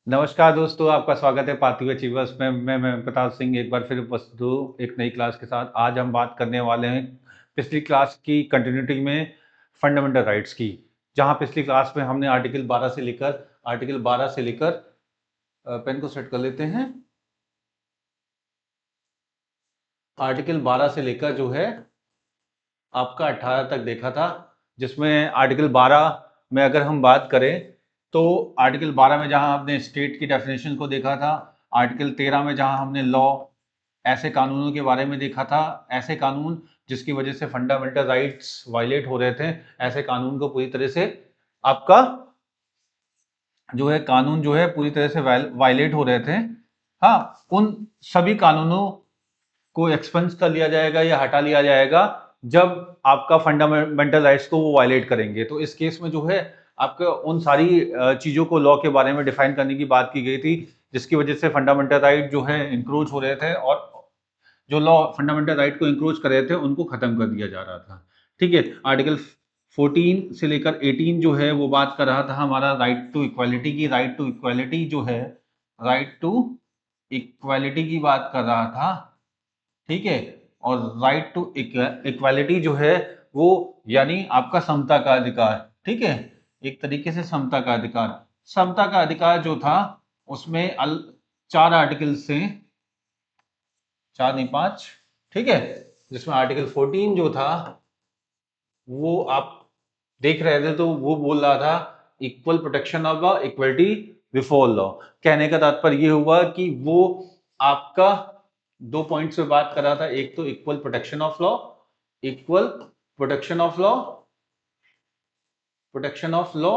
नमस्कार दोस्तों, आपका स्वागत है पार्थिव अचीवर्स में। मैं प्रताप सिंह एक बार फिर उपस्थित हूँ एक नई क्लास के साथ। आज हम बात करने वाले हैं पिछली क्लास की कंटिन्यूटी में फंडामेंटल राइट्स की, जहाँ पिछली क्लास में हमने आर्टिकल 12 से लेकर पेन को सेट कर लेते हैं। आर्टिकल 12 से लेकर जो है आपका 18 तक देखा था, जिसमें आर्टिकल 12 में अगर हम बात करें तो आर्टिकल 12 में जहां हमने स्टेट की डेफिनेशन को देखा था, आर्टिकल 13 में जहां हमने लॉ ऐसे कानूनों के बारे में देखा था, ऐसे कानून जिसकी वजह से फंडामेंटल राइट्स वायलेट हो रहे थे, ऐसे कानून को पूरी तरह से आपका जो है कानून जो है पूरी तरह से वायलेट हो रहे थे। हाँ, उन सभी कानूनों को एक्सपेंस कर लिया जाएगा या हटा लिया जाएगा जब आपका फंडामेंटल राइट्स को वो वायलेट करेंगे। तो इस केस में जो है आपके उन सारी चीज़ों को लॉ के बारे में डिफाइन करने की बात की गई थी, जिसकी वजह से फंडामेंटल राइट जो है इंक्रोच हो रहे थे, और जो लॉ फंडामेंटल राइट को इंक्रोच कर रहे थे उनको खत्म कर दिया जा रहा था। ठीक है, आर्टिकल 14 से लेकर 18 जो है वो बात कर रहा था हमारा राइट टू इक्वालिटी की। राइट टू इक्वालिटी जो है, राइट टू इक्वालिटी की बात कर रहा था। ठीक है, और राइट टू इक्वालिटी जो है वो यानी आपका समता का अधिकार। ठीक है, एक तरीके से समता का अधिकार। समता का अधिकार जो था उसमें 4 आर्टिकल से, 4 नहीं 5। ठीक है, जिसमें आर्टिकल 14 जो था वो आप देख रहे थे तो वो बोल रहा था equal protection of law, equality before law. कहने का तात्पर्य ये हुआ कि वो आपका 2 पॉइंट्स पे बात कर रहा था। एक तो equal protection of law, equal protection of law, protection of law,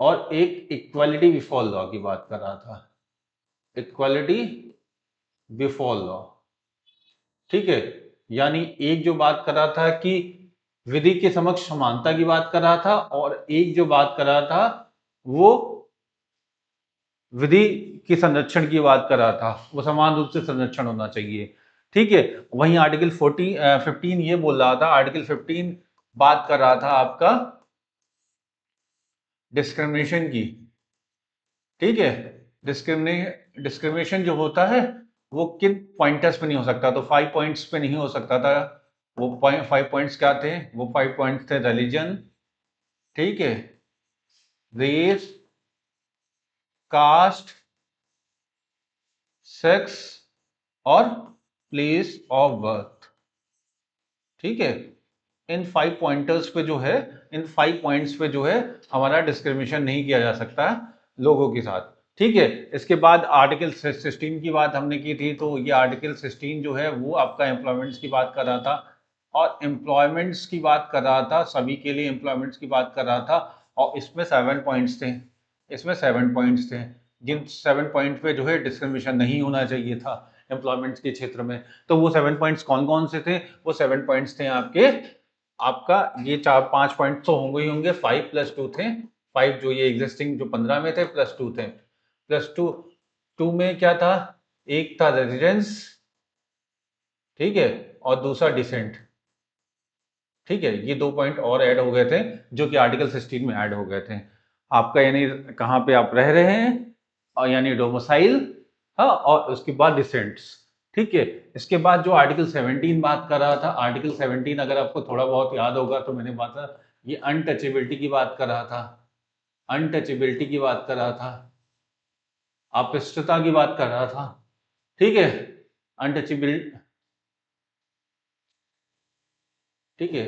और एक इक्वालिटी बिफोर लॉ की बात कर रहा था, इक्वालिटी बिफोर लॉ। ठीक है, यानी एक जो बात कर रहा था कि विधि के समक्ष समानता की बात कर रहा था, और एक जो बात कर रहा था वो विधि की संरक्षण की बात कर रहा था, वो समान रूप से संरक्षण होना चाहिए। ठीक है, वहीं आर्टिकल 15 ये बोल रहा था, आर्टिकल 15 बात कर रहा था आपका डिस्क्रिमिनेशन की। ठीक है, डिस्क्रिमिनेशन जो होता है वो किन पॉइंटर्स पे नहीं हो सकता, तो 5 पॉइंट्स पे नहीं हो सकता था। वो 5 पॉइंट्स क्या थे? वो 5 पॉइंट्स थे रिलीजन, ठीक है, रेस, कास्ट, सेक्स और प्लेस ऑफ बर्थ। ठीक है, इन 5 पॉइंटर्स पे जो है, इन 5 पॉइंट्स पे जो है हमारा डिस्क्रिमिनेशन नहीं किया जा सकता लोगों के साथ। ठीक है, इसके बाद आर्टिकल 16 की बात हमने की थी, तो ये आर्टिकल 16 जो है वो आपका एम्प्लॉयमेंट्स की बात कर रहा था, और एम्प्लॉयमेंट्स की बात कर रहा था, सभी के लिए एम्प्लॉयमेंट्स की बात कर रहा था। और इसमें 7 पॉइंट्स थे, इसमें 7 पॉइंट्स थे, जिन 7 पॉइंट पे जो है डिस्क्रिमिनेशन नहीं होना चाहिए था एम्प्लॉयमेंट्स के क्षेत्र में। तो वो 7 पॉइंट्स कौन कौन से थे? वो 7 पॉइंट्स थे आपके, आपका ये 4-5 पॉइंट तो होंगे ही होंगे, 5 + 2 थे। 5 जो ये एग्जिस्टिंग जो 15 में थे, +2 थे। +2 में क्या था? एक था रेजिडेंस, ठीक है, और दूसरा डिसेंट। ठीक है, ये 2 पॉइंट और ऐड हो गए थे, जो कि आर्टिकल 16 में ऐड हो गए थे। आपका यानी कहाँ पे आप रह रहे हैं, और यानी डोमिसाइल, हाँ, और उसके बाद डिसेंट्स। ठीक है, इसके बाद जो आर्टिकल 17 बात कर रहा था, आर्टिकल 17 अगर आपको थोड़ा बहुत याद होगा तो मैंने बात, ये अनटचेबिलिटी की बात कर रहा था, अनटचेबिलिटी की बात कर रहा था, अपृष्टता की बात कर रहा था। ठीक है, अनटचेबिलिटी, ठीक है,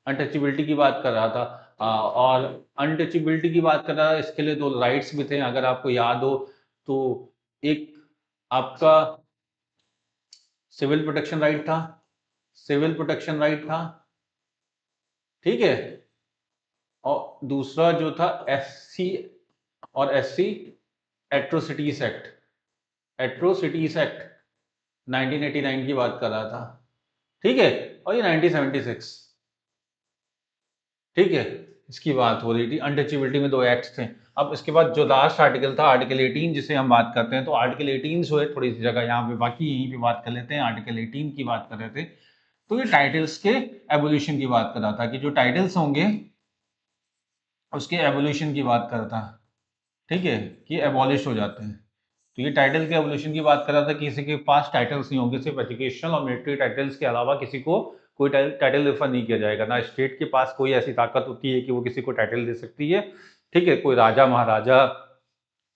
अनटचेबिलिटी की बात कर रहा था। और अनटचेबिलिटी की बात कर रहा था, इसके लिए 2 राइट्स भी थे अगर आपको याद हो तो। एक आपका सिविल प्रोटेक्शन राइट था, सिविल प्रोटेक्शन राइट था। ठीक है, और दूसरा जो था एससी और SC atrocities act, atrocities act 1989 की बात कर रहा था। ठीक है, और ये 1976, ठीक है, इसकी बात हो रही थी। अनटचेबिलिटी में 2 एक्ट्स थे। अब इसके बाद जो लास्ट आर्टिकल था, आर्टिकल 18 जिसे हम बात करते हैं, तो आर्टिकल 18 जो है थोड़ी सी जगह यहाँ पे बाकी यहीं पे बात कर लेते हैं। आर्टिकल 18 की बात कर रहे थे, तो ये टाइटल्स के एवोल्यूशन की बात कर रहा था कि जो टाइटल्स होंगे उसके एवोल्यूशन की बात करता। ठीक है, कि एबॉलिश हो जाते हैं। तो ये टाइटल के एवोल्यूशन की बात कर रहा था कि किसी के पास टाइटल्स नहीं होंगे, सिर्फ एजुकेशनल और मिलिट्री टाइटल्स के अलावा किसी को कोई टाइटल रेफर नहीं किया जाएगा। ना स्टेट के पास कोई ऐसी ताकत होती है कि वो किसी को टाइटल दे सकती है। ठीक है, कोई राजा महाराजा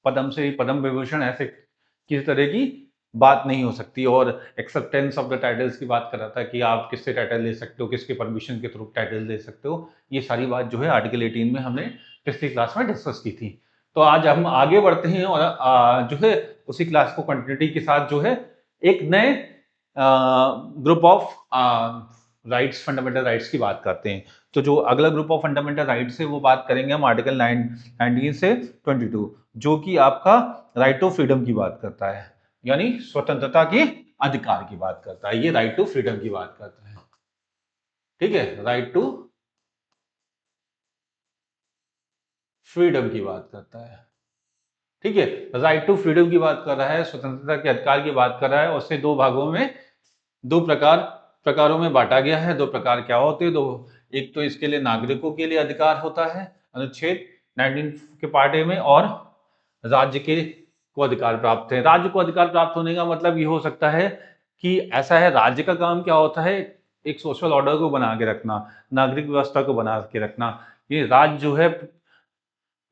पद्मश्री पद्म विभूषण ऐसे किसी तरह की बात नहीं हो सकती। और एक्सेप्टेंस ऑफ द टाइटल्स की बात कर रहा था कि आप किससे टाइटल ले सकते हो, किसके परमिशन के थ्रू टाइटल ले सकते हो। ये सारी बात जो है आर्टिकल 18 में हमने पिछली क्लास में डिस्कस की थी। तो आज हम आगे बढ़ते हैं और जो है उसी क्लास को कंटिन्यूटी के साथ जो है एक नए group of rights, fundamental rights की बात करते हैं। तो जो अगला ग्रुप ऑफ फंडामेंटल राइट्स है वो बात करेंगे हम आर्टिकल 19 से 22, जो कि आपका राइट टू फ्रीडम की बात करता है, यानी स्वतंत्रता के अधिकार की बात करता है। ये राइट टू फ्रीडम की बात करता है। ठीक है, राइट टू फ्रीडम की बात करता है। ठीक है, राइट टू फ्रीडम की बात कर रहा है, स्वतंत्रता के अधिकार की बात कर रहा है। उससे दो भागों में, दो प्रकारों में बांटा गया है। दो प्रकार क्या होते हैं? दो, एक तो इसके लिए नागरिकों के लिए अधिकार होता है अनुच्छेद 19 के पार्ट ए में, और राज्य के को अधिकार प्राप्त है। राज्य को अधिकार प्राप्त होने का मतलब ये हो सकता है कि ऐसा है, राज्य का काम क्या होता है? एक सोशल ऑर्डर को बना के रखना, नागरिक व्यवस्था को बना के रखना। ये राज्य जो है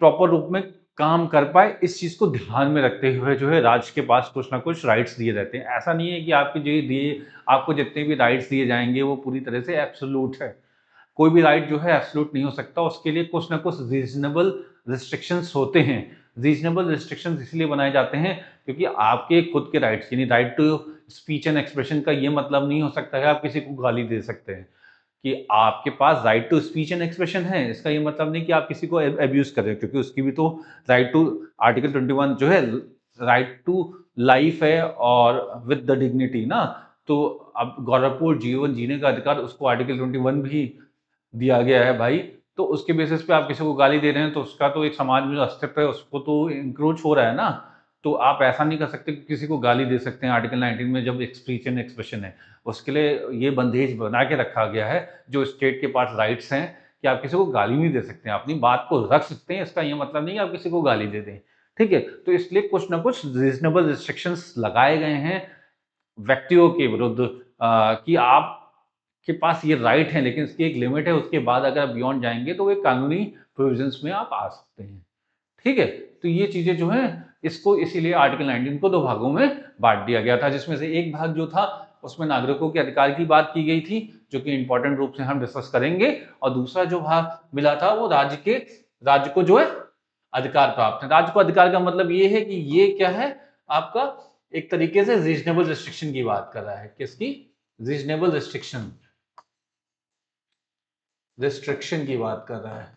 प्रॉपर रूप में काम कर पाए, इस चीज को ध्यान में रखते हुए जो है राज्य के पास कुछ ना कुछ राइट्स दिए रहते हैं। ऐसा नहीं है कि आपके जो दिए, आपको जितने भी राइट्स दिए जाएंगे वो पूरी तरह से एब्सोल्यूट है। कोई भी राइट जो है एब्सोल्यूट नहीं हो सकता, उसके लिए कुछ ना कुछ रीजनेबल रिस्ट्रिक्शंस होते हैं। रीजनेबल रिस्ट्रिक्शंस इसलिए बनाए जाते हैं क्योंकि आपके खुद के राइट्स, यानी right to speech and expression का ये मतलब नहीं हो सकता है आप किसी को गाली दे सकते हैं। कि आपके पास right to speech and expression है, इसका ये मतलब नहीं कि आप किसी को अब्यूज कर रहे हो, क्योंकि उसकी भी तो राइट टू, आर्टिकल 21 जो है राइट टू लाइफ है और विद द डिग्निटी ना। तो अब गौरवपूर्ण जीवन जीने का अधिकार उसको आर्टिकल 21 भी दिया गया है भाई। तो उसके बेसिस पे आप किसी को गाली दे रहे हैं तो उसका तो एक समाज में जो अस्तित्व है उसको तो इंक्रोच हो रहा है ना। तो आप ऐसा नहीं कर सकते कि किसी को गाली दे सकते हैं आर्टिकल 19 में, जब स्पीच एंड एक्सप्रेशन है। उसके लिए ये बंदेज बना के रखा गया है, जो स्टेट के पास राइट्स हैं कि आप किसी को गाली नहीं दे सकते हैं, अपनी बात को रख सकते हैं। इसका ये मतलब नहीं कि आप किसी को गाली दे दें। ठीक है, तो इसलिए कुछ ना कुछ रीजनेबल रिस्ट्रिक्शंस लगाए गए हैं व्यक्तियों के विरुद्ध, कि आप के पास ये राइट है लेकिन इसकी एक लिमिट है, उसके बाद अगर बियॉन्ड जाएंगे तो वे कानूनी प्रोविजंस में आप आ सकते हैं। ठीक है, तो ये चीजें जो है, इसको इसीलिए आर्टिकल 19 को दो भागों में बांट दिया गया था, जिसमें से एक भाग जो था उसमें नागरिकों के अधिकार की बात की गई थी, जो कि इंपॉर्टेंट रूप से हम डिस्कस करेंगे। और दूसरा जो भाग मिला था वो राज्य को जो है अधिकार प्राप्त है। राज्य को अधिकार का मतलब ये है कि ये क्या है आपका, एक तरीके से रीजनेबल रिस्ट्रिक्शन की बात कर रहा है। किसकी? रीजनेबल रिस्ट्रिक्शन की बात कर रहा है।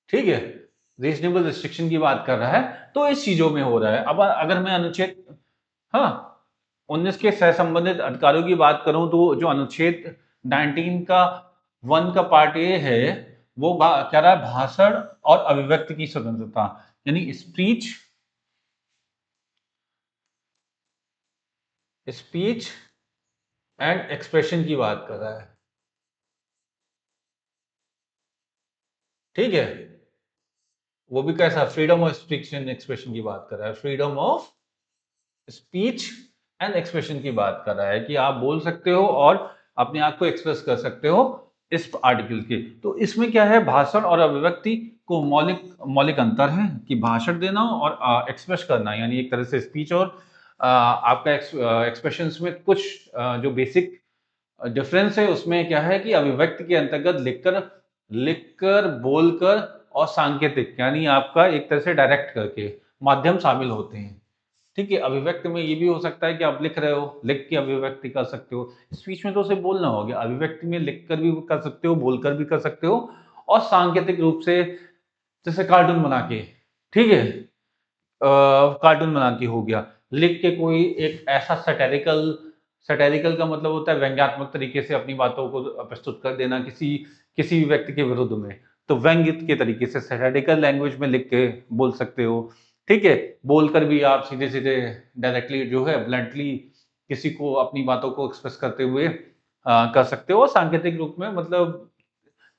ठीक है, रीजनेबल रिस्ट्रिक्शन की बात कर रहा है, तो इस चीजों में हो रहा है। अब अगर मैं अनुच्छेद, हाँ, 19 के सह संबंधित अधिकारों की बात करूं तो जो अनुच्छेद 19 का 1 का पार्ट ए है वो कह रहा है भाषण और अभिव्यक्ति की स्वतंत्रता, यानी स्पीच एंड एक्सप्रेशन की बात कर रहा है। ठीक है, वो भी कैसा? Freedom of speech and expression की बात कर रहा है। Freedom of speech and expression की बात कर रहा है कि आप बोल सकते हो और अपने आप को एक्सप्रेस कर सकते हो इस आर्टिकल के। तो इसमें क्या है, भाषण और अभिव्यक्ति को मौलिक मौलिक अंतर है कि भाषण देना और एक्सप्रेस करना, यानी एक तरह से स्पीच और आपका एक्सप्रेशंस में कुछ जो बेसिक डिफरेंस है उसमें क्या है कि अभिव्यक्ति के अंतर्गत लिखकर लिखकर बोलकर और सांकेतिक, यानी आपका एक तरह से डायरेक्ट करके माध्यम शामिल होते हैं। ठीक है, अभिव्यक्ति में ये भी हो सकता है कि आप लिख रहे हो, लिख के अभिव्यक्ति कर सकते हो। स्पीच में तो सिर्फ बोलना हो गया, अभिव्यक्ति में लिख कर भी कर सकते हो, बोलकर भी कर सकते हो, और सांकेतिक रूप से जैसे कार्टून बना के। ठीक है, कार्टून बना के हो गया, लिख के कोई एक ऐसा सटेरिकल का मतलब होता है व्यंग्यात्मक तरीके से अपनी बातों को प्रस्तुत कर देना किसी किसी भी व्यक्ति के विरुद्ध में। तो व्यंग्य के तरीके से सटेरिकल लैंग्वेज में लिख के बोल सकते हो। ठीक है, बोलकर भी आप सीधे सीधे डायरेक्टली जो है ब्लंटली किसी को अपनी बातों को एक्सप्रेस करते हुए कर सकते हो। सांकेतिक रूप में मतलब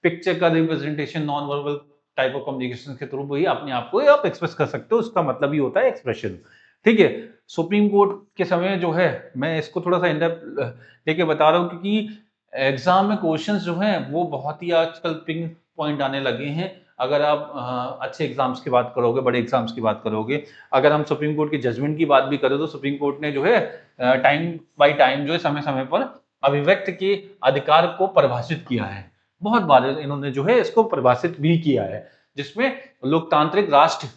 पिक्चर का representation, non verbal type of communication के थ्रू भी अपने आप को आप एक्सप्रेस कर सकते हो, उसका मतलब ही होता है एक्सप्रेशन। ठीक है, सुप्रीम कोर्ट के समय जो है, मैं इसको थोड़ा सा इन डेप्थ लेके बता रहा हूँ क्योंकि एग्जाम में क्वेश्चंस जो हैं वो बहुत ही आजकल पिंग पॉइंट आने लगे हैं। अगर आप अच्छे एग्जाम्स की बात करोगे, बड़े एग्जाम्स की बात करोगे, अगर हम सुप्रीम कोर्ट की जजमेंट की बात भी करें तो सुप्रीम कोर्ट ने जो है टाइम बाय टाइम जो है समय समय पर अभिव्यक्त के अधिकार को परिभाषित किया है। बहुत बार इन्होंने जो है इसको परिभाषित भी किया है, जिसमें लोकतांत्रिक राष्ट्र,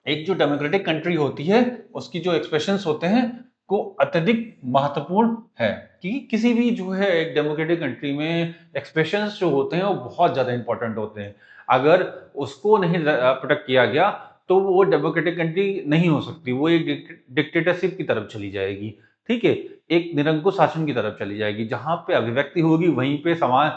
एक जो डेमोक्रेटिक कंट्री होती है, उसकी जो एक्सप्रेशंस होते हैं को अत्यधिक महत्वपूर्ण है कि किसी भी जो है एक डेमोक्रेटिक कंट्री में एक्सप्रेशंस जो होते हैं वो बहुत ज्यादा इंपॉर्टेंट होते हैं। अगर उसको नहीं प्रोटेक्ट किया गया तो वो डेमोक्रेटिक कंट्री नहीं हो सकती, वो एक डिक्टेटरशिप की तरफ चली जाएगी। ठीक है, एक निरंकुश शासन की तरफ चली जाएगी। जहां पे अभिव्यक्ति होगी वहीं पे समाज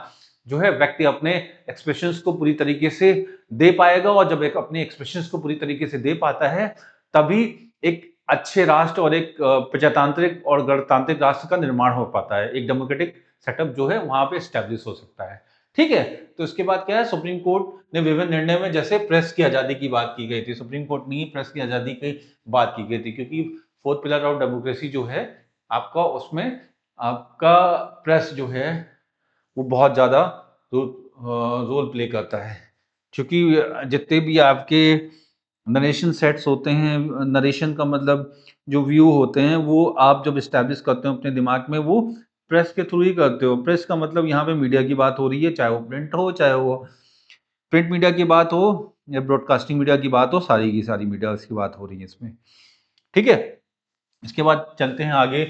जो है व्यक्ति अपने एक्सप्रेशंस को पूरी तरीके से दे पाएगा, और जब एक अपने एक्सप्रेशंस को पूरी तरीके से दे पाता है तभी एक अच्छे राष्ट्र और एक प्रजातांत्रिक और गणतांत्रिक राष्ट्र का निर्माण हो पाता है, एक डेमोक्रेटिक सेटअप जो है वहां पे स्टैब्लिश हो सकता है। ठीक है, तो इसके बाद क्या है, सुप्रीम कोर्ट ने विभिन्न निर्णय में, जैसे प्रेस की आजादी की बात की गई थी, सुप्रीम कोर्ट ने ही प्रेस की आजादी की बात की गई थी, क्योंकि फोर्थ पिलर ऑफ डेमोक्रेसी जो है आपका, उसमें आपका प्रेस जो है वो बहुत ज्यादा रोल प्ले करता है। क्योंकि जितने भी आपके नरेशन सेट्स होते हैं, नरेशन का मतलब जो व्यू होते हैं, वो आप जब स्टैब्लिश करते हो अपने दिमाग में, वो प्रेस के थ्रू ही करते हो। प्रेस का मतलब यहाँ पे मीडिया की बात हो रही है, चाहे वो प्रिंट हो, चाहे वो प्रिंट मीडिया की बात हो या ब्रॉडकास्टिंग मीडिया की बात हो, सारी की सारी मीडिया की बात हो रही है इसमें। ठीक है, इसके बाद चलते हैं आगे।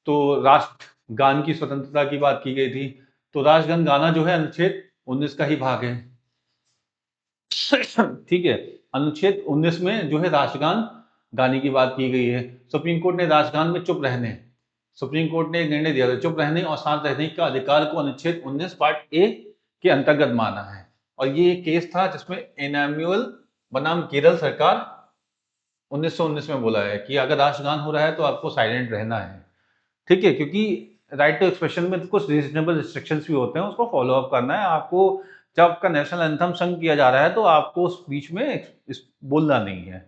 तो राष्ट्रगान की स्वतंत्रता की बात की गई थी, तो राष्ट्रगान गाना जो है अनुच्छेद 19 का ही भाग है। ठीक है, अनुच्छेद 19 में जो है राष्ट्रगान गाने की बात की गई है। सुप्रीम कोर्ट ने राष्ट्रगान में चुप रहने, सुप्रीम कोर्ट ने एक निर्णय दिया था, चुप रहने और शांत रहने का अधिकार को अनुच्छेद 19 पार्ट ए के अंतर्गत माना है। और ये एक केस था जिसमें एनाम्यूल बनाम केरल सरकार 1919 में बोला है कि अगर राष्ट्रगान हो रहा है तो आपको साइलेंट रहना है। ठीक है, क्योंकि राइट टू एक्सप्रेशन में कुछ रीजनेबल रिस्ट्रिक्शंस भी होते हैं, उसको फॉलो अप करना है आपको। जब आपका नेशनल एंथम संग किया जा रहा है तो आपको उस बीच में बोलना नहीं है।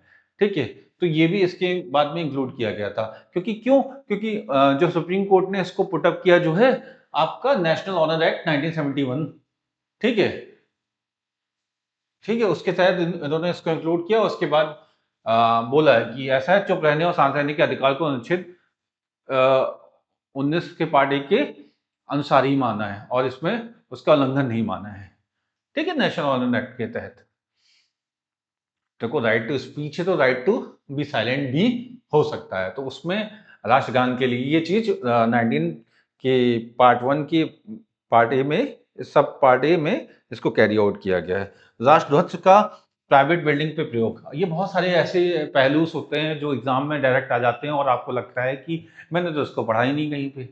ठीक है, तो ये भी इसके बाद में इंक्लूड किया गया था। क्योंकि क्यों, क्योंकि जो सुप्रीम कोर्ट ने इसको पुट अप किया जो है आपका नेशनल ऑनर एक्ट 1971। ठीक है, ठीक है, उसके तहत इन्होंने इसको इंक्लूड किया। उसके बाद बोला है कि ऐसा है, चुप रहने और शांत रहने के अधिकार को अनुच्छेद 19 के पार्ट ए के अनुसार ही माना है और इसमें उसका उल्लंघन नहीं माना है। ठीक है, नेशनल ऑनर एक्ट के तहत देखो राइट टू स्पीच है तो राइट टू बी साइलेंट भी हो सकता है। तो उसमें राष्ट्रगान के लिए ये चीज 19 के पार्ट 1 के पार्ट ए में, सब पार्ट ए में इसको कैरी आउट किया गया है। राष्ट्रध्वज का प्राइवेट बिल्डिंग पे प्रयोग, ये बहुत सारे ऐसे पहलू होते हैं जो एग्जाम में डायरेक्ट आ जाते हैं और आपको लगता है कि मैंने तो इसको पढ़ा ही नहीं कहीं पे।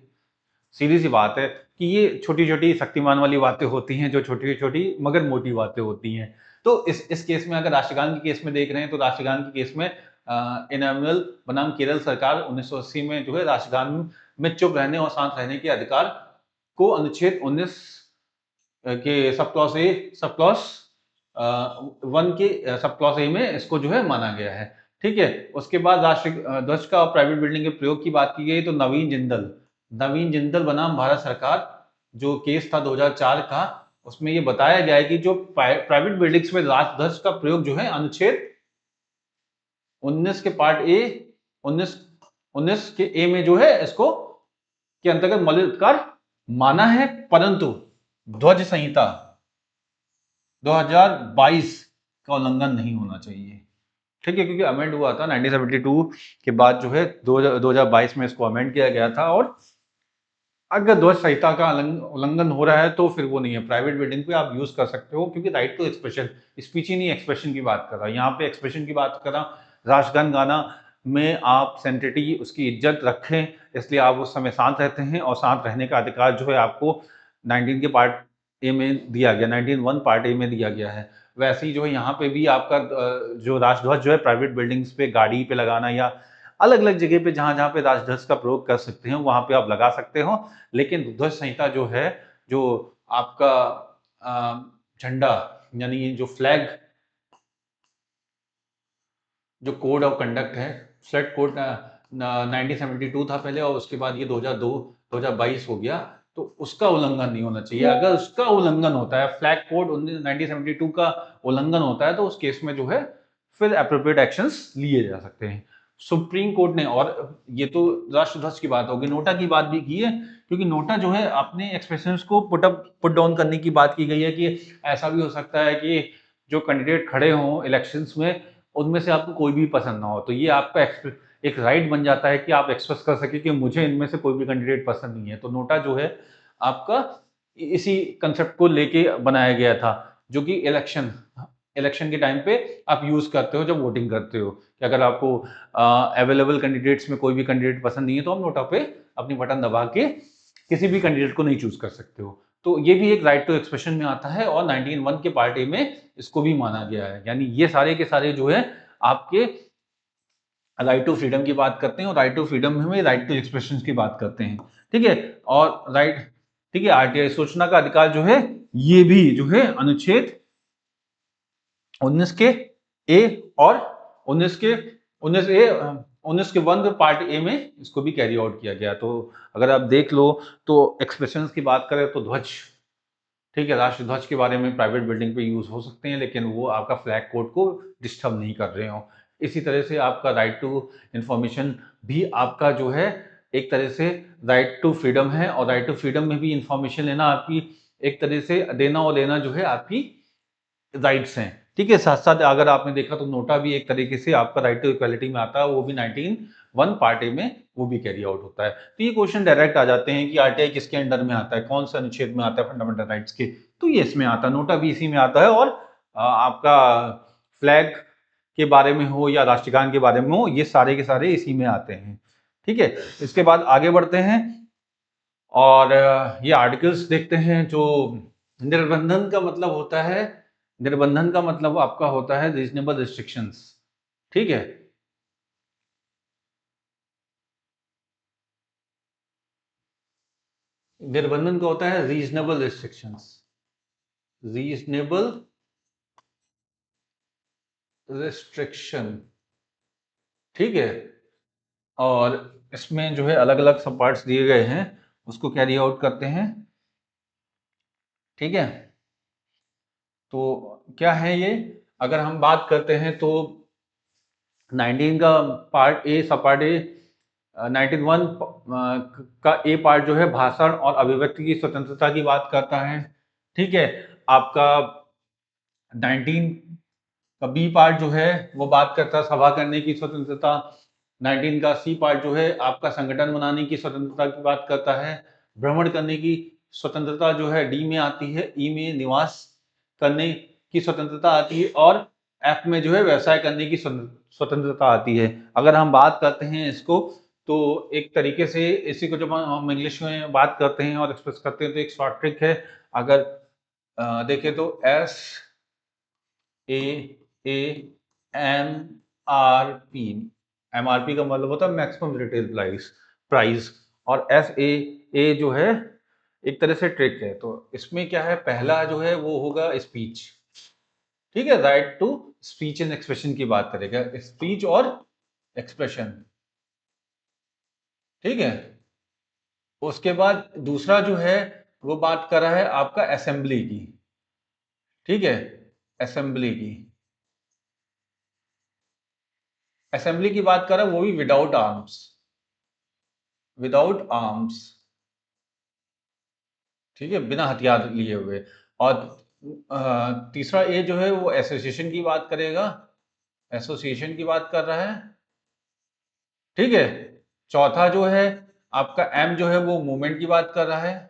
सीधी सी बात है कि ये छोटी छोटी शक्तिमान वाली बातें होती हैं, जो छोटी छोटी मगर मोटी बातें होती हैं। तो इस केस में अगर राष्ट्रगान के केस में देख रहे हैं तो राष्ट्रगान के केस में इनामुअल बनाम केरल सरकार 1980 में जो है राष्ट्रगान में चुप रहने और शांत रहने के अधिकार को अनुच्छेद 19 के sub clause A, sub clause 1 के सब क्लॉज ए में इसको जो है माना गया है। ठीक है, उसके बाद राष्ट्र ध्वज का प्राइवेट बिल्डिंग के प्रयोग की बात की गई तो नवीन जिंदल बनाम भारत सरकार जो केस था 2004 का, उसमें ये बताया गया है कि जो प्राइवेट बिल्डिंग्स में राष्ट्र ध्वज का प्रयोग जो है अनुच्छेद 19 के पार्ट ए 19 के ए में जो है इसको के अंतर्गत मौलिक अधिकार माना है, परंतु ध्वज संहिता 2022 का उल्लंघन नहीं होना चाहिए। ठीक है, क्योंकि अमेंड हुआ था 1972 के बाद जो है 2022 में इसको अमेंड किया गया था। और अगर ध्वज संहिता का उल्लंघन हो रहा है तो फिर वो नहीं है, प्राइवेट बिल्डिंग पे आप यूज कर सकते हो, क्योंकि राइट टू एक्सप्रेशन, स्पीच ही नहीं एक्सप्रेशन की बात कर रहा, यहाँ पे एक्सप्रेशन की बात कर रहा। राष्ट्रगान गाना में आप सेंटिटी उसकी इज्जत रखें, इसलिए आप उस समय शांत रहते हैं और शांत रहने का अधिकार जो है आपको 19 के पार्ट ए में दिया गया, 19(1) पार्ट ए में दिया गया है। वैसे ही जो है यहाँ पे भी आपका जो राष्ट्रध्वज जो है प्राइवेट बिल्डिंग्स पे, गाड़ी पे लगाना या अलग अलग जगह पे जहां जहां पे राष्ट्रध्वज का प्रयोग कर सकते हैं वहां पे आप लगा सकते हो। लेकिन ध्वज संहिता जो है, जो आपका झंडा यानी जो फ्लैग जो कोड ऑफ कंडक्ट है, फ्लैग कोड 1972 था पहले, और उसके बाद ये 2022 हो गया, तो उसका उल्लंघन नहीं होना चाहिए। अगर उसका उल्लंघन होता है, फ्लैग कोड 1972 का उल्लंघन होता है, तो उस केस में जो है फिर अप्रोप्रिएट एक्शंस लिए जा सकते हैं सुप्रीम कोर्ट ने। और ये तो राष्ट्रध्वज की बात होगी, नोटा की बात भी की है, क्योंकि नोटा जो है अपने एक्सप्रेशंस को पुट डाउन करने की बात की गई है कि ऐसा भी हो सकता है कि जो कैंडिडेट खड़े हों इलेक्शंस में, उनमें से आपको कोई भी पसंद ना हो, तो ये आपका एक राइट बन जाता है कि आप एक्सप्रेस कर सके कि मुझे इनमें से कोई भी कैंडिडेट पसंद नहीं है। तो नोटा जो है आपका इसी कंसेप्ट को लेके बनाया गया था, जो कि इलेक्शन के टाइम पे आप यूज करते हो जब वोटिंग करते हो, कि अगर आपको अवेलेबल कैंडिडेट्स में कोई भी कैंडिडेट पसंद नहीं है, तो आप नोटा पे अपनी बटन दबा के किसी भी कैंडिडेट को नहीं चूज कर सकते हो। तो ये भी एक राइट टू एक्सप्रेशन में आता है, और 1901 के पार्टी में इसको भी माना गया है। यानी ये सारे के सारे जो है आपके राइट टू फ्रीडम की बात करते हैं, और राइट टू फ्रीडम में राइट टू एक्सप्रेशन की बात करते हैं। ठीक है, और राइट, ठीक है, आरटीआई सूचना का अधिकार जो है, ये भी जो है अनुच्छेद 19 के ए और 19 के 19 के 1 पार्ट ए में इसको भी कैरी आउट किया गया। तो अगर आप देख लो तो एक्सप्रेशंस की बात करें तो ध्वज, ठीक है, राष्ट्र ध्वज के बारे में प्राइवेट बिल्डिंग पे यूज हो सकते हैं, लेकिन वो आपका फ्लैग कोड को डिस्टर्ब नहीं कर रहे हो। इसी तरह से आपका राइट टू इंफॉर्मेशन भी आपका जो है एक तरह से राइट टू फ्रीडम है, और राइट टू फ्रीडम में भी इंफॉर्मेशन लेना आपकी एक तरह से देना और लेना जो है आपकी राइट्स हैं। ठीक है, साथ साथ अगर आपने देखा तो नोटा भी एक तरीके से आपका राइट टू इक्वालिटी में आता है, वो भी 1901 पार्ट ए में वो भी कैरी आउट होता है। तो ये क्वेश्चन डायरेक्ट आ जाते हैं कि आरटीआई किसके अंडर में आता है, कौन सा अनुच्छेद में आता है फंडामेंटल राइट्स के, तो ये इसमें आता है, नोटा भी इसी में आता है। और आपका फ्लैग के बारे में हो या राष्ट्रगान के बारे में हो, ये सारे के सारे इसी में आते हैं। ठीक है, इसके बाद आगे बढ़ते हैं और ये आर्टिकल्स देखते हैं। जो निर्बंधन का मतलब होता है, निर्बंधन का मतलब आपका होता है रीजनेबल रिस्ट्रिक्शंस। ठीक है, निर्बंधन का होता है रीजनेबल रिस्ट्रिक्शंस, रीजनेबल रिस्ट्रिक्शन। ठीक है, और इसमें जो है अलग अलग सब पार्ट्स दिए गए हैं, उसको कैरी आउट करते हैं। ठीक है, तो क्या है ये, अगर हम बात करते हैं तो 19 का पार्ट ए, सब पार्ट ए, 1901 का ए पार्ट जो है भाषण और अभिव्यक्ति की स्वतंत्रता की बात करता है। ठीक है, आपका 19 का बी पार्ट जो है वो बात करता है सभा करने की स्वतंत्रता। 19 का सी पार्ट जो है आपका संगठन बनाने की स्वतंत्रता की बात करता है। भ्रमण करने की स्वतंत्रता जो है डी में आती है, ई में निवास करने की स्वतंत्रता आती है, और एफ में जो है व्यवसाय करने की स्वतंत्रता आती है। अगर हम बात करते हैं इसको, तो एक तरीके से इसी को जब हम इंग्लिश में बात करते हैं और एक्सप्रेस करते हैं तो एक शॉर्ट ट्रिक है। अगर देखें तो SAAMRP, MRP का मतलब होता है मैक्सिमम रिटेल प्राइस, और SAA जो है एक तरह से ट्रिक है। तो इसमें क्या है, पहला जो है वो होगा स्पीच। ठीक है, right to speech and expression की बात करेगा, स्पीच और एक्सप्रेशन। ठीक है, उसके बाद दूसरा जो है वो बात कर रहा है आपका असेंबली की। ठीक है, असेंबली की, असेंबली की बात कर रहा है वो भी विदाउट आर्म्स, विदाउट आर्म्स। ठीक है, बिना हथियार लिए हुए। और तीसरा ए जो है वो एसोसिएशन की बात करेगा, एसोसिएशन की बात कर रहा है। ठीक है, चौथा जो है आपका एम जो है वो मूवमेंट की बात कर रहा है।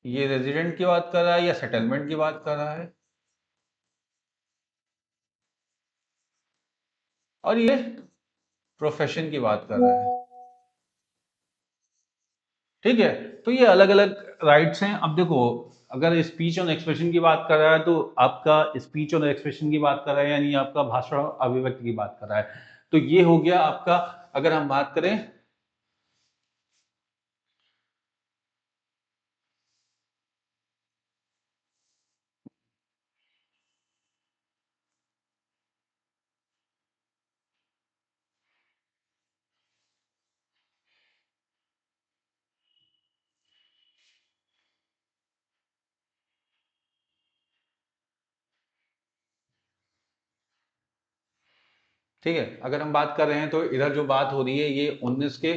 ये रेजिडेंट की बात कर रहा है या सेटलमेंट की बात कर रहा है, और ये प्रोफेशन की बात कर रहा है। ठीक है, तो ये अलग अलग राइट्स हैं। अब देखो, अगर स्पीच और एक्सप्रेशन की बात कर रहा है तो आपका स्पीच और एक्सप्रेशन की बात कर रहा है, यानी आपका भाषण और अभिव्यक्ति की बात कर रहा है। तो ये हो गया आपका, अगर हम बात करें ठीक है, अगर हम बात कर रहे हैं तो इधर जो बात हो रही है ये 19 के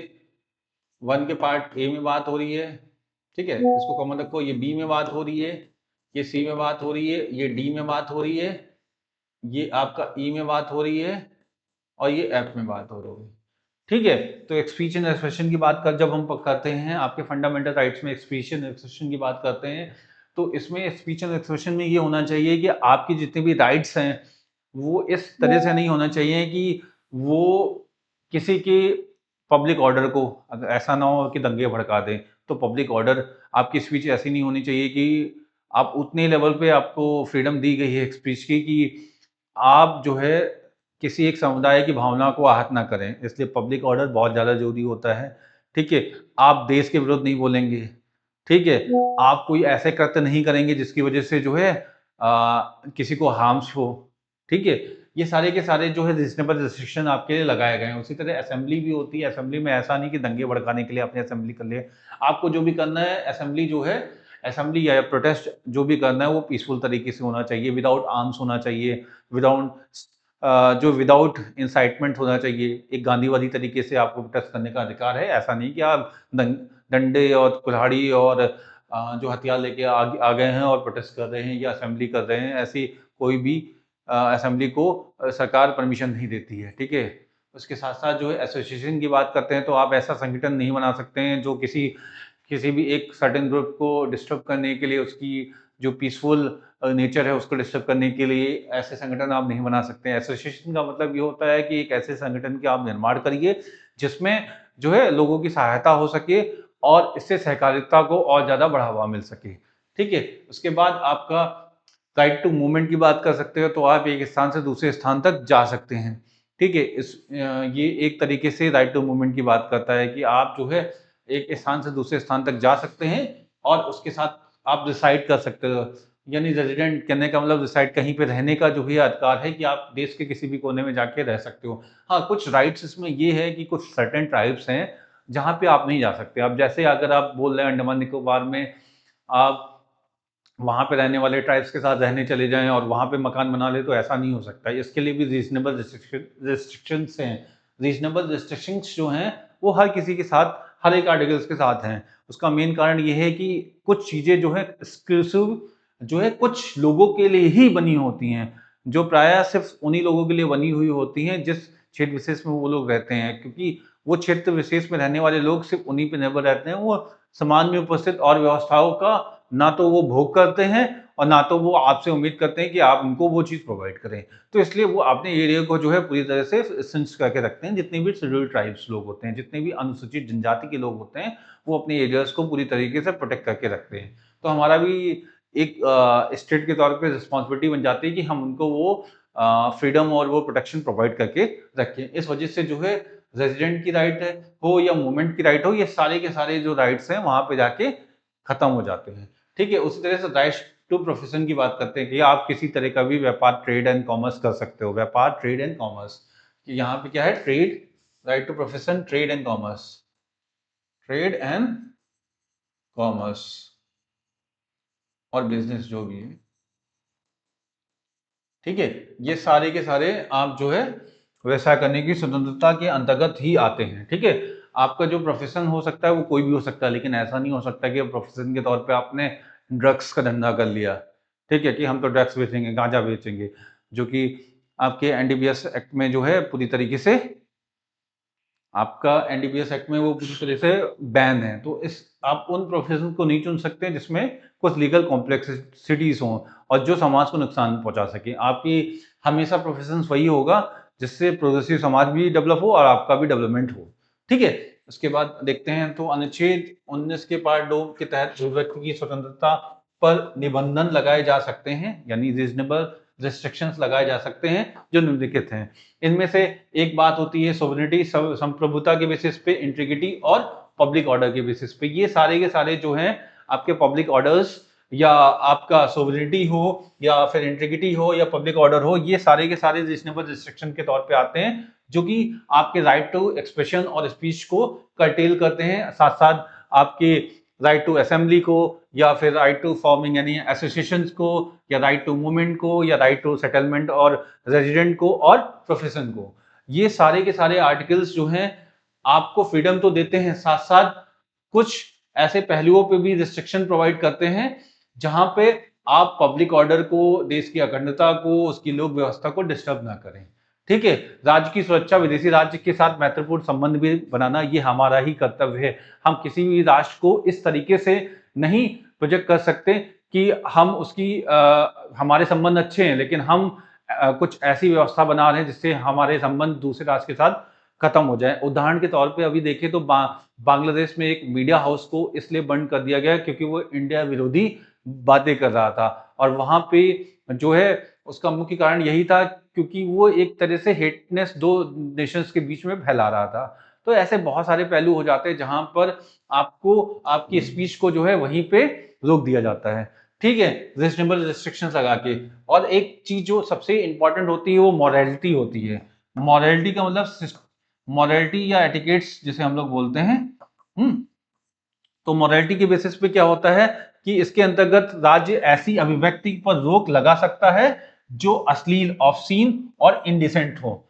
1 के पार्ट ए में बात हो रही है। ठीक है, इसको कॉमन रखो, ये बी में बात हो रही है, ये सी में बात हो रही है, ये डी में बात हो रही है, ये आपका ई में बात हो रही है और ये एफ में बात हो रही है। ठीक है, तो स्पीच एंड एक्सप्रेशन की बात कर जब हम करते हैं आपके फंडामेंटल राइट्स में स्पीच एंड एक्सप्रेशन की बात करते हैं, तो इसमें स्पीच एंड एक्सप्रेशन में ये होना चाहिए कि आपकी जितने भी राइट्स हैं वो इस तरह से नहीं होना चाहिए कि वो किसी की पब्लिक ऑर्डर को, अगर ऐसा ना हो कि दंगे भड़का दें, तो पब्लिक ऑर्डर, आपकी स्पीच ऐसी नहीं होनी चाहिए कि आप उतने लेवल पे आपको फ्रीडम दी गई है स्पीच की कि आप जो है किसी एक समुदाय की भावना को आहत ना करें, इसलिए पब्लिक ऑर्डर बहुत ज़्यादा ज़रूरी होता है। ठीक है, आप देश के विरुद्ध नहीं बोलेंगे, ठीक है, आप कोई ऐसे कृत्य नहीं करेंगे जिसकी वजह से जो है किसी को हार्म्स हो। ठीक है, ये सारे के सारे जो है रीजनेबल रिस्ट्रिक्शन आपके लिए लगाए गए हैं। उसी तरह असेंबली भी होती है, असेंबली में ऐसा नहीं कि दंगे भड़काने के लिए आपने असेंबली कर लिए, आपको जो भी करना है असेंबली जो है, असेंबली या प्रोटेस्ट जो भी करना है वो पीसफुल तरीके से होना चाहिए, विदाउट आर्म्स होना चाहिए, विदाउट इंसाइटमेंट होना चाहिए। एक गांधीवादी तरीके से आपको प्रोटेस्ट करने का अधिकार है, ऐसा नहीं कि आप डंडे और कुल्हाड़ी और जो हथियार लेके आ गए हैं और प्रोटेस्ट कर रहे हैं या असेंबली कर रहे हैं। ऐसी कोई भी असेंबली को सरकार परमिशन नहीं देती है। ठीक है, उसके साथ साथ जो है एसोसिएशन की बात करते हैं तो आप ऐसा संगठन नहीं बना सकते हैं जो किसी किसी भी एक सर्टेन ग्रुप को डिस्टर्ब करने के लिए, उसकी जो पीसफुल नेचर है उसको डिस्टर्ब करने के लिए ऐसे संगठन आप नहीं बना सकते हैं। एसोसिएशन का मतलब ये होता है कि एक ऐसे संगठन का आप निर्माण करिए जिसमें जो है लोगों की सहायता हो सके और इससे सहकारिता को और ज़्यादा बढ़ावा मिल सके। ठीक है, उसके बाद आपका राइट टू मूवमेंट की बात कर सकते हो, तो आप एक स्थान से दूसरे स्थान तक जा सकते हैं। ठीक है, ये एक तरीके से राइट टू मूवमेंट की बात करता है कि आप जो है एक स्थान से दूसरे स्थान तक जा सकते हैं और उसके साथ आप रिसाइड कर सकते हो। यानी रेजिडेंट कहने का मतलब रिसाइड, कहीं पे रहने का जो भी अधिकार है कि आप देश के किसी भी कोने में जाके रह सकते हो। हाँ, कुछ राइट्स इसमें ये है कि कुछ सर्टेन ट्राइब्स हैं जहाँ पे आप नहीं जा सकते। अब जैसे अगर आप बोल रहे हैं अंडमान निकोबार में आप वहाँ पे रहने वाले ट्राइब्स के साथ रहने चले जाएँ और वहाँ पे मकान बना लें, तो ऐसा नहीं हो सकता। इसके लिए भी रीज़नेबल रिस्ट्रिक्शंस हैं। रीज़नेबल रिस्ट्रिक्शंस जो हैं वो हर किसी के साथ, हर एक आर्टिकल्स के साथ हैं। उसका मेन कारण ये है कि कुछ चीज़ें जो हैं एक्सक्लूसिव जो है कुछ लोगों के लिए ही बनी होती हैं, जो प्रायः सिर्फ़ उन्हीं लोगों के लिए बनी हुई होती हैं जिस क्षेत्र विशेष में वो लोग रहते हैं। क्योंकि वो क्षेत्र विशेष में रहने वाले लोग सिर्फ़ उन्हीं पे निर्भर रहते हैं। वो समाज में उपस्थित और व्यवस्थाओं का ना तो वो भोग करते हैं और ना तो वो आपसे उम्मीद करते हैं कि आप उनको वो चीज़ प्रोवाइड करें। तो इसलिए वो अपने एरिया को जो है पूरी तरह से सेंस करके रखते हैं। जितने भी शेड्यूल्ड ट्राइब्स लोग होते हैं, जितने भी अनुसूचित जनजाति के लोग होते हैं, वो अपने एरियाज़ को पूरी तरीके से प्रोटेक्ट करके रखते हैं। तो हमारा भी एक स्टेट के तौर पे रिस्पॉन्सिबिलिटी बन जाती है कि हम उनको वो फ्रीडम और वो प्रोटेक्शन प्रोवाइड करके रखें। इस वजह से जो है रेज़िडेंट की राइट है हो या मूवमेंट की राइट हो, ये सारे के सारे जो राइट्स हैं वहाँ पे जाके खत्म हो जाते हैं। ठीक है, उसी तरह से राइट्स टू प्रोफेशन की बात करते हैं कि आप किसी तरह का भी व्यापार, ट्रेड एंड कॉमर्स कर सकते हो। व्यापार, ट्रेड एंड कॉमर्स, कि यहाँ पे क्या है, trade, right to profession, trade and commerce, trade and commerce और बिजनेस जो भी है। ठीक है, ये सारे के सारे आप जो है व्यवसाय करने की स्वतंत्रता के अंतर्गत ही आते हैं। ठीक है, आपका जो प्रोफेशन हो सकता है वो कोई भी हो सकता है, लेकिन ऐसा नहीं हो सकता कि प्रोफेशन के तौर पे आपने ड्रग्स का धंधा कर लिया। ठीक है, कि हम तो ड्रग्स बेचेंगे, गांजा बेचेंगे, जो कि आपके एनडीपीएस एक्ट में जो है पूरी तरीके से, आपका एनडीपीएस एक्ट में वो पूरी तरह से बैन है। तो इस आप उन प्रोफेशन को नहीं चुन सकते जिसमें कुछ लीगल कॉम्प्लेक्सिटीज हों और जो समाज को नुकसान पहुंचा सके। आपकी हमेशा प्रोफेशन वही होगा जिससे प्रोग्रेसिव समाज भी डेवलप हो और आपका भी डेवलपमेंट हो। ठीक है, उसके बाद देखते हैं तो अनुच्छेद 19 के पार्ट 2 के तहत व्यक्ति की स्वतंत्रता पर निबंधन लगाए जा सकते हैं, यानी रीजनेबल रिस्ट्रिक्शंस लगाए जा सकते हैं जो निम्नलिखित हैं। इनमें से एक बात होती है सोवरेनिटी, संप्रभुता के बेसिस पे, इंटीग्रिटी और पब्लिक ऑर्डर के बेसिस पे। ये सारे के सारे जो हैं आपके पब्लिक ऑर्डर्स, या आपका सोवरेनिटी हो या फिर इंटीग्रिटी हो या पब्लिक ऑर्डर हो, ये सारे के सारे रीजनेबल रिस्ट्रिक्शन के तौर पे आते हैं, जो कि आपके राइट टू एक्सप्रेशन और स्पीच को कर्टेल करते हैं। साथ साथ आपके राइट टू असेंबली को, या फिर राइट टू फॉर्मिंग यानी एसोसिएशंस को, या राइट टू मूवमेंट को, या राइट टू सेटलमेंट और रेजिडेंट को और प्रोफेशन को। ये सारे के सारे आर्टिकल्स जो हैं आपको फ्रीडम तो देते हैं, साथ साथ कुछ ऐसे पहलुओं पे भी रिस्ट्रिक्शन प्रोवाइड करते हैं जहां पे आप पब्लिक ऑर्डर को, देश की अखंडता को, उसकी लोक व्यवस्था को डिस्टर्ब ना करें। ठीक है, राज्य की सुरक्षा, विदेशी राज्य के साथ मैत्रीपूर्ण संबंध भी बनाना, ये हमारा ही कर्तव्य है। हम किसी भी राष्ट्र को इस तरीके से नहीं प्रोजेक्ट कर सकते कि हम उसकी हमारे संबंध अच्छे हैं लेकिन हम कुछ ऐसी व्यवस्था बना रहे हैं जिससे हमारे संबंध दूसरे राष्ट्र के साथ खत्म हो जाए। उदाहरण के तौर पे अभी देखें तो बांग्लादेश में एक मीडिया हाउस को इसलिए बंद कर दिया गया क्योंकि वो इंडिया विरोधी बातें कर रहा था, और वहां पे जो है उसका मुख्य कारण यही था क्योंकि वो एक तरह से हेटनेस दो नेशंस के बीच में फैला रहा था। तो ऐसे बहुत सारे पहलू हो जाते हैं जहां पर आपको आपकी स्पीच को जो है वहीं पे रोक दिया जाता है। ठीक है, रीजनेबल रिस्ट्रिक्शंस लगा के। और एक चीज जो सबसे इंपॉर्टेंट होती है वो मॉरलिटी होती है। मॉरलिटी का मतलब मॉरलिटी या एटिकेट्स जिसे हम लोग बोलते हैं। तो मॉरलिटी के बेसिस पे क्या होता है कि इसके अंतर्गत राज्य ऐसी अभिव्यक्ति पर रोक लगा सकता है जो अश्लील, ऑब्सीन और इंडिसेंट हो।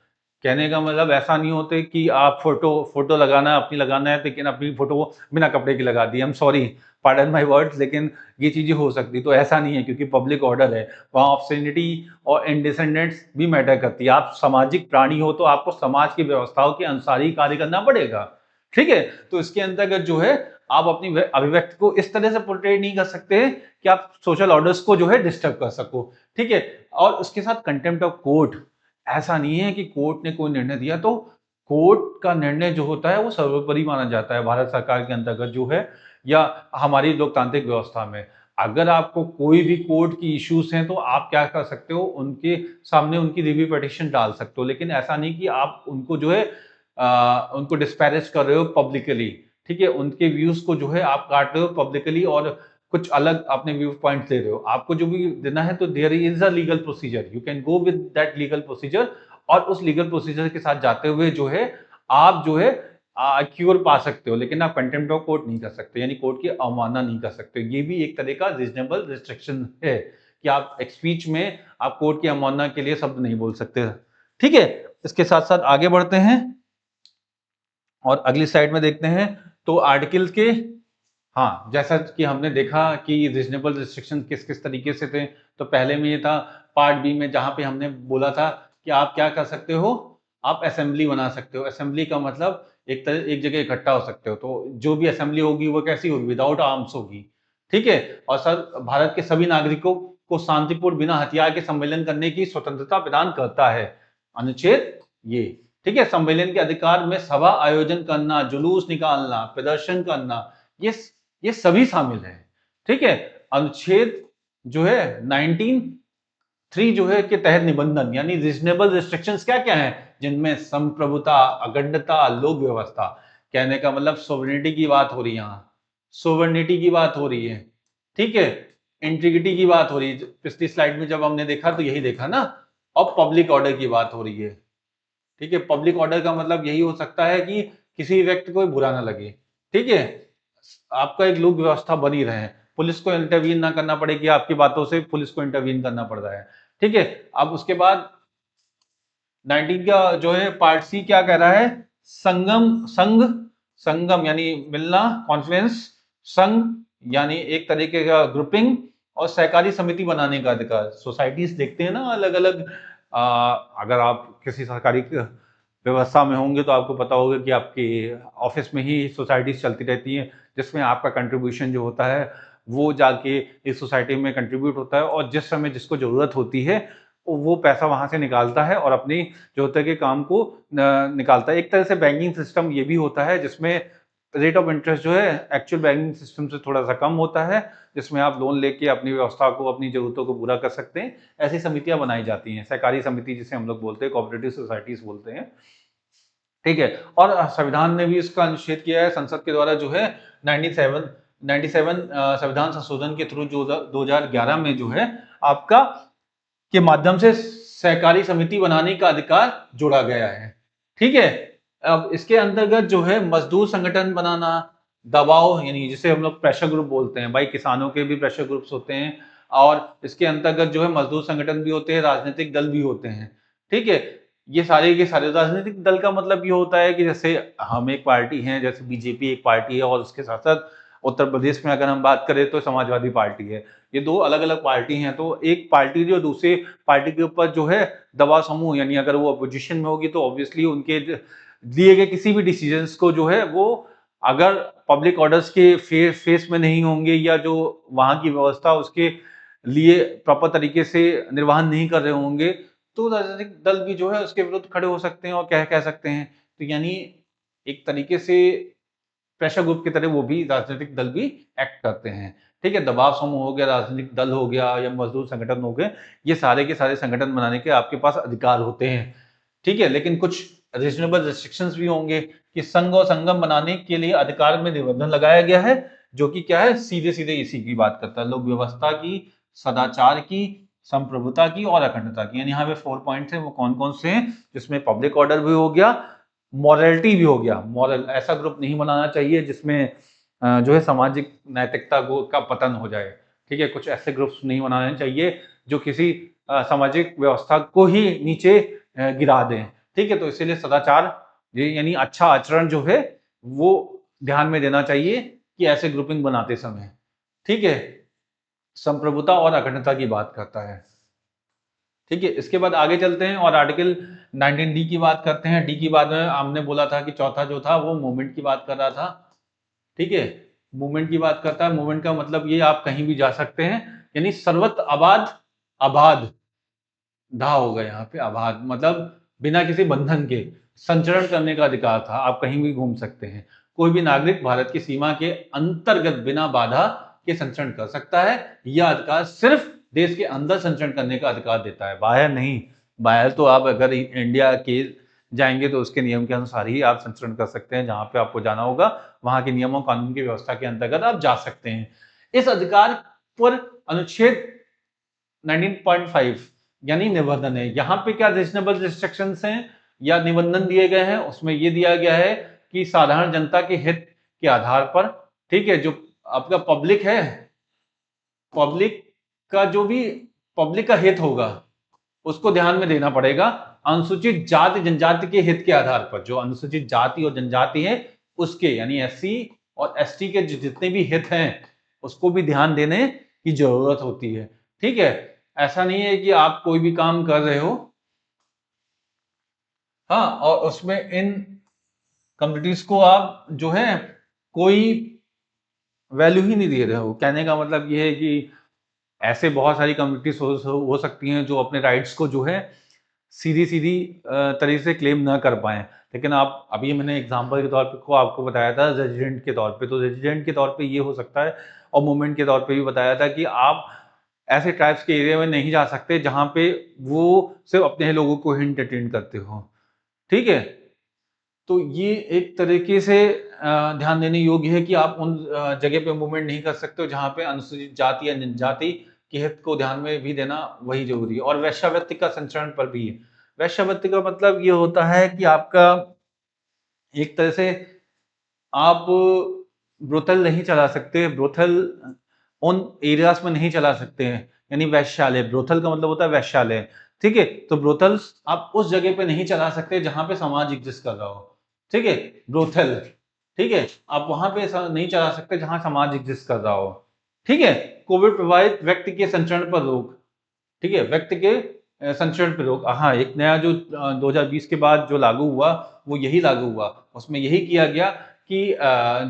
कहने का मतलब ऐसा नहीं होते कि आप फोटो लगाना है, अपनी लगाना है, लेकिन अपनी फोटो बिना कपड़े की लगा दी। I am sorry, pardon my words, लेकिन ये चीजें हो सकती। तो ऐसा नहीं है क्योंकि पब्लिक ऑर्डर है, वहाँ ऑब्ससेनिटी और इंडिसेंडेंट्स भी मैटर करती है। आप सामाजिक प्राणी हो तो आपको समाज की व्यवस्थाओं के अनुसार ही कार्य करना पड़ेगा। ठीक है, तो इसके अंतर्गत जो है आप अपनी अभिव्यक्ति को इस तरह से पोर्ट्रेट नहीं कर सकते कि आप सोशल ऑर्डर्स को जो है डिस्टर्ब कर सको। ठीक है, और उसके साथ कंटेम्प्ट ऑफ कोर्ट। ऐसा नहीं है कि कोर्ट ने कोई निर्णय दिया तो कोर्ट का निर्णय जो होता है वो सर्वोपरि माना जाता है भारत सरकार के अंतर्गत जो है, या हमारी लोकतांत्रिक व्यवस्था में। अगर आपको कोई भी कोर्ट की इश्यूज हैं तो आप क्या कर सकते हो, उनके सामने उनकी रिव्यू पिटीशन डाल सकते हो, लेकिन ऐसा नहीं कि आप उनको जो है उनको डिस्पैरेज कर रहे हो पब्लिकली। ठीक है, उनके व्यूज को जो है आप काट रहे हो पब्लिकली और कुछ अलग अपने व्यू पॉइंट दे रहे हो। आपको जो भी देना है तो there is a legal procedure, you can go with that legal procedure, और उस लीगल प्रोसीजर के साथ जाते हुए जो है आप जो है क्योर पा सकते हो, लेकिन आप कंटेम्प्ट ऑफ कोर्ट नहीं कर सकते, यानी कोर्ट की अवमानना नहीं कर सकते। ये भी एक तरह का रीजनेबल रिस्ट्रिक्शन है कि आप एक स्पीच में आप कोर्ट की अवमानना के लिए शब्द नहीं बोल सकते। ठीक है, इसके साथ साथ आगे बढ़ते हैं और अगली स्लाइड में देखते हैं। तो आर्टिकल के, हाँ, जैसा कि हमने देखा कि रीजनेबल रिस्ट्रिक्शन किस किस तरीके से थे। तो पहले में ये था पार्ट बी में जहां पे हमने बोला था कि आप क्या कर सकते हो, आप असेंबली बना सकते हो। असेंबली का मतलब एक जगह इकट्ठा हो सकते हो। तो जो भी असेंबली होगी वो कैसी होगी, विदाउट आर्म्स होगी। ठीक है, और सर भारत के सभी नागरिकों को शांतिपूर्ण बिना हथियार के सम्मेलन करने की स्वतंत्रता प्रदान करता है, अनुच्छेद ये। ठीक है, सम्मेलन के अधिकार में सभा आयोजन करना, जुलूस निकालना, प्रदर्शन करना, ये सभी शामिल है। ठीक है, अनुच्छेद जो है 19(3) जो है के तहत निबंधन यानी रीजनेबल रिस्ट्रिक्शंस क्या क्या है, जिनमें संप्रभुता, अखंडता, लोक व्यवस्था, कहने का मतलब सोवरेनिटी की बात हो रही है, यहाँ सोवरेनिटी की बात हो रही है। ठीक है, इंटीग्रिटी की बात हो रही है, पिछली स्लाइड में जब हमने देखा तो यही देखा ना। और पब्लिक ऑर्डर की बात हो रही है। ठीक है, पब्लिक ऑर्डर का मतलब यही हो सकता है कि किसी व्यक्ति को बुरा ना लगे। ठीक है, आपका एक लोक व्यवस्था बनी रहे, पुलिस को इंटरवीन ना करना पड़े कि आपकी बातों से पुलिस को इंटरवीन करना पड़ रहा है। ठीक है, अब उसके बाद 19 का जो है पार्ट सी क्या कह रहा है, संगम यानी मिलना, कॉन्फ्रेंस, संघ यानी एक तरीके का ग्रुपिंग, और सहकारी समिति बनाने का अधिकार। सोसाइटीज देखते हैं ना अलग अलग, अगर आप किसी सरकारी व्यवस्था में होंगे तो आपको पता होगा कि आपके ऑफिस में ही सोसाइटीज चलती रहती हैं जिसमें आपका कंट्रीब्यूशन जो होता है वो जाके इस सोसाइटी में कंट्रीब्यूट होता है, और जिस समय जिसको जरूरत होती है वो पैसा वहां से निकालता है और अपनी जो होता है कि काम को निकालता है। एक तरह से बैंकिंग सिस्टम ये भी होता है जिसमें रेट ऑफ इंटरेस्ट जो है एक्चुअल बैंकिंग सिस्टम से थोड़ा सा कम होता है, जिसमें आप लोन लेके अपनी व्यवस्था को, अपनी जरूरतों को पूरा कर सकते हैं। ऐसी समितियां बनाई जाती हैं, सहकारी समिति जिसे हम लोग बोलते हैं, कोऑपरेटिव सोसाइटीज बोलते हैं। ठीक है, और संविधान ने भी इसका अनुच्छेद किया है, संसद के द्वारा जो है 97 संविधान संशोधन के थ्रू जो 2011 में जो है आपका के माध्यम से सहकारी समिति बनाने का अधिकार जोड़ा गया है। ठीक है, अब इसके अंतर्गत जो है मजदूर संगठन बनाना, दबाव यानी जिसे हम लोग प्रेशर ग्रुप बोलते हैं, भाई किसानों के भी प्रेशर ग्रुप्स होते हैं, और इसके अंतर्गत जो है मजदूर संगठन भी होते हैं, राजनीतिक दल भी होते हैं। ठीक है, ये सारे के सारे राजनीतिक दल का मतलब ये होता है कि जैसे हम एक पार्टी हैं, जैसे बीजेपी एक पार्टी है, और उसके साथ साथ उत्तर प्रदेश में अगर हम बात करें तो समाजवादी पार्टी है। ये दो अलग अलग पार्टी हैं, तो एक पार्टी जो दूसरे पार्टी के ऊपर जो है दबाव समूह, यानी अगर वो अपोजिशन में होगी तो ऑब्वियसली उनके दिए गए किसी भी डिसीजंस को जो है वो अगर पब्लिक ऑर्डर्स के फेस में नहीं होंगे, या जो वहां की व्यवस्था उसके लिए प्रॉपर तरीके से निर्वहन नहीं कर रहे होंगे, तो राजनीतिक दल भी जो है उसके विरुद्ध खड़े हो सकते हैं और कह सकते हैं। तो यानी एक तरीके से प्रेशर ग्रुप की तरह वो भी राजनीतिक दल भी एक्ट करते हैं। ठीक है, दबाव समूह हो गया, राजनीतिक दल हो गया, या मजदूर संगठन हो गए, ये सारे के सारे संगठन बनाने के आपके पास अधिकार होते हैं। ठीक है, लेकिन कुछ रीजनेबल रिस्ट्रिक्शंस भी होंगे कि संघ और संगम बनाने के लिए अधिकार में निबंधन लगाया गया है, जो कि क्या है, सीधे सीधे इसी की बात करता है, लोक व्यवस्था की, सदाचार की, संप्रभुता की और अखंडता की। यानी यहाँ पे 4 पॉइंट्स हैं, वो कौन कौन से हैं, जिसमें पब्लिक ऑर्डर भी हो गया, मॉरलिटी भी हो गया। मॉरल ऐसा ग्रुप नहीं बनाना चाहिए जिसमें जो है सामाजिक नैतिकता को का पतन हो जाए। ठीक है, कुछ ऐसे ग्रुप्स नहीं बनाने चाहिए जो किसी सामाजिक व्यवस्था को ही नीचे गिरा दें। ठीक है, तो इसीलिए सदाचार ये यानी अच्छा आचरण जो है वो ध्यान में देना चाहिए कि ऐसे ग्रुपिंग बनाते समय। ठीक है, संप्रभुता और अखंडता की बात करता है। ठीक है, इसके बाद आगे चलते हैं और आर्टिकल 19 डी की बात करते हैं। डी की बात में हमने बोला था कि चौथा जो था वो मूवमेंट की बात कर रहा था। ठीक है, मूवमेंट की बात करता है। मूवमेंट का मतलब ये आप कहीं भी जा सकते हैं, यानी सर्वत्र आबाद, आबाद धा होगा यहाँ पे, आबाद मतलब बिना किसी बंधन के संचरण करने का अधिकार था, आप कहीं भी घूम सकते हैं। कोई भी नागरिक भारत की सीमा के अंतर्गत बिना बाधा के संचरण कर सकता है। यह अधिकार सिर्फ देश के अंदर संचरण करने का अधिकार देता है, बाहर नहीं। बाहर तो आप अगर इंडिया के जाएंगे तो उसके नियम के अनुसार ही आप संचरण कर सकते हैं, जहां पे आपको जाना होगा वहां के नियमों कानून की व्यवस्था के अंतर्गत आप जा सकते हैं। इस अधिकार पर अनुच्छेद 19.5 यानी निबंधन है। यहाँ पे क्या रीजनेबल रिस्ट्रिक्शंस हैं या निबंधन दिए गए हैं, उसमें ये दिया गया है कि साधारण जनता के हित के आधार पर, ठीक है, जो आपका पब्लिक है, पब्लिक का जो भी पब्लिक का हित होगा उसको ध्यान में देना पड़ेगा। अनुसूचित जाति जनजाति के हित के आधार पर, जो अनुसूचित जाति और जनजाति है उसके, यानी एससी और एसटी के जितने भी हित हैं उसको भी ध्यान देने की जरूरत होती है। ठीक है, ऐसा नहीं है कि आप कोई भी काम कर रहे हो, हाँ, और उसमें इन कम्युनिटीज को आप जो है कोई वैल्यू ही नहीं दे रहे हो। कहने का मतलब ये है कि ऐसे बहुत सारी कम्युनिटीज हो सकती हैं जो अपने राइट्स को जो है सीधी सीधी तरीके से क्लेम ना कर पाए। लेकिन आप अभी मैंने एग्जांपल के तौर पे को आपको बताया था रेजिडेंट के तौर पे, तो रेजिडेंट के तौर पे ये हो सकता है, और मूवमेंट के तौर पे भी बताया था कि आप ऐसे ट्राइब्स के एरिया में नहीं जा सकते जहां पे वो सिर्फ अपने लोगों को ही एंटरटेन करते हो। ठीक है, तो ये एक तरीके से ध्यान देने योग्य है कि आप उन जगह पे मूवमेंट नहीं कर सकते हो जहाँ पे अनुसूचित जाति या जनजाति के हित को ध्यान में भी देना वही जरूरी है। और वैश्यावृत्ति का संचरण पर भी है। वैश्यावृत्ति का मतलब ये होता है कि आपका एक तरह से आप ब्रोथल नहीं चला सकते, ब्रोथल उन एरियाज में नहीं चला सकते हैं, यानी वैश्यालय, ब्रोथल का मतलब होता है वैश्यालय। ठीक है, तो ब्रोथल्स आप उस जगह पे नहीं चला सकते जहां पे समाज एग्जिस्ट कर रहा हो। ठीक है, ब्रोथल, ठीक है, आप वहां पे नहीं चला सकते जहां समाज एग्जिस्ट कर रहा हो। ठीक है, कोविड प्रभावित व्यक्ति के संचरण पर रोक। ठीक है, व्यक्ति के संचरण पर रोक, हाँ, एक नया जो 2020 के बाद जो लागू हुआ वो यही लागू हुआ। उसमें यही किया गया कि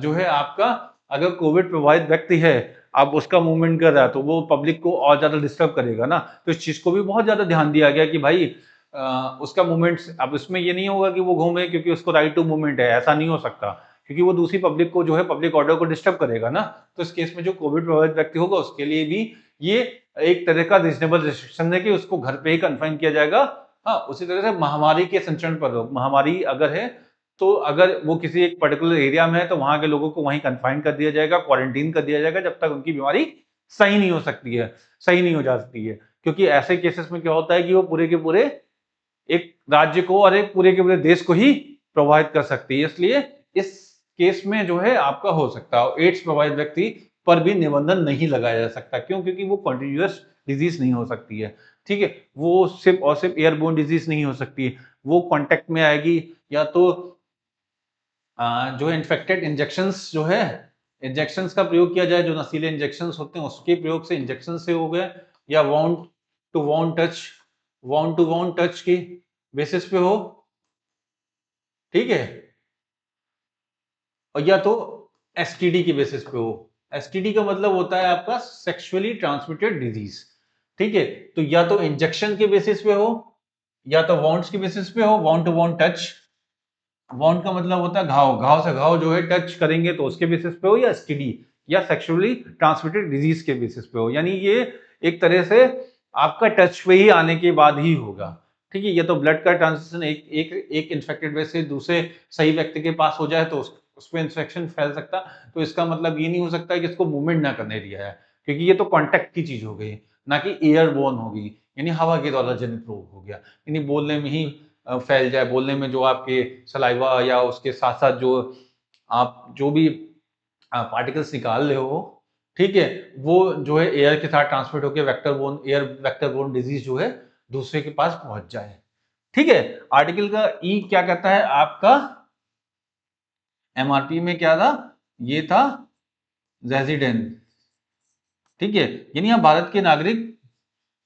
जो है आपका अगर कोविड प्रभावित व्यक्ति है, अब उसका मूवमेंट कर रहा है तो वो पब्लिक को और ज्यादा डिस्टर्ब करेगा ना, तो इस चीज को भी बहुत ज्यादा ध्यान दिया गया कि भाई उसका मूवमेंट, अब इसमें ये नहीं होगा कि वो घूमे क्योंकि उसको राइट टू मूवमेंट है, ऐसा नहीं हो सकता, क्योंकि वो दूसरी पब्लिक को जो है पब्लिक ऑर्डर को डिस्टर्ब करेगा ना। तो इस केस में जो कोविड प्रभावित व्यक्ति होगा उसके लिए भी ये एक तरह का रीजनेबल रिस्ट्रिक्शन है कि उसको घर पे ही कन्फाइन किया जाएगा। हाँ, उसी तरह से महामारी के संचरण पर रोक, महामारी अगर है तो अगर वो किसी एक पर्टिकुलर एरिया में है तो वहां के लोगों को वहीं कन्फाइन कर दिया जाएगा, क्वारंटीन कर दिया जाएगा जब तक उनकी बीमारी सही नहीं हो सकती है, सही नहीं हो जा सकती है। क्योंकि ऐसे केसेस में क्या होता है कि वो पूरे के पूरे एक राज्य को और एक पूरे के पूरे देश को ही प्रभावित कर सकती है। इसलिए इस केस में जो है आपका हो सकता है एड्स प्रभावित व्यक्ति पर भी निबंधन नहीं लगाया जा सकता। क्यों? क्योंकि वो कॉन्टिन्यूअस डिजीज नहीं हो सकती है। ठीक है, वो सिर्फ और सिर्फ एयरबोर्न डिजीज नहीं हो सकती है, वो कांटेक्ट में आएगी, या तो जो इन्फेक्टेड इंजेक्शंस जो है, इंजेक्शंस का प्रयोग किया जाए, जो नशीले इंजेक्शंस होते हैं उसके प्रयोग से इंजेक्शन से हो गए, या वाउंड टू वाउंड टच की बेसिस पे हो, ठीक है, और या तो एसटीडी की बेसिस पे हो। एसटीडी का मतलब होता है आपका सेक्सुअली ट्रांसमिटेड डिजीज, ठीक है। तो या तो इंजेक्शन के बेसिस पे हो, या तो वाउंड्स के बेसिस पे हो, wound to wound touch. Wound का मतलब होता है घाव, घाव से घाव जो है टच करेंगे तो उसके बेसिस पे हो, या एसटीडी या सेक्सुअली ट्रांसमिटेड डिजीज के बेसिस पे हो, यानी ये एक तरह से आपका टच पे ही आने के बाद ही होगा, ठीक है। ये तो ब्लड का ट्रांसमिशन एक इन्फेक्टेड व्यक्ति से दूसरे सही व्यक्ति के पास हो जाए तो उस पर इन्फेक्शन फैल सकता। तो इसका मतलब ये नहीं हो सकता कि इसको मूवमेंट ना करने दिया है, क्योंकि ये तो कांटेक्ट की चीज हो गई, ना कि एयरबोर्न होगी, यानी हवा के द्वारा जनित रोग हो गया, यानी बोलने में ही फैल जाए, बोलने में जो आपके सलाइवा या उसके साथ साथ जो आप जो भी पार्टिकल्स निकाल रहे हो, ठीक है, वो जो है एयर के साथ ट्रांसमिट होकर वेक्टर बोर्न डिजीज जो है दूसरे के पास पहुंच जाए, ठीक है। आर्टिकल का ई क्या कहता है आपका, एमआरपी में क्या था, ये था रेजिडेंट, ठीक है, यानी आप भारत के नागरिक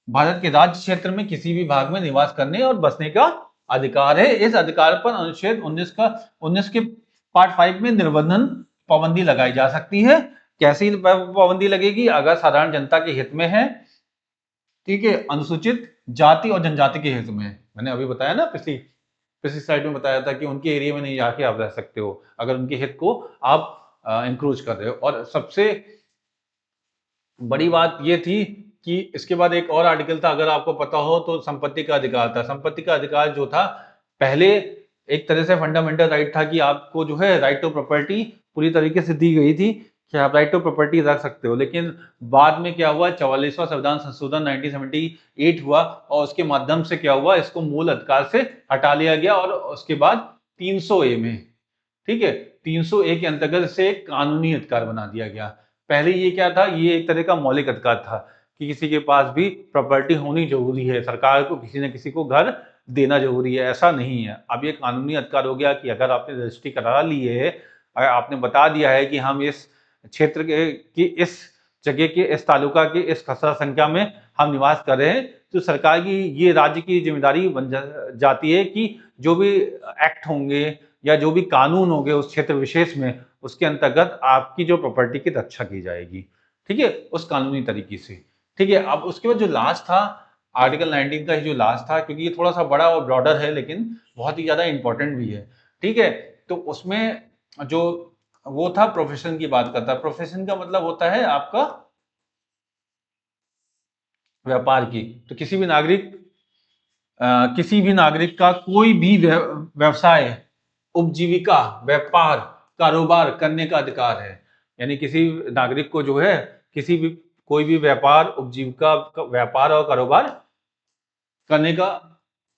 भारत के राज्य क्षेत्र में किसी भी भाग में निवास करने और बसने का अधिकार है। इस अधिकार पर अनुच्छेद 19 के पार्ट 5 में निर्बंधन पाबंदी लगाई जा सकती है। कैसी पाबंदी लगेगी, अगर साधारण जनता के हित में है, ठीक है, अनुसूचित जाति और जनजाति के हित में। मैंने अभी बताया ना, पिछली पिछली स्लाइड में बताया था कि उनके एरिया में नहीं जाके आप रह सकते हो अगर उनके हित को आप इंक्रोच कर रहे हो। और सबसे बड़ी बात ये थी कि इसके बाद एक और आर्टिकल था, अगर आपको पता हो तो, संपत्ति का अधिकार था। संपत्ति का अधिकार जो था, पहले एक तरह से फंडामेंटल राइट था कि आपको जो है राइट टू प्रॉपर्टी पूरी तरीके से दी गई थी कि आप राइट टू प्रॉपर्टी रख सकते हो। लेकिन बाद में क्या हुआ, 44वां संविधान संशोधन 1978 हुआ और उसके माध्यम से क्या हुआ, इसको मूल अधिकार से हटा लिया गया और उसके बाद 300A में, ठीक है, 300A के अंतर्गत से एक कानूनी अधिकार बना दिया गया। पहले ये क्या था, ये एक तरह का मौलिक अधिकार था कि किसी के पास भी प्रॉपर्टी होनी जरूरी है, सरकार को किसी न किसी को घर देना जरूरी है, ऐसा नहीं है। अब ये कानूनी अधिकार हो गया कि अगर आपने रजिस्ट्री करा ली है, अगर आपने बता दिया है कि हम इस क्षेत्र के की इस जगह के इस तालुका के इस खसरा संख्या में हम निवास कर रहे हैं, तो सरकार की ये राज्य की जिम्मेदारी बन जाती है कि जो भी एक्ट होंगे या जो भी कानून होंगे उस क्षेत्र विशेष में, उसके अंतर्गत आपकी जो प्रॉपर्टी की रक्षा की जाएगी, ठीक है, उस कानूनी तरीके से, ठीक है। अब उसके बाद जो लास्ट था, आर्टिकल 19 का जो लास्ट था, क्योंकि ये थोड़ा सा बड़ा और ब्रॉडर है लेकिन बहुत ही ज्यादा इंपॉर्टेंट भी है, ठीक है। तो उसमें जो वो था, प्रोफेशन की बात करता है। प्रोफेशन का मतलब होता है आपका व्यापार की। तो किसी भी नागरिक का कोई भी व्यवसाय, उपजीविका, व्यापार, कारोबार करने का अधिकार है। यानी किसी नागरिक को जो है किसी भी कोई भी व्यापार, उपजीविका, व्यापार और कारोबार करने का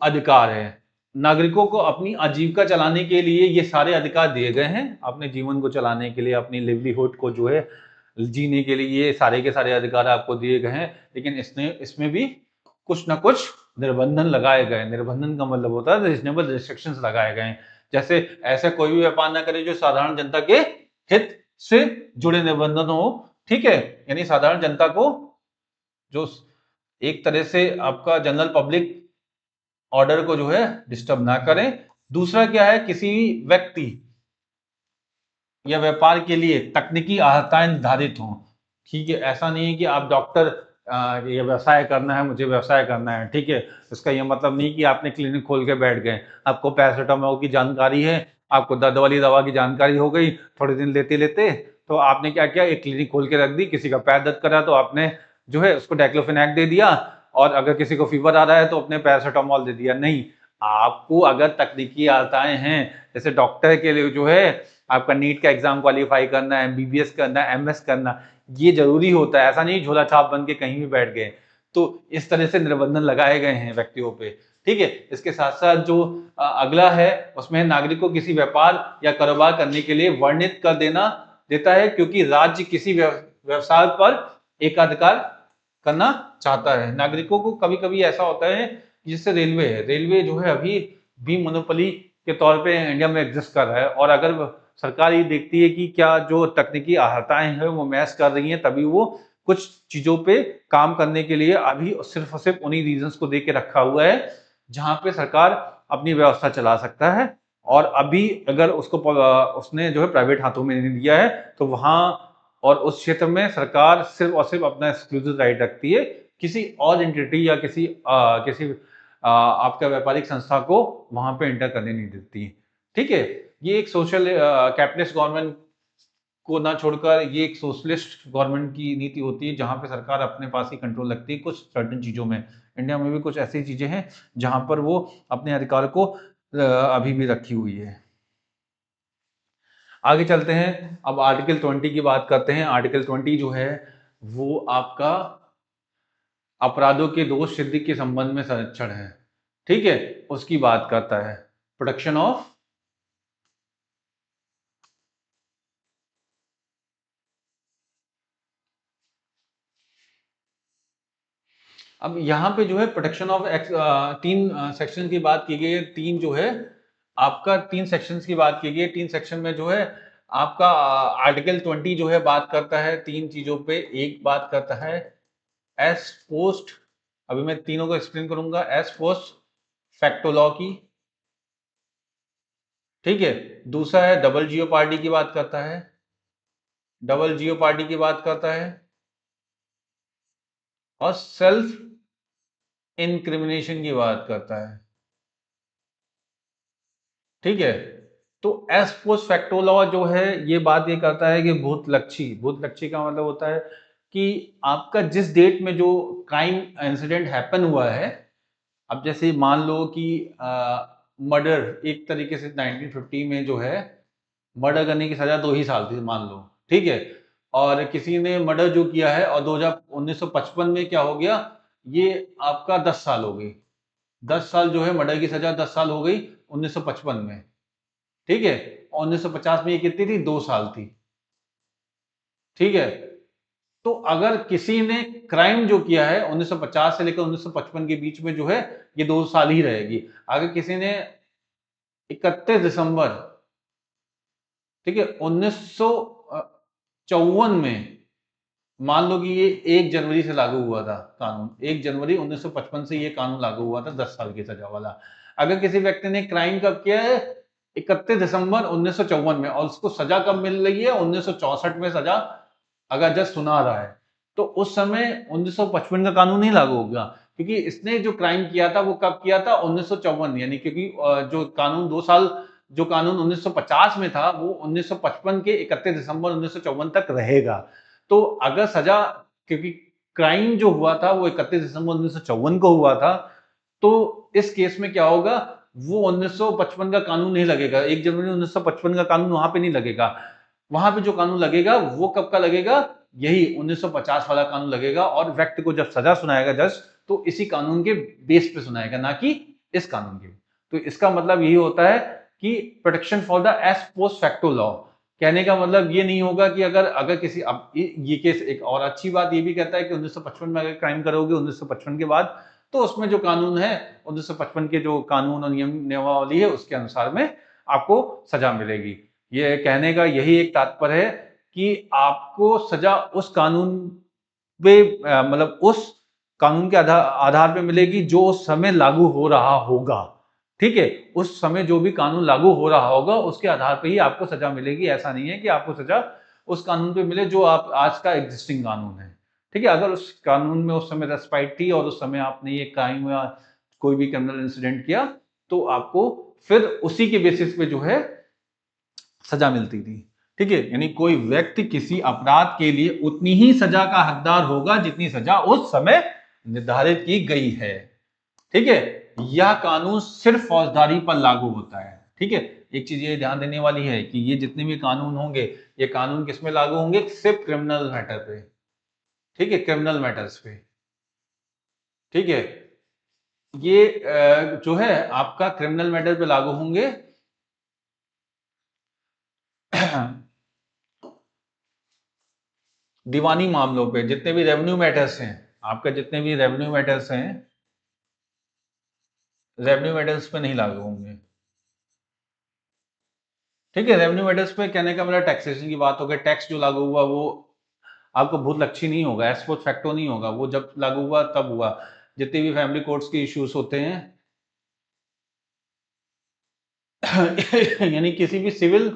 अधिकार है। नागरिकों को अपनी आजीविका चलाने के लिए ये सारे अधिकार दिए गए हैं, अपने जीवन को चलाने के लिए, अपनी लिवलीहुड को जो है जीने के लिए ये सारे के सारे अधिकार आपको दिए गए हैं। लेकिन इसमें भी कुछ ना कुछ निर्बंधन लगाए गए। निर्बंधन का मतलब होता है रीजनेबल रिस्ट्रिक्शंस लगाए गए हैं। जैसे ऐसे कोई भी व्यापार ना करे जो साधारण जनता के हित से जुड़े निबंधन हो, ठीक है, यानी साधारण जनता को जो एक तरह से आपका जनरल पब्लिक ऑर्डर को जो है डिस्टर्ब ना करें। दूसरा क्या है, किसी व्यक्ति या व्यापार के लिए तकनीकी अर्हताएं निर्धारित हों, ठीक है। ऐसा नहीं है कि आप डॉक्टर ये व्यवसाय करना है, मुझे व्यवसाय करना है, ठीक है। इसका ये मतलब नहीं कि आपने क्लिनिक खोल के बैठ गए, आपको पैरासिटामोल की जानकारी है, आपको दर्द वाली दवा की जानकारी हो गई, थोड़े दिन लेते लेते तो आपने क्या किया, एक क्लिनिक खोल के रख दी। किसी का पैर दर्द कर रहा है तो आपने जो है उसको डाइक्लोफेनाक दे दिया, और अगर किसी को फीवर आ रहा है तो अपने पैरासिटामोल दे दिया। नहीं, आपको अगर तकनीकी अर्हताएं हैं, जैसे डॉक्टर के लिए जो है आपका नीट का एग्जाम क्वालिफाई करना है, एमबीबीएस करना है, एमएस करना, ये जरूरी होता है। ऐसा नहीं झोला छाप बन के कहीं भी बैठ गए। तो इस तरह से निर्बंधन लगाए गए हैं व्यक्तियों पे, ठीक है। इसके साथ साथ जो अगला है उसमें नागरिक को किसी व्यापार या कारोबार करने के लिए वर्णित कर देता है, क्योंकि राज्य किसी व्यवसाय पर एकाधिकार करना चाहता है। नागरिकों को कभी कभी ऐसा होता है, जिससे रेलवे जो है अभी भी मोनोपोली के तौर पे इंडिया में एग्जिस्ट कर रहा है। और अगर सरकार ये देखती है कि क्या जो तकनीकी अहर्ताएं हैं वो मैच कर रही हैं, तभी वो कुछ चीजों पे काम करने के लिए अभी सिर्फ और सिर्फ उन्हीं रीजंस को देके रखा हुआ है जहां पे सरकार अपनी व्यवस्था चला सकता है। और अभी अगर उसको उसने जो है प्राइवेट हाथों में नहीं दिया है तो वहां और उस क्षेत्र में सरकार सिर्फ और सिर्फ अपना एक्सक्लूसिव राइट रखती है, किसी और एंटिटी या किसी आपका व्यापारिक संस्था को वहां पे एंटर करने नहीं देती। ठीक है, ये एक सोशल कैपिटलिस्ट गवर्नमेंट को ना छोड़कर ये एक सोशलिस्ट गवर्नमेंट की नीति होती है जहां पे सरकार अपने पास ही कंट्रोल रखती है कुछ सर्टेन चीजों में। इंडिया में भी कुछ ऐसी चीजें हैं जहां पर वो अपने अधिकार को अभी भी रखी हुई है। आगे चलते हैं, अब आर्टिकल 20 की बात करते हैं। आर्टिकल 20 जो है वो आपका अपराधों के दोष सिद्धि के संबंध में संरक्षण है। ठीक है, उसकी बात करता है, प्रोटेक्शन ऑफ। अब यहाँ पे जो है प्रोटेक्शन ऑफ तीन सेक्शन की बात की गई है। तीन जो है आपका तीन सेक्शंस की बात की गई है। तीन सेक्शन में जो है आपका आर्टिकल 20 जो है बात करता है तीन चीजों पे। एक बात करता है एस पोस्ट, अभी मैं तीनों को एक्सप्लेन करूंगा, एस पोस्ट फैक्टो लॉ की। ठीक है, दूसरा है डबल जियो पार्टी की बात करता है, डबल जियो पार्टी की बात करता है, और सेल्फ इनक्रिमिनेशन की बात करता है। ठीक है, तो एस पोस्ट फैक्टो लॉ जो है ये बात ये करता है कि भूत लक्षी का मतलब होता है कि आपका जिस डेट में जो क्राइम इंसिडेंट हैपन हुआ है, अब जैसे मान लो कि मर्डर एक तरीके से 1950 में जो है मर्डर करने की सजा 2 ही साल थी मान लो। ठीक है, और किसी ने मर्डर जो किया है और 1955 में क्या हो गया, ये आपका 10 साल हो गई। 10 साल जो है मर्डर की सजा 10 साल हो गई 1955 में। ठीक है, 1950 में ये कितनी थी, 2 साल थी। ठीक है, तो अगर किसी ने क्राइम जो किया है 1950 से लेकर 1955 के बीच में जो है ये 2 साल ही रहेगी। अगर किसी ने 31 दिसंबर, ठीक है, 1954 में, मान लो कि ये 1 जनवरी से लागू हुआ था कानून, 1 जनवरी 1955 से ये कानून लागू हुआ था 10 साल की सजा वाला। अगर किसी व्यक्ति ने क्राइम कब किया है, 31 दिसंबर 1954 में, और उसको सजा कब मिल रही है, 1964 में सजा अगर जज सुना रहा है, तो उस समय 1955 का कानून नहीं लागू होगा, क्योंकि इसने जो क्राइम किया था वो कब किया था, 1954, यानी क्योंकि जो कानून 2 साल, जो कानून 1950 में था वो 1955 के 31 दिसंबर 1954 तक रहेगा। तो अगर सजा, क्योंकि क्राइम जो हुआ था वो 31 दिसंबर 1954 को हुआ था, तो इस केस में क्या होगा, वो 1955 का कानून नहीं लगेगा, 1 जनवरी 1955 का कानून वहां पे नहीं लगेगा। वहां पे जो कानून लगेगा वो कब का लगेगा, यही 1950 वाला कानून लगेगा। और व्यक्ति को जब सजा सुनाएगा जज, तो इसी कानून के बेस पे सुनाएगा, ना कि इस कानून के। तो इसका मतलब यही होता है कि protection for the S post facto law. कहने का मतलब ये नहीं होगा कि अगर अगर किसी, अब ये केस एक और अच्छी बात ये भी कहता है कि 1955 में अगर क्राइम करोगे 1955 के बाद, तो उसमें जो कानून है 1955 के जो कानून और नियमावली है उसके अनुसार में आपको सजा मिलेगी। ये कहने का यही एक तात्पर्य है कि आपको सजा उस कानून पे मतलब उस कानून के आधार पे मिलेगी जो उस समय लागू हो रहा होगा। ठीक है, उस समय जो भी कानून लागू हो रहा होगा उसके आधार पे ही आपको सजा मिलेगी। ऐसा नहीं है कि आपको सजा उस कानून पे मिले जो आप आज का एग्जिस्टिंग कानून है। ठीक है, अगर उस कानून में उस समय रेस्पाइट थी और उस समय आपने ये क्राइम या कोई भी क्रिमिनल इंसिडेंट किया, तो आपको फिर उसी के बेसिस पे जो है सजा मिलती थी। ठीक है, यानी कोई व्यक्ति किसी अपराध के लिए उतनी ही सजा का हकदार होगा जितनी सजा उस समय निर्धारित की गई है। ठीक है, यह कानून सिर्फ फौजदारी पर लागू होता है। ठीक है, एक चीज ये ध्यान देने वाली है कि ये जितने भी कानून होंगे, ये कानून किस में लागू होंगे, सिर्फ क्रिमिनल मैटर पे। ठीक है, क्रिमिनल मैटर्स पे। ठीक है, ये जो है आपका क्रिमिनल मैटर पे लागू होंगे। दीवानी मामलों पे, जितने भी रेवेन्यू मैटर्स हैं, आपका जितने भी रेवेन्यू मैटर्स हैं, रेवेन्यू मैटर्स पे नहीं लागू होंगे। ठीक है। रेवेन्यू मैटर्स पे कहने का मतलब टैक्सेशन की बात हो गई। टैक्स जो लागू हुआ वो आपको बहुत लक्षी नहीं होगा, एज पोस्ट फैक्टो नहीं होगा, वो जब लागू हुआ तब हुआ। जितने भी फैमिली कोर्ट्स के इश्यूज होते हैं यानी किसी भी सिविल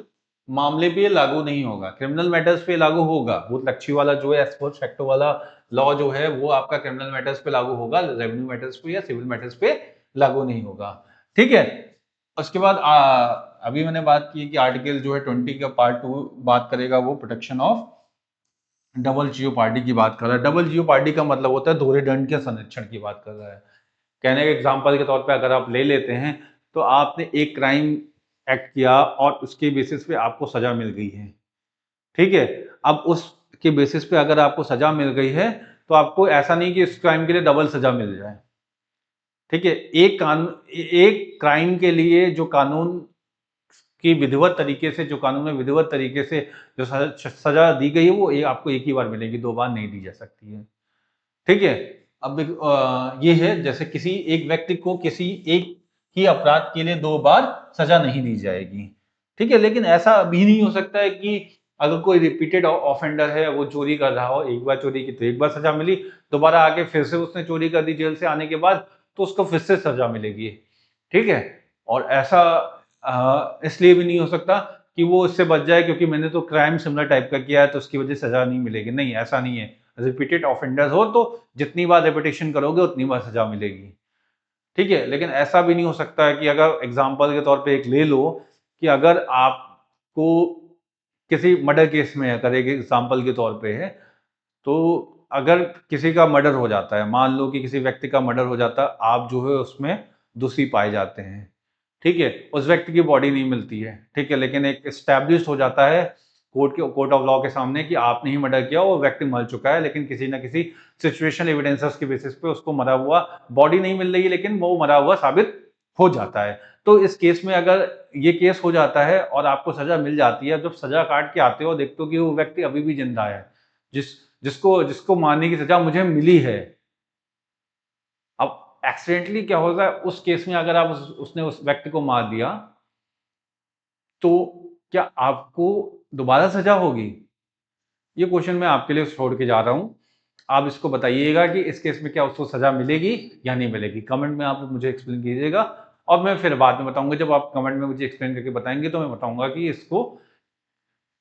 मामले पे लागू नहीं होगा, क्रिमिनल मैटर्स पे लागू होगा। बहुत लक्षी वाला जो है एज पोस्ट फैक्टो वाला लॉ जो है वो आपका क्रिमिनल मैटर्स पे लागू होगा, रेवेन्यू मैटर्स पे या सिविल मैटर्स पे लागू नहीं होगा। ठीक है। उसके बाद अभी मैंने बात की कि आर्टिकल जो है 20 का पार्ट 2 बात करेगा वो protection of double Jio party की बात कर रहा है। डबल जियो पार्टी का मतलब होता है दोहरे दंड के संरक्षण की बात कर रहा है। कहने के एग्जाम्पल के तौर पे अगर आप ले लेते हैं तो आपने एक क्राइम एक्ट किया और उसके बेसिस पे आपको सजा मिल गई है। ठीक है। अब उसके बेसिस पे अगर आपको सजा मिल गई है तो आपको ऐसा नहीं कि इस क्राइम के लिए डबल सजा मिल जाए। ठीक है। एक क्राइम के लिए जो कानून की विधिवत तरीके से, जो कानून में विधिवत तरीके से जो सजा दी गई है वो आपको एक ही बार मिलेगी, 2 बार नहीं दी जा सकती है। ठीक है। अब ये है जैसे किसी एक व्यक्ति को किसी एक ही अपराध के लिए 2 बार सजा नहीं दी जाएगी। ठीक है। लेकिन ऐसा भी नहीं हो सकता है कि अगर कोई रिपीटेड ऑफेंडर है, वो चोरी कर रहा हो, एक बार चोरी की तो एक बार सजा मिली, दोबारा आके फिर से उसने चोरी कर दी जेल से आने के बाद तो उसको फिर से सजा मिलेगी। ठीक है। और ऐसा इसलिए भी नहीं हो सकता कि वो इससे बच जाए क्योंकि मैंने तो क्राइम सिमिलर टाइप का किया है तो उसकी वजह से सजा नहीं मिलेगी। नहीं, ऐसा नहीं है। रिपीटेड ऑफेंडर्स हो तो जितनी बार रिपीटेशन करोगे उतनी बार सजा मिलेगी। ठीक है। लेकिन ऐसा भी नहीं हो सकता है कि अगर एग्जाम्पल के तौर पे एक ले लो कि अगर आपको किसी मर्डर केस में अगर एक एग्जाम्पल के तौर पे है तो अगर किसी का मर्डर हो जाता है, मान लो कि किसी व्यक्ति का मर्डर हो जाता है, आप जो है उसमें दोषी पाए जाते हैं। ठीक है। उस व्यक्ति की बॉडी नहीं मिलती है। ठीक है। लेकिन एक एस्टैब्लिश हो जाता है कोर्ट ऑफ लॉ के सामने कि आपने ही मर्डर किया, वो व्यक्ति मर चुका है, लेकिन किसी ना किसी सिचुएशन एविडेंसेस के बेसिस पे उसको मरा हुआ, बॉडी नहीं मिल रही लेकिन वो मरा हुआ साबित हो जाता है। तो इस केस में अगर ये केस हो जाता है और आपको सजा मिल जाती है, जब सजा काट के आते हो देखते हो कि वो व्यक्ति अभी भी जिंदा है, जिस जिसको जिसको मारने की सजा मुझे मिली है। अब एक्सीडेंटली क्या होगा उस केस में, अगर आप उसने उस व्यक्ति को मार दिया तो क्या आपको दोबारा सजा होगी? ये क्वेश्चन मैं आपके लिए छोड़ के जा रहा हूं। आप इसको बताइएगा कि इस केस में क्या उसको सजा मिलेगी या नहीं मिलेगी। कमेंट में आप मुझे एक्सप्लेन कीजिएगा और मैं फिर बाद में बताऊंगा। जब आप कमेंट में मुझे एक्सप्लेन करके बताएंगे तो मैं बताऊंगा कि इसको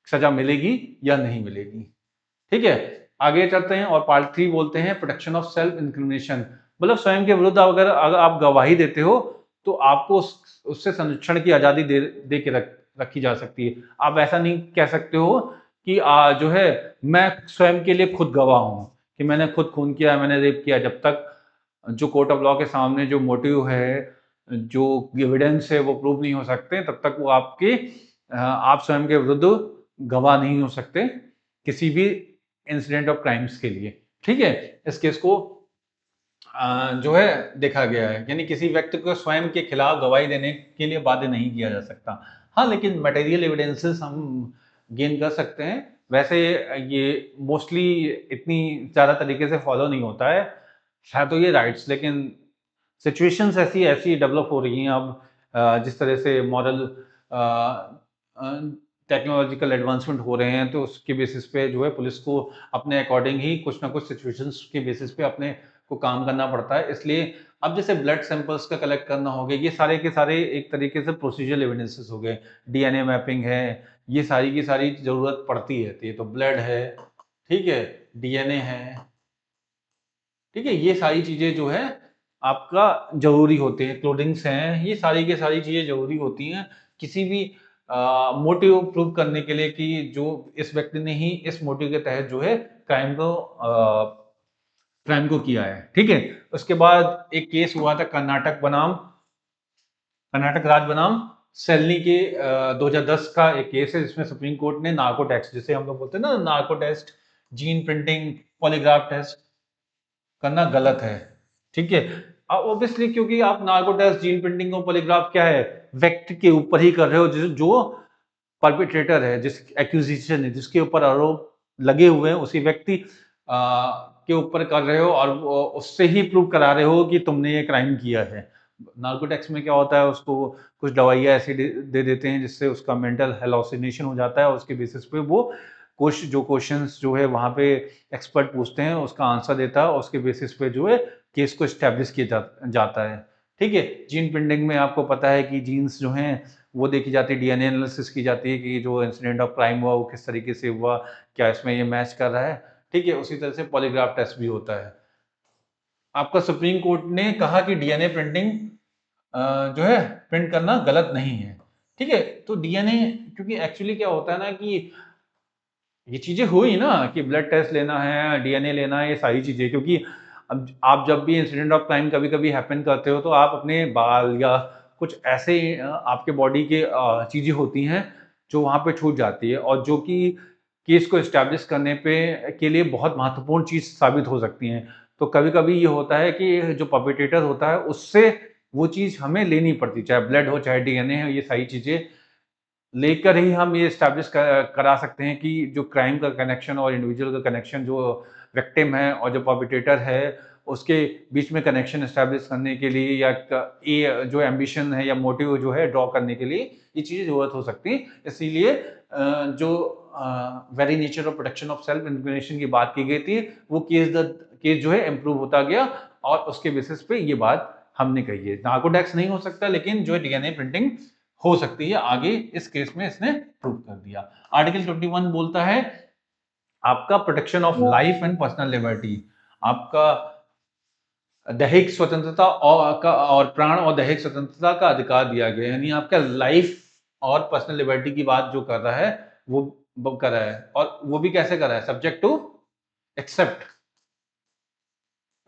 सजा मिलेगी या नहीं मिलेगी। ठीक है। आगे चलते हैं और पार्ट 3 बोलते हैं प्रोटेक्शन ऑफ सेल्फ इंक्रिमिनेशन। मतलब स्वयं के विरुद्ध अगर आप गवाही देते हो तो आपको उससे संरक्षण की आजादी दे के रखी जा सकती है। आप ऐसा नहीं कह सकते हो कि जो है मैं स्वयं के लिए खुद गवाह हूं कि मैंने खुद खून किया, मैंने रेप किया। जब तक जो कोर्ट ऑफ लॉ के सामने जो मोटिव है, जो एविडेंस है वो प्रूव नहीं हो सकते, तब तक वो आप स्वयं के विरुद्ध गवाह नहीं हो सकते किसी भी इंसिडेंट ऑफ क्राइम्स के लिए। ठीक है। इस केस को जो है देखा गया है, यानी किसी व्यक्ति को स्वयं के खिलाफ गवाही देने के लिए बाध्य नहीं किया जा सकता। हाँ, लेकिन मटेरियल एविडेंसेस हम गेन कर सकते हैं। वैसे ये मोस्टली इतनी ज़्यादा तरीके से फॉलो नहीं होता है तो ये राइट्स, लेकिन सिचुएशंस ऐसी ऐसी डेवलप हो रही हैं अब, जिस तरह से मॉरल टेक्नोलॉजिकल एडवांसमेंट हो रहे हैं तो उसके बेसिस पे जो है पुलिस को अपने अकॉर्डिंग ही कुछ ना कुछ सिचुएशंस के बेसिस पे अपने को काम करना पड़ता है। इसलिए अब जैसे ब्लड सैंपल्स का कलेक्ट करना हो गया, ये सारे के सारे एक तरीके से प्रोसीजरल एविडेंसेस हो गए। डीएनए मैपिंग है, ये सारी की सारी जरूरत पड़ती है। तो ब्लड है, ठीक है, डीएनए है, ठीक है, ये सारी चीजें जो है आपका जरूरी होते हैं। क्लोथिंग्स हैं, ये सारी के सारी चीजें जरूरी होती हैं किसी भी मोटिव प्रूव करने के लिए कि जो इस व्यक्ति ने ही इस मोटिव के तहत जो है क्राइम को किया है। ठीक है। उसके बाद एक केस हुआ था कर्नाटक राज्य बनाम सेल्नी के 2010 का एक केस है जिसमें सुप्रीम कोर्ट ने नार्को टेस्ट, जिसे हम लोग बोलते हैं ना narco test, gene printing, polygraph test करना गलत है। ठीक है। ऑब्वियसली क्योंकि आप नार्को टेस्ट, जीन प्रिंटिंग और पॉलीग्राफ क्या है, व्यक्ति के ऊपर ही कर रहे हो जो परपिट्रेटर है, जिस एक्यूजिशन है, जिसके ऊपर आरोप लगे हुए हैं उसी व्यक्ति के ऊपर कर रहे हो और उससे ही प्रूव करा रहे हो कि तुमने ये क्राइम किया है। नार्कोटिक्स में क्या होता है, उसको कुछ दवाइयाँ ऐसी दे देते हैं जिससे उसका मेंटल हेलोसिनेशन हो जाता है और उसके बेसिस पे वो क्वेश्चंस जो है वहाँ पे एक्सपर्ट पूछते हैं उसका आंसर देता है और उसके बेसिस पे जो है केस को स्टैब्लिश किया जाता है। ठीक है, जीन प्रिंटिंग में आपको पता है कि जीन्स जो हैं वो देखी जाती है, डीएनए एनालिसिस की जाती है कि जो इंसिडेंट ऑफ क्राइम हुआ वो किस तरीके से हुआ, क्या इसमें ये मैच कर रहा है। ठीक है, उसी तरह से पॉलीग्राफ टेस्ट भी होता है। आपका सुप्रीम कोर्ट ने कहा कि डीएनए प्रिंटिंग जो है प्रिंट करना गलत नहीं है। ठीक है, तो डीएनए, क्योंकि एक्चुअली क्या होता है ना कि ये चीजें हुई ना कि ब्लड टेस्ट लेना है, डीएनए लेना है, ये सारी चीजें, क्योंकि अब आप जब भी इंसिडेंट ऑफ क्राइम कभी कभी हैपन करते हो तो आप अपने बाल या कुछ ऐसे आपके बॉडी के चीजें होती हैं जो वहाँ पे छूट जाती है और जो कि केस को इस्टेब्लिश करने पे के लिए बहुत महत्वपूर्ण चीज साबित हो सकती हैं। तो कभी कभी ये होता है कि जो परपेट्रेटर होता है उससे वो चीज हमें लेनी पड़ती, चाहे ब्लड हो चाहे डीएनए हो, ये सारी चीजें लेकर ही हम ये एस्टैब्लिश करा सकते हैं कि जो क्राइम का कनेक्शन और इंडिविजुअल का कनेक्शन, जो विक्टिम है और जो परपेट्रेटर है उसके बीच में कनेक्शन एस्टैब्लिश करने के लिए या ये जो एम्बिशन है या मोटिव जो है ड्रॉ करने के लिए ये चीज़ें ज़रूरत हो सकती है। इसीलिए जो very nature of protection of self incrimination की बात की गई थी वो केस जो है इम्प्रूव होता गया और उसके बेसिस पे ये बात हमने कही है। नार्कोडेक्स नहीं हो सकता लेकिन जो डीएनए प्रिंटिंग हो सकती है, आगे इस केस में इसने प्रूव कर दिया। आर्टिकल 21 बोलता है आपका protection of life and personal liberty, आपका दैहिक स्वतंत्रता और प्राण और दैहिक स्वतंत्रता का अधिकार दिया गया है। यानी आपका लाइफ और पर्सनल लिबर्टी की बात जो कर रहा है वो कर रहा है, और वो भी कैसे कर रहा है, सब्जेक्ट टू एक्सेप्ट।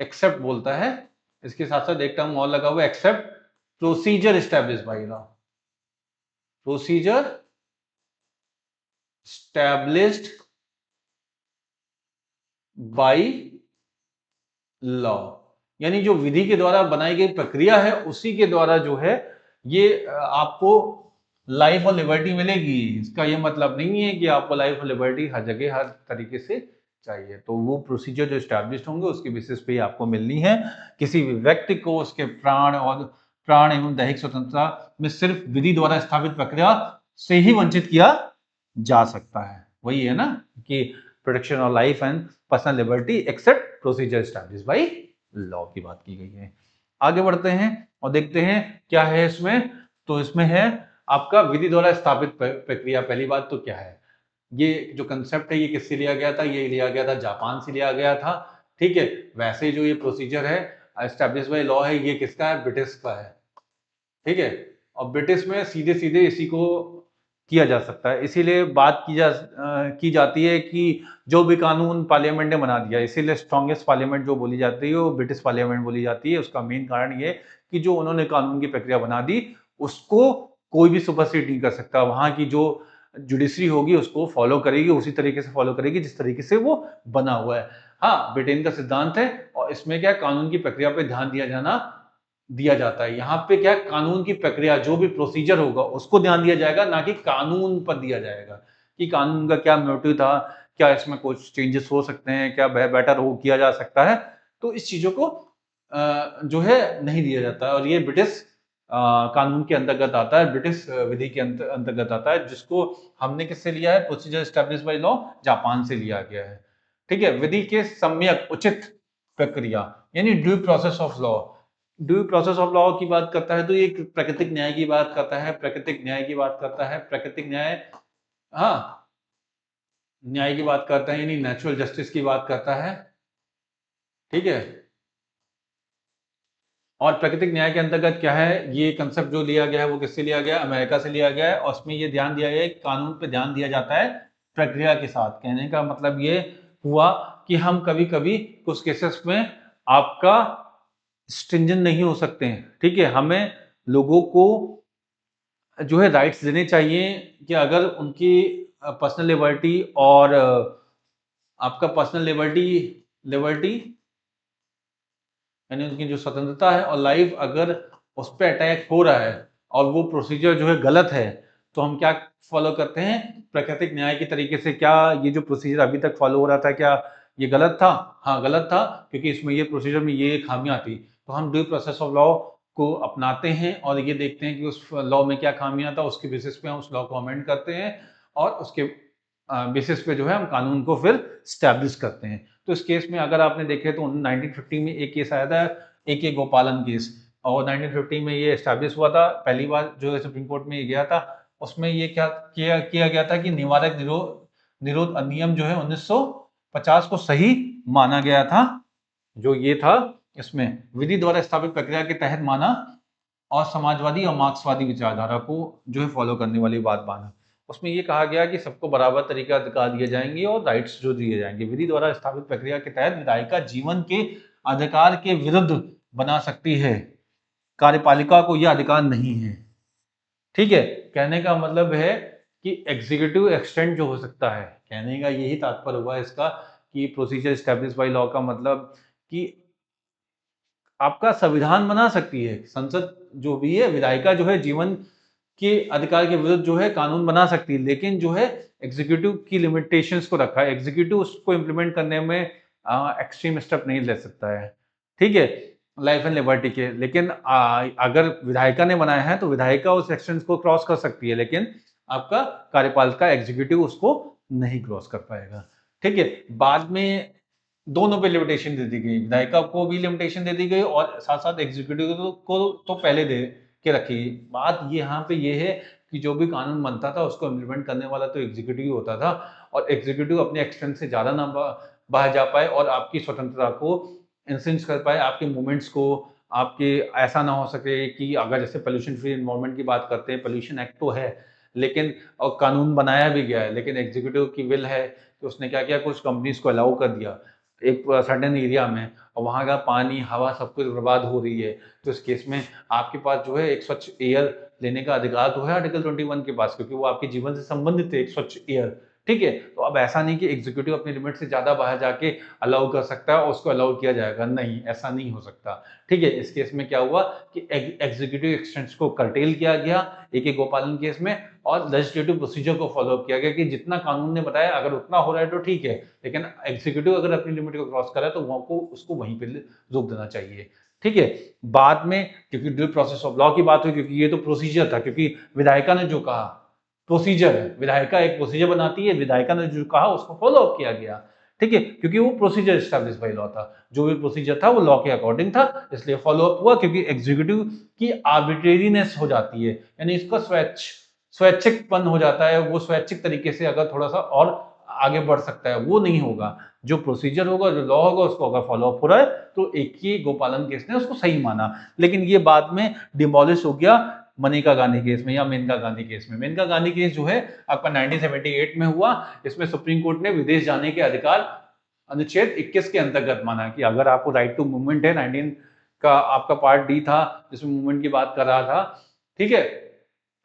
एक्सेप्ट बोलता है, इसके साथ साथ एक टर्म और लगा हुआ है, except procedure establish by law. Procedure established by law, यानी जो विधि के द्वारा बनाई गई प्रक्रिया है उसी के द्वारा जो है ये आपको लाइफ और लिबर्टी मिलेगी। इसका ये मतलब नहीं है कि आपको लाइफ और लिबर्टी हर जगह हर तरीके से चाहिए, तो वो प्रोसीजर जो स्टैब्लिश होंगे उसके बेसिस पे ही आपको मिलनी है। किसी भी व्यक्ति को उसके प्राण एवं दैहिक स्वतंत्रता में सिर्फ विधि द्वारा स्थापित प्रक्रिया से ही वंचित किया जा सकता है। वही है ना कि protection of life and personal liberty accept procedure established by law की बात की गई है। आगे बढ़ते हैं और देखते हैं क्या है इसमें। तो इसमें है आपका विधि द्वारा स्थापित प्रक्रिया। पहली बात तो क्या है, ये जो कंसेप्ट है ये किससे लिया गया था, ये लिया गया था जापान से लिया गया था। ठीक है, वैसे जो ये प्रोसीजर है एस्टैब्लिश्ड बाय लॉ है ये किसका है, ब्रिटिश का है। ठीक है, और ब्रिटिश में सीधे सीधे इसी को किया जा सकता है, इसीलिए बात की जाती है कि जो भी कानून पार्लियामेंट ने बना दिया, इसीलिए स्ट्रॉन्गेस्ट पार्लियामेंट जो बोली जाती है वो ब्रिटिश पार्लियामेंट बोली जाती है। उसका मेन कारण ये कि जो उन्होंने कानून की प्रक्रिया बना दी उसको कोई भी सुपरसीड नहीं कर सकता। वहां की जो जुडिशरी होगी उसको फॉलो करेगी, उसी तरीके से फॉलो करेगी जिस तरीके से वो बना हुआ है। हाँ, ब्रिटेन का सिद्धांत है और इसमें क्या कानून की प्रक्रिया पे ध्यान दिया जाता है। यहाँ पे क्या कानून की प्रक्रिया जो भी प्रोसीजर होगा उसको ध्यान दिया जाएगा, ना कि कानून पर दिया जाएगा कि कानून का क्या मोटिव था, क्या इसमें कुछ चेंजेस हो सकते हैं, क्या बेटर हो किया जा सकता है। तो इस चीजों को जो है नहीं दिया जाता है, और ये ब्रिटिश कानून के अंतर्गत आता है, ब्रिटिश विधि के अंतर्गत आता है, जिसको हमने किससे लिया है, procedure established by law Japan से लिया गया है। ठीक है, विधि के सम्यक उचित प्रक्रिया यानी due process of law. Due process of law की बात करता है तो ये प्राकृतिक न्याय की बात करता है, प्राकृतिक न्याय की बात करता है, प्राकृतिक न्याय, हाँ, न्याय की बात करता है यानी नेचुरल जस्टिस की बात करता है। ठीक है, और प्राकृतिक न्याय के अंतर्गत क्या है, ये कंसेप्ट जो लिया गया है वो किससे लिया गया है, अमेरिका से लिया गया है, और उसमें ये ध्यान दिया गया है कानून पे ध्यान दिया जाता है प्रक्रिया के साथ। कहने का मतलब ये हुआ कि हम कभी कभी कुछ केसेस में आपका स्ट्रिंजेंट नहीं हो सकते हैं। ठीक है, हमें लोगों को जो है राइट्स देने चाहिए कि अगर उनकी पर्सनल लिबर्टी और आपका पर्सनल लिबर्टी लिबर्टी यानी उनकी जो स्वतंत्रता है और लाइफ अगर उस पर अटैक हो रहा है और वो प्रोसीजर जो है गलत है, तो हम क्या फॉलो करते हैं, प्राकृतिक न्याय के तरीके से। क्या ये जो प्रोसीजर अभी तक फॉलो हो रहा था क्या ये गलत था? हाँ गलत था, क्योंकि इसमें ये प्रोसीजर में ये खामियां थी, तो हम ड्यू प्रोसेस ऑफ लॉ को अपनाते हैं और ये देखते हैं कि उस लॉ में क्या खामियां था, उसके बेसिस पे हम उस लॉ को अमेंड करते हैं और उसके बेसिस पे जो है हम कानून को फिर स्टैब्लिश करते हैं। तो इस केस में अगर आपने देखे तो 1950 में एक केस आया था, AK गोपालन केस, और 1950 में ये एस्टैब्लिश हुआ था, पहली बार जो है सुप्रीम कोर्ट में ये गया था। उसमें ये क्या किया गया था कि निवारक निरोध अधिनियम जो है 1950 को सही माना गया था, जो ये था इसमें विधि द्वारा स्थापित प्रक्रिया के तहत माना और समाजवादी और मार्क्सवादी विचारधारा को जो है फॉलो करने वाली बात माना। उसमें ये कहा गया कि सबको बराबर तरीके अधिकार दिए जाएंगे और राइट्स जो दिए जाएंगे। विधि द्वारा स्थापित प्रक्रिया के तहत विधायिका जीवन के अधिकार के विरुद्ध बना सकती है, कार्यपालिका को यह अधिकार नहीं है। ठीक है, कहने का मतलब है कि एग्जीक्यूटिव एक्सटेंड जो हो सकता है, कहने का यही तात्पर्य हुआ इसका कि प्रोसीजर एस्टैब्लिश बाय लॉ का मतलब कि आपका संविधान बना सकती है संसद, जो भी है विधायिका जो है जीवन के अधिकार के विरुद्ध जो है कानून बना सकती है, लेकिन जो है एग्जीक्यूटिव की लिमिटेशंस को रखा है, एग्जीक्यूटिव उसको इम्प्लीमेंट करने में एक्सट्रीम स्टेप नहीं ले सकता है। ठीक है, लाइफ एंड लिबर्टी के, लेकिन अगर विधायिका ने बनाया है तो विधायिका उस एक्सटेंस को क्रॉस कर सकती है, लेकिन आपका कार्यपालिका एग्जीक्यूटिव उसको नहीं क्रॉस कर पाएगा। ठीक है, बाद में दोनों पे लिमिटेशन दे दी गई, विधायिका को भी लिमिटेशन दे दी गई और साथ साथ एग्जीक्यूटिव को तो पहले दे के रखी। बात यहाँ पे ये है कि जो भी कानून बनता था उसको इम्प्लीमेंट करने वाला तो एग्जीक्यूटिव होता था, और एग्जीक्यूटिव अपने एक्सटेंट से ज़्यादा ना बाहर जा पाए और आपकी स्वतंत्रता को इंफ्लुएंस कर पाए, आपके मूवमेंट्स को, आपके ऐसा ना हो सके कि अगर जैसे पोल्यूशन फ्री एनवायरनमेंट की बात करते हैं, पोल्यूशन एक्ट तो है लेकिन और कानून बनाया भी गया है, लेकिन एग्जीक्यूटिव की विल है कि उसने क्या किया, कुछ कंपनीज को अलाउ कर दिया एक सर्टेन एरिया में, और वहाँ का पानी हवा सब कुछ बर्बाद हो रही है, तो इस केस में आपके पास जो है एक स्वच्छ एयर लेने का अधिकार तो है आर्टिकल 21 के पास, क्योंकि वो आपके जीवन से संबंधित है एक स्वच्छ एयर। ठीक है, तो अब ऐसा नहीं कि एग्जीक्यूटिव अपनी लिमिट से ज्यादा बाहर जाके अलाउ कर सकता है और उसको अलाउ किया जाएगा, नहीं, ऐसा नहीं हो सकता। ठीक है, इस केस में क्या हुआ कि एग्जीक्यूटिव एक्सटेंस को कर्टेल किया गया AK गोपालन केस में, और लेजिस्लेटिव प्रोसीजर को फॉलो अप किया गया कि जितना कानून ने बताया अगर उतना हो रहा है तो ठीक है, लेकिन एग्जीक्यूटिव अगर अपनी लिमिट को क्रॉस करा तो वहां को उसको वहीं पे रोक देना चाहिए। ठीक है, बाद में क्योंकि ड्यू प्रोसेस ऑफ लॉ की बात हुई, क्योंकि ये तो प्रोसीजर था, क्योंकि विधायिका ने जो कहा, प्रोसीजर है, विधायिका एक प्रोसीजर बनाती है, विधायिका ने जो कहा उसको फॉलो अप किया गया। ठीक है, क्योंकि वो प्रोसीजर एस्टैब्लिश बाय लॉ था, जो भी प्रोसीजर था वो लॉ के अकॉर्डिंग था, इसलिए फॉलो अप हुआ, क्योंकि एग्जीक्यूटिव की आर्बिट्रेरीनेस हो जाती है, यानी इसका स्वैच्छिकपन हो जाता है, वो स्वैच्छिक तरीके से अगर थोड़ा सा और आगे बढ़ सकता है, वो नहीं होगा। जो प्रोसीजर होगा, जो लॉ होगा, उसको अगर फॉलो अप हो रहा है तो AK गोपालन केस ने उसको सही माना, लेकिन ये बाद में डिमोलिश हो गया मनेका गांधी केस में या मेनका गांधी केस में। मेनका गांधी केस जो है आपका 1978 में हुआ, इसमें सुप्रीम कोर्ट ने विदेश जाने के अधिकार अनुच्छेद 21 के अंतर्गत माना कि अगर आपको राइट टू मूवमेंट है, 19 का आपका पार्ट D था जिसमें मूवमेंट की बात कर रहा था, ठीक है,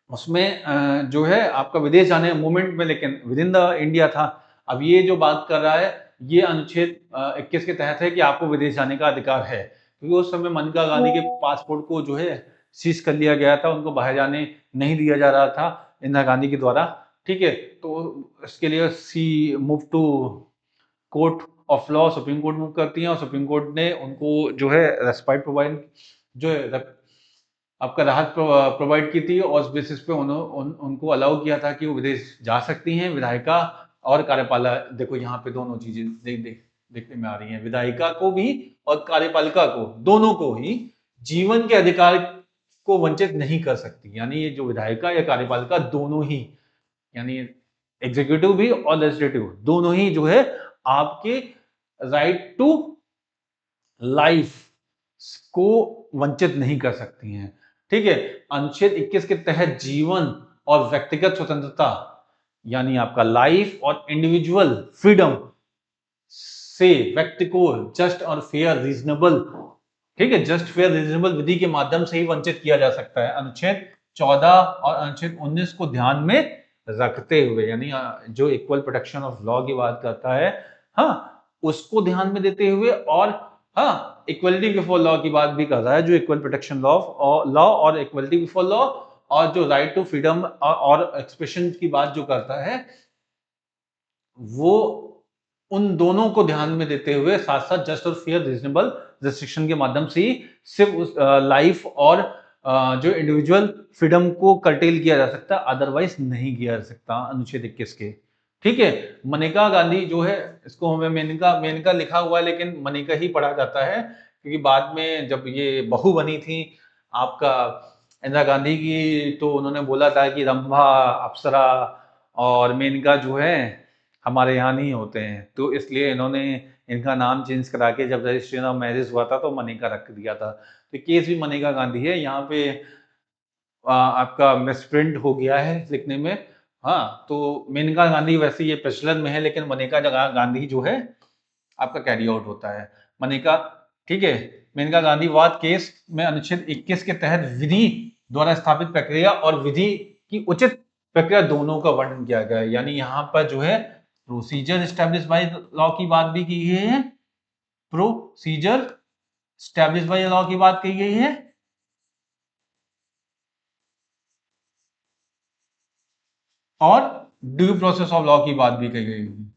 उसमें जो है आपका विदेश जाने मूवमेंट में, लेकिन विद इन द इंडिया था। अब ये जो बात कर रहा है ये अनुच्छेद 21 के तहत है कि आपको विदेश जाने का अधिकार है, क्योंकि उस समय मेनका गांधी के पासपोर्ट को जो है सीज कर लिया गया था, उनको बाहर जाने नहीं दिया जा रहा था इंदिरा गांधी के द्वारा। ठीक है, तो इसके लिए she move to court of law, supreme court move करती है और सुप्रीम कोर्ट ने उनको जो है रेस्पाइट प्रोवाइड, जो है आपका राहत प्रोवाइड की थी, और उस बेसिस पे उनको अलाउ किया था कि वो विदेश जा सकती हैं, विधायिका और कार्यपालिका। देखो यहाँ पे दोनों चीजें देखने में आ रही हैं, विधायिका को भी और कार्यपालिका को, दोनों को ही जीवन के अधिकार को वंचित नहीं कर सकती, यानी ये जो विधायिका या कार्यपालिका दोनों ही, यानी एग्जीक्यूटिव भी और लेजिस्लेटिव दोनों ही जो है आपके राइट टू लाइफ को वंचित नहीं कर सकती हैं। ठीक है, अनुच्छेद 21 के तहत जीवन और व्यक्तिगत स्वतंत्रता, यानी आपका लाइफ और इंडिविजुअल फ्रीडम से व्यक्ति को जस्ट और फेयर रीजनेबल, ठीक है, जस्ट फेयर रीजनेबल विधि के माध्यम से ही वंचित किया जा सकता है, अनुच्छेद 14 और अनुच्छेद 19 को ध्यान में रखते हुए, यानी जो इक्वल प्रोटेक्शन ऑफ लॉ की बात करता है, हाँ, उसको ध्यान में देते हुए, और हाँ, इक्वलिटी बिफोर लॉ की बात भी कर रहा है, जो इक्वल प्रोटेक्शन लॉ और इक्वलिटी बिफोर लॉ, और जो राइट टू फ्रीडम और एक्सप्रेशन की बात जो करता है, वो उन दोनों को ध्यान में देते हुए साथ साथ जस्ट और फेयर रीजनेबल रिस्ट्रिक्शन के माध्यम से ही सिर्फ उस लाइफ और जो इंडिविजुअल फ्रीडम को कर्टेल किया जा सकता है, अदरवाइज नहीं किया जा सकता अनुच्छेद 21 के। ठीक है, मनेका गांधी जो है, इसको हमें मेनका मेनका लिखा हुआ है लेकिन मनेका ही पढ़ा जाता है, क्योंकि बाद में जब ये बहू बनी थी आपका इंदिरा गांधी की, तो उन्होंने बोला था कि रंभा, अप्सरा और मेनका जो है हमारे यहाँ नहीं होते हैं, तो इसलिए इन्होंने इनका नाम चेंज करा के जब रजिस्ट्रेशन ऑफ मैरिज हुआ था तो मनेका रख दिया था। तो केस भी मनेका गांधी है यहाँ पे। आपका मिसप्रिंट हो गया है लिखने में। हाँ, तो मेनका गांधी वैसे ये प्रचलन में है, लेकिन मनेका गांधी जो है आपका कैरी आउट होता है मनेका। ठीक है, मेनका गांधीवाद केस में अनुच्छेद 21 के तहत विधि द्वारा स्थापित प्रक्रिया और विधि की उचित प्रक्रिया दोनों का वर्णन किया गया है। यानी यहाँ पर जो है प्रोसीजर स्टैब्लिश बाय लॉ की बात भी की गई है, प्रोसीजर स्टैब्लिश बाय लॉ की बात की गई है, और ड्यू प्रोसेस ऑफ लॉ की बात भी कही गई है।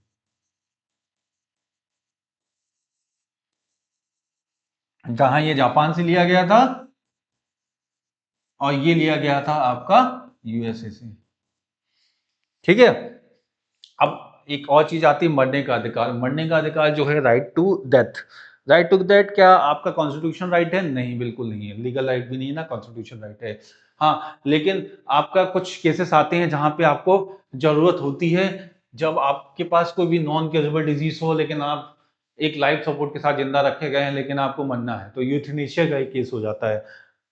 जहां ये जापान से लिया गया था और ये लिया गया था आपका यूएसए से। ठीक है, अब एक और चीज आती है मरने का अधिकार। मरने का अधिकार जो है right to death. Right to death क्या आपका कॉन्स्टिट्यूशन राइट है? नहीं, बिल्कुल नहीं है। लीगल राइट भी नहीं है ना, कॉन्स्टिट्यूशन राइट है। हाँ, लेकिन आपका कुछ केसेस आते हैं जहां पे आपको जरूरत होती है, जब आपके पास कोई भी नॉन क्यूरेबल डिजीज हो, लेकिन आप एक लाइफ सपोर्ट के साथ जिंदा रखे गए हैं लेकिन आपको मरना है, तो यूथनेशिया का एक केस हो जाता है।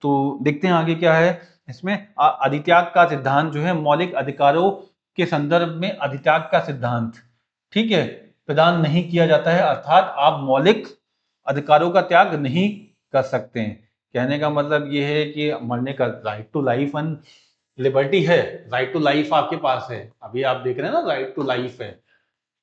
तो देखते हैं आगे क्या है इसमें। अधित्याग का सिद्धांत जो है मौलिक अधिकारों के संदर्भ में अधित्याग का सिद्धांत, ठीक है, प्रदान नहीं किया जाता है, अर्थात आप मौलिक अधिकारों का त्याग नहीं कर सकते हैं। कहने का मतलब ये है कि मरने का right to life and liberty है, राइट टू लाइफ आपके पास है, अभी आप देख रहे हैं ना, राइट टू लाइफ है।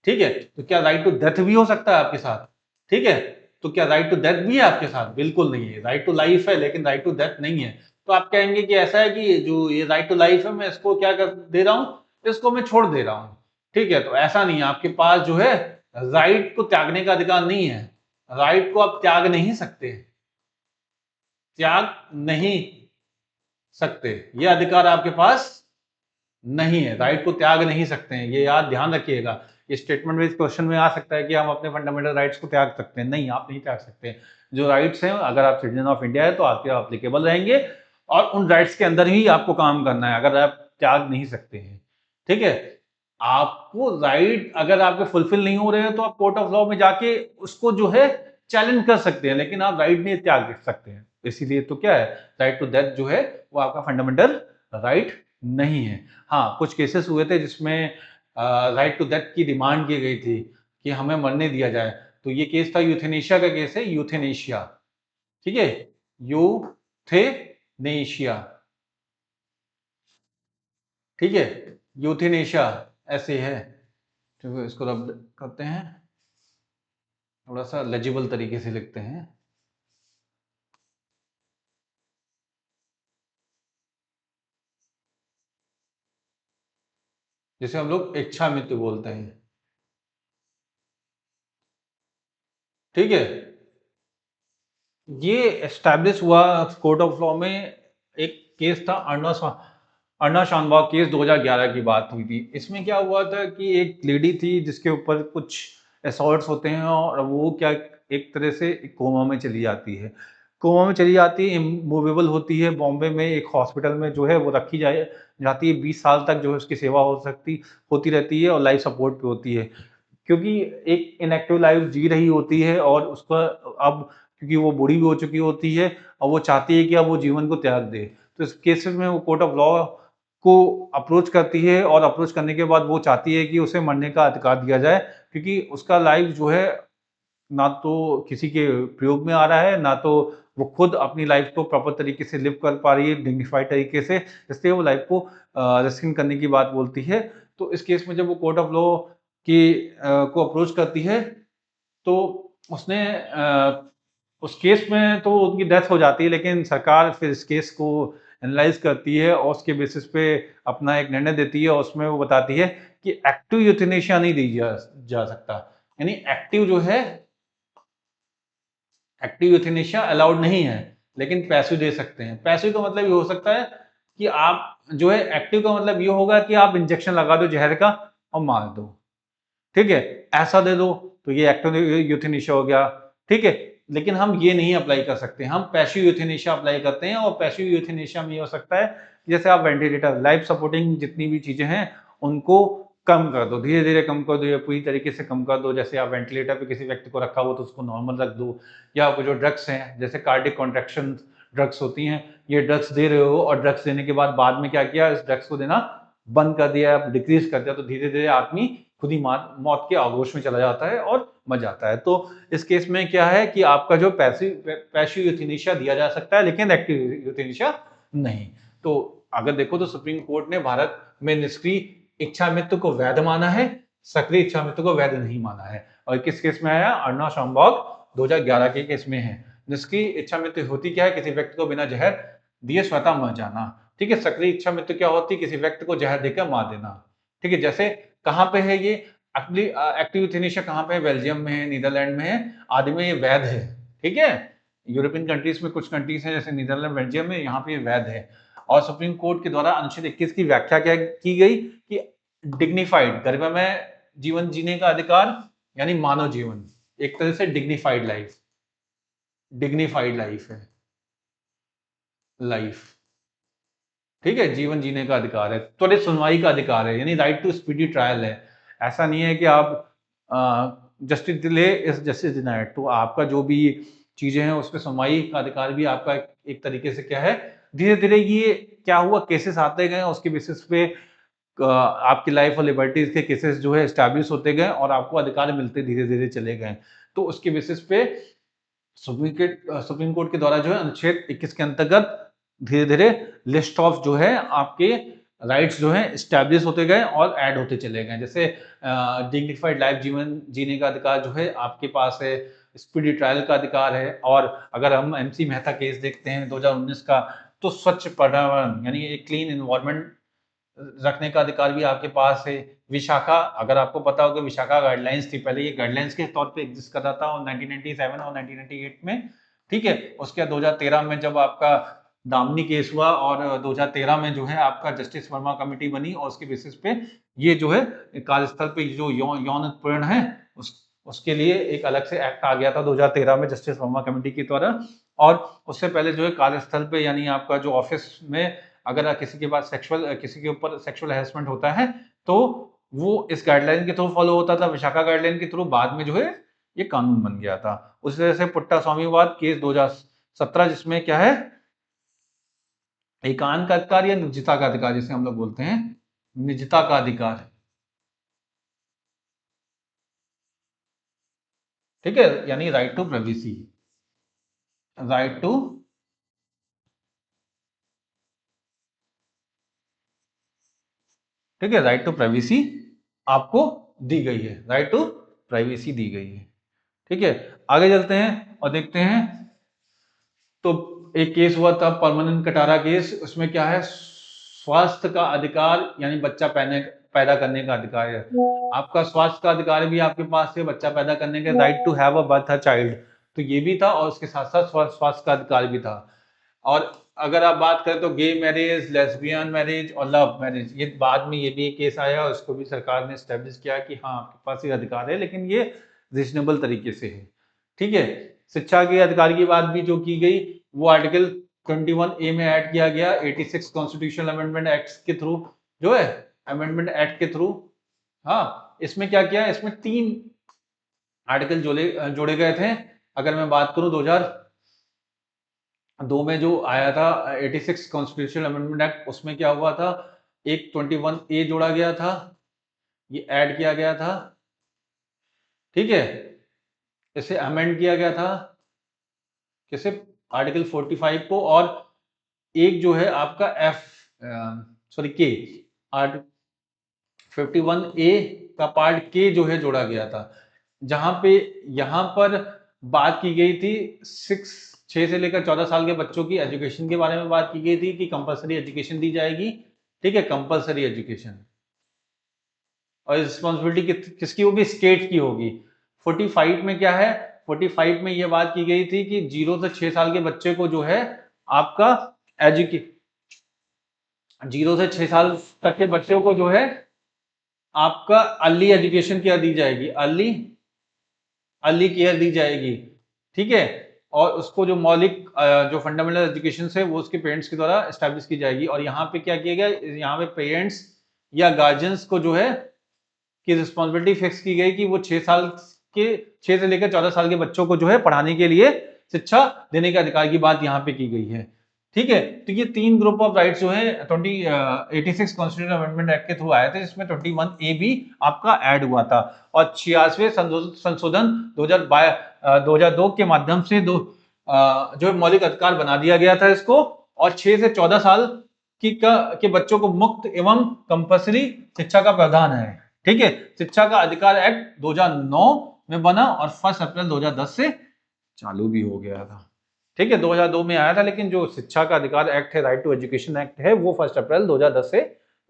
ठीक है, तो क्या राइट टू डेथ भी हो सकता है आपके साथ? ठीक है, तो क्या राइट टू डेथ भी है आपके साथ? बिल्कुल नहीं है। राइट टू लाइफ है लेकिन राइट टू डेथ नहीं है। तो आप कहेंगे कि ऐसा है कि जो ये राइट टू लाइफ है मैं इसको क्या कर दे रहा हूं, इसको मैं छोड़ दे रहा हूं। ठीक है, तो ऐसा नहीं है। आपके पास जो है राइट को त्यागने का अधिकार नहीं है। राइट को आप त्याग नहीं सकते, त्याग नहीं सकते, ये अधिकार आपके पास नहीं है। राइट को त्याग नहीं सकते हैं, ये याद ध्यान रखिएगा। ये स्टेटमेंट में, इस क्वेश्चन में आ सकता है कि हम अपने फंडामेंटल राइट्स को त्याग सकते हैं। नहीं, आप नहीं त्याग सकते। जो राइट्स हैं, अगर आप सिटीजन ऑफ इंडिया है तो आपके अप्लीकेबल रहेंगे, और उन राइट्स के अंदर ही आपको काम करना है, अगर आप त्याग नहीं सकते हैं। ठीक है, आपको राइट अगर आपके फुलफिल नहीं हो रहे हैं तो आप कोर्ट ऑफ लॉ में जाके उसको जो है चैलेंज कर सकते हैं, लेकिन आप राइट नहीं त्याग सकते हैं। इसीलिए तो क्या है, राइट टू डेथ जो है वो आपका फंडामेंटल राइट नहीं है। हाँ, कुछ केसेस हुए थे जिसमें राइट टू डेथ की डिमांड की गई थी कि हमें मरने दिया जाए। तो ये केस था, यूथेनेशिया का केस है, यूथेनेशिया। ठीक है, यूथेनेशिया। ठीक है, यूथेनेशिया ऐसे है। तो इसको रब करते हैं, थोड़ा सा लेजिबल तरीके से लिखते हैं। जिसे हम लोग इच्छा मृत्यु बोलते हैं। ठीक है, ये एस्टैब्लिश हुआ कोर्ट ऑफ लॉ में। एक केस था अर्ना शानबाग केस, 2011 की बात हुई थी। इसमें क्या हुआ था कि एक लेडी थी जिसके ऊपर कुछ असॉल्ट्स होते हैं, और वो क्या एक तरह से कोमा में चली जाती है। कोमा में चली जाती है, इमूवेबल होती है। बॉम्बे में एक हॉस्पिटल में जो है वो रखी जाती है। 20 साल तक जो है उसकी सेवा होती रहती है, और लाइफ सपोर्ट पे होती है, क्योंकि एक इनएक्टिव लाइफ जी रही होती है, और उसका अब क्योंकि वो बूढ़ी भी हो चुकी होती है, और वो चाहती है कि अब वो जीवन को त्याग दे। तो इस केसेस में वो कोर्ट ऑफ लॉ को अप्रोच करती है, और अप्रोच करने के बाद वो चाहती है कि उसे मरने का अधिकार दिया जाए, क्योंकि उसका लाइफ जो है ना तो किसी के प्रयोग में आ रहा है, ना तो वो खुद अपनी लाइफ को प्रॉपर तरीके से लिव कर पा रही है डिग्निफाइड तरीके से, इसलिए वो लाइफ को रिस्किंग करने की बात बोलती है। तो इस केस में जब वो कोर्ट ऑफ लॉ की को अप्रोच करती है, तो उसने उस केस में तो उनकी डेथ हो जाती है, लेकिन सरकार फिर इस केस को एनालाइज करती है, और उसके बेसिस पे अपना एक निर्णय देती है, और उसमें वो बताती है कि एक्टिव यूथनेशिया नहीं दी जा सकता। यानी एक्टिव जो है, एक्टिव यूथेनेशिया अलाउड नहीं है, लेकिन पैसिव दे सकते हैं। पैसिव का मतलब ये हो सकता है कि आप जो है, एक्टिव का मतलब ये होगा कि आप इंजेक्शन लगा दो जहर का और मार दो, ठीक है, ऐसा दे दो, तो ये एक्टिव यूथेनेशिया हो गया, ठीक है। लेकिन हम ये नहीं अप्लाई कर सकते, हम पैसिव यूथेनेशिया अप्लाई करते हैं। और पैसिव यूथेनेशिया में ये हो सकता है जैसे आप वेंटिलेटर, लाइफ सपोर्टिंग जितनी भी चीजें हैं उनको कम कर दो, धीरे धीरे कम कर दो या पूरी तरीके से कम कर दो। जैसे आप वेंटिलेटर पे किसी व्यक्ति को रखा हो तो उसको नॉर्मल रख दो, या आपको जो ड्रग्स हैं जैसे कार्डिक कॉन्ट्रैक्शन ड्रग्स होती हैं, ये ड्रग्स दे रहे हो और ड्रग्स देने के बाद में क्या किया, इस ड्रग्स को देना बंद कर दिया, डिक्रीज कर दिया, तो धीरे धीरे आदमी खुद ही मौत के आगोश में चला जाता है और मर जाता है। तो इस केस में क्या है कि आपका जो पैसिव यूथेनेशिया दिया जा सकता है, लेकिन एक्टिव यूथेनेशिया नहीं। तो अगर देखो तो सुप्रीम कोर्ट ने भारत में निष्क्रिय इच्छा मृत्यु को वैध माना है, सक्रिय इच्छा मृत्यु को वैध नहीं माना है। और किस केस में आया, अर्णव शांबॉग 2011 के केस में है। निष्क्रिय इच्छा मृत्यु होती क्या है, किसी व्यक्ति को बिना जहर दिए स्वतः मर जाना, ठीक है। सक्रिय इच्छा मृत्यु क्या होती है, किसी व्यक्ति को जहर देकर मार देना, ठीक है। जैसे कहाँ पे है ये एक्टिव यूथेनेशिया, कहाँ पे है, बेल्जियम में है, नीदरलैंड में है, आदि में ये वैध है, ठीक है। यूरोपियन कंट्रीज में कुछ कंट्रीज हैं जैसे नीदरलैंड, बेल्जियम में, यहाँ पे वैध है। और सुप्रीम कोर्ट के द्वारा अनुच्छेद 21 की व्याख्या क्या की गई कि डिग्निफाइड, गरिमामय जीवन जीने का अधिकार, यानी मानव जीवन, एक तरह से डिग्निफाइड लाइफ, डिग्निफाइड लाइफ है, लाइफ, ठीक है, जीवन जीने का अधिकार है, त्वरित सुनवाई का अधिकार है, यानी राइट टू स्पीडी ट्रायल है। ऐसा नहीं है कि आप justice delay is justice denied, तो आपका जो भी चीजें हैं उस पर सुनवाई का अधिकार भी आपका एक तरीके से क्या है, धीरे धीरे ये क्या हुआ, केसेस आते गए, उसके बेसिस पे आपकी लाइफ और लिबर्टीज के केसेस जो है एस्टैब्लिश होते गए और आपको अधिकार मिलते धीरे धीरे चले गए। तो उसके बेसिस पे सुप्रीम कोर्ट के द्वारा जो है अनुच्छेद 21 के अंतर्गत धीरे धीरे लिस्ट ऑफ जो है आपके राइट्स जो है स्टैब्लिश होते गए और ऐड होते चले गए। जैसे डिग्निफाइड लाइफ, जीवन जीने का अधिकार जो है आपके पास है, स्पीडी ट्रायल का अधिकार है, और अगर हम एमसी मेहता केस देखते हैं 2019 का, तो स्वच्छ पर्यावरण यानी एक क्लीन एनवायरनमेंट रखने का अधिकार भी आपके पास है। विशाखा, अगर आपको पता हो कि विशाखा गाइडलाइंस थी, पहले ये गाइडलाइंस के तौर पे एग्जिस्ट कर रहा था और 1997 और 1998 में, ठीक है। उसके बाद 2013 में जब आपका दामनी केस हुआ और 2013 में जो है आपका जस्टिस वर्मा कमेटी बनी और उसके बेसिस पे ये जो है कार्यस्थल पे जो यौन उत्पीड़न है उसके लिए एक अलग से एक्ट आ गया था 2013 में जस्टिस वर्मा कमेटी के द्वारा। और उससे पहले जो है कार्यस्थल पे यानी आपका जो ऑफिस में अगर किसी के पास किसी के ऊपर सेक्सुअल हैरेसमेंट होता है तो वो इस गाइडलाइन के थ्रू फॉलो होता था, विशाखा गाइडलाइन के थ्रू। बाद में जो है ये कानून बन गया था। उसी तरह से पुट्टा स्वामीवाद केस 2017, जिसमें क्या है, एकांत का अधिकार या निजता का अधिकार, जिसे हम लोग बोलते हैं निजता का अधिकार, ठीक है, यानी right to privacy, right to, ठीक है, राइट टू प्राइवेसी आपको दी गई है, राइट टू प्राइवेसी दी गई है, ठीक है। आगे चलते हैं और देखते हैं। तो एक केस हुआ था परमानेंट कटारा केस, उसमें क्या है, स्वास्थ्य का अधिकार यानी बच्चा पैदा करने का अधिकार है। आपका स्वास्थ्य का अधिकार भी आपके पास है, बच्चा पैदा करने का, right to have a birth a child, तो ये भी था और उसके साथ साथ स्वास्थ्य का अधिकार भी था। और अगर आप बात करें तो गे मैरिज, लेस्बियन मैरिज और लव मैरिज, ये बाद में ये भी एक केस आया और उसको भी सरकार ने स्टैब्लिश किया कि हाँ आपके पास ये अधिकार है, लेकिन ये रीजनेबल तरीके से है, ठीक है। शिक्षा के अधिकार की बात भी जो की गई वो आर्टिकल 21A में ऐड किया गया 86 कॉन्स्टिट्यूशनल अमेंडमेंट एक्ट के थ्रू, जो है अमेंडमेंट एक्ट के थ्रू। हाँ, इसमें क्या किया, इसमें 3 आर्टिकल जोड़े गए थे। अगर मैं बात करूं 2002 में जो आया था 86 कॉन्स्टिट्यूशनल अमेंडमेंट एक्ट, उसमें क्या हुआ था, एक 21A जोड़ा गया था, ये ऐड किया गया था, ठीक है। इसे अमेंड किया गया था किसे, आर्टिकल 45 को, और एक जो है आपका के आर्टिकल 51A का पार्ट के जो है जोड़ा गया था, जहां पे यहां पर बात की गई थी 6 से लेकर 14 साल के बच्चों की एजुकेशन के बारे में बात की गई थी कि कंपलसरी एजुकेशन दी जाएगी, ठीक है, कंपलसरी एजुकेशन। और रिस्पॉन्सिबिलिटी किसकी होगी, स्टेट की होगी। 45 में क्या है, 45 में ये बात की गई थी कि 0 से 6 साल के बच्चे को जो है आपका एजुके 0 से 6 साल तक के बच्चों को जो है आपका अर्ली एजुकेशन क्या दी जाएगी, अर्ली अर्ली केयर दी जाएगी, ठीक है। और उसको जो मौलिक जो फंडामेंटल एजुकेशन है वो उसके पेरेंट्स के द्वारा एस्टैब्लिश की जाएगी। और यहाँ पे क्या किया गया, यहाँ पे पेरेंट्स या गार्जियंस को जो है की रिस्पॉन्सिबिलिटी फिक्स की गई कि वो 6 से लेकर 14 साल के बच्चों को जो है पढ़ाने के लिए शिक्षा देने के अधिकार की बात यहाँ पे की गई है, ठीक है। तो ये 3 ग्रुप ऑफ राइट्स जो है 86 कॉन्स्टिट्यूशन अमेंडमेंट एक्ट के थ्रू आए थे, जिसमें 21A भी आपका ऐड हुआ था। और 86वें संशोधन 2002 के माध्यम से जो मौलिक अधिकार बना दिया गया था इसको। और 6 से 14 साल के बच्चों को मुक्त एवं कंपल्सरी शिक्षा का प्रावधान है, ठीक है। शिक्षा का अधिकार एक्ट 2009 में बना और 1 अप्रैल 2010 से चालू भी हो गया था, ठीक है। 2002 में आया था, लेकिन जो शिक्षा का अधिकार एक्ट है, राइट टू एजुकेशन एक्ट है, वो 1 अप्रैल 2010 से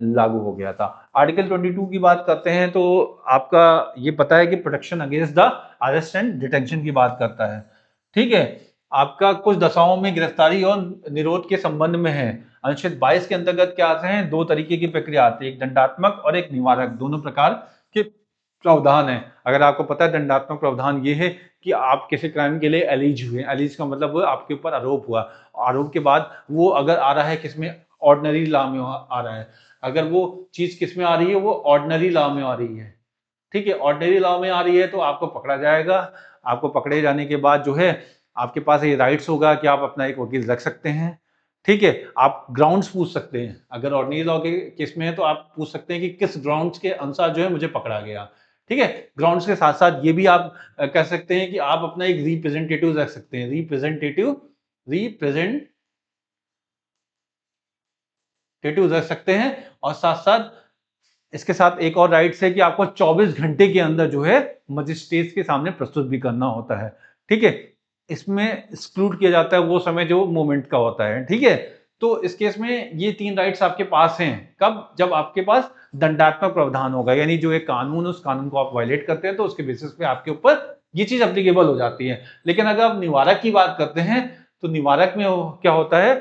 लागू हो गया था। आर्टिकल 22 की बात करते हैं तो आपका ये पता है कि protection against the arrest and detention की बात करता है, ठीक है। आपका कुछ दशाओं में गिरफ्तारी और निरोध के संबंध में है। अनुच्छेद 22 के अंतर्गत क्या आते हैं, 2 तरीके की प्रक्रिया आती है, एक दंडात्मक और एक निवारक, दोनों प्रकार के प्रावधान है। अगर आपको पता है दंडात्मक प्रावधान ये है कि आप किसी क्राइम के लिए एलिज हुए, एलिज का मतलब आपके ऊपर आरोप हुआ, आरोप के बाद वो अगर आ रहा है किसमें, ऑर्डिनरी लॉ में आ रहा है, अगर वो चीज किसमें आ रही है, वो ऑर्डिनरी लॉ में आ रही है, ठीक है। ऑर्डिनरी लॉ में आ रही है तो आपको पकड़ा जाएगा। आपको पकड़े जाने के बाद जो है आपके पास ये राइट्स होगा कि आप अपना एक वकील रख सकते हैं, ठीक है। आप ग्राउंड्स पूछ सकते हैं, अगर ऑर्डिनरी लॉ के केस में है तो आप पूछ सकते हैं कि किस ग्राउंड्स के अनुसार जो है मुझे पकड़ा गया, ठीक है। ग्राउंड्स के साथ साथ ये भी आप कह सकते हैं कि आप अपना एक रिप्रेजेंटेटिव रख सकते हैं, रिप्रेजेंटेटिव रख सकते हैं। और साथ साथ इसके साथ एक और राइट्स है कि आपको 24 घंटे के अंदर जो है मजिस्ट्रेट के सामने प्रस्तुत भी करना होता है, ठीक है। इसमें एक्सक्लूड किया जाता है वो समय जो मूवमेंट का होता है, ठीक है। तो इस केस में ये 3 राइट्स आपके पास हैं, कब, जब आपके पास दंडात्मक प्रावधान होगा, यानी जो एक कानून, उस कानून को आप वायलेट करते हैं तो उसके बेसिस पे आपके ऊपर ये चीज अप्लीकेबल हो जाती है। लेकिन अगर आप निवारक की बात करते हैं तो निवारक में क्या होता है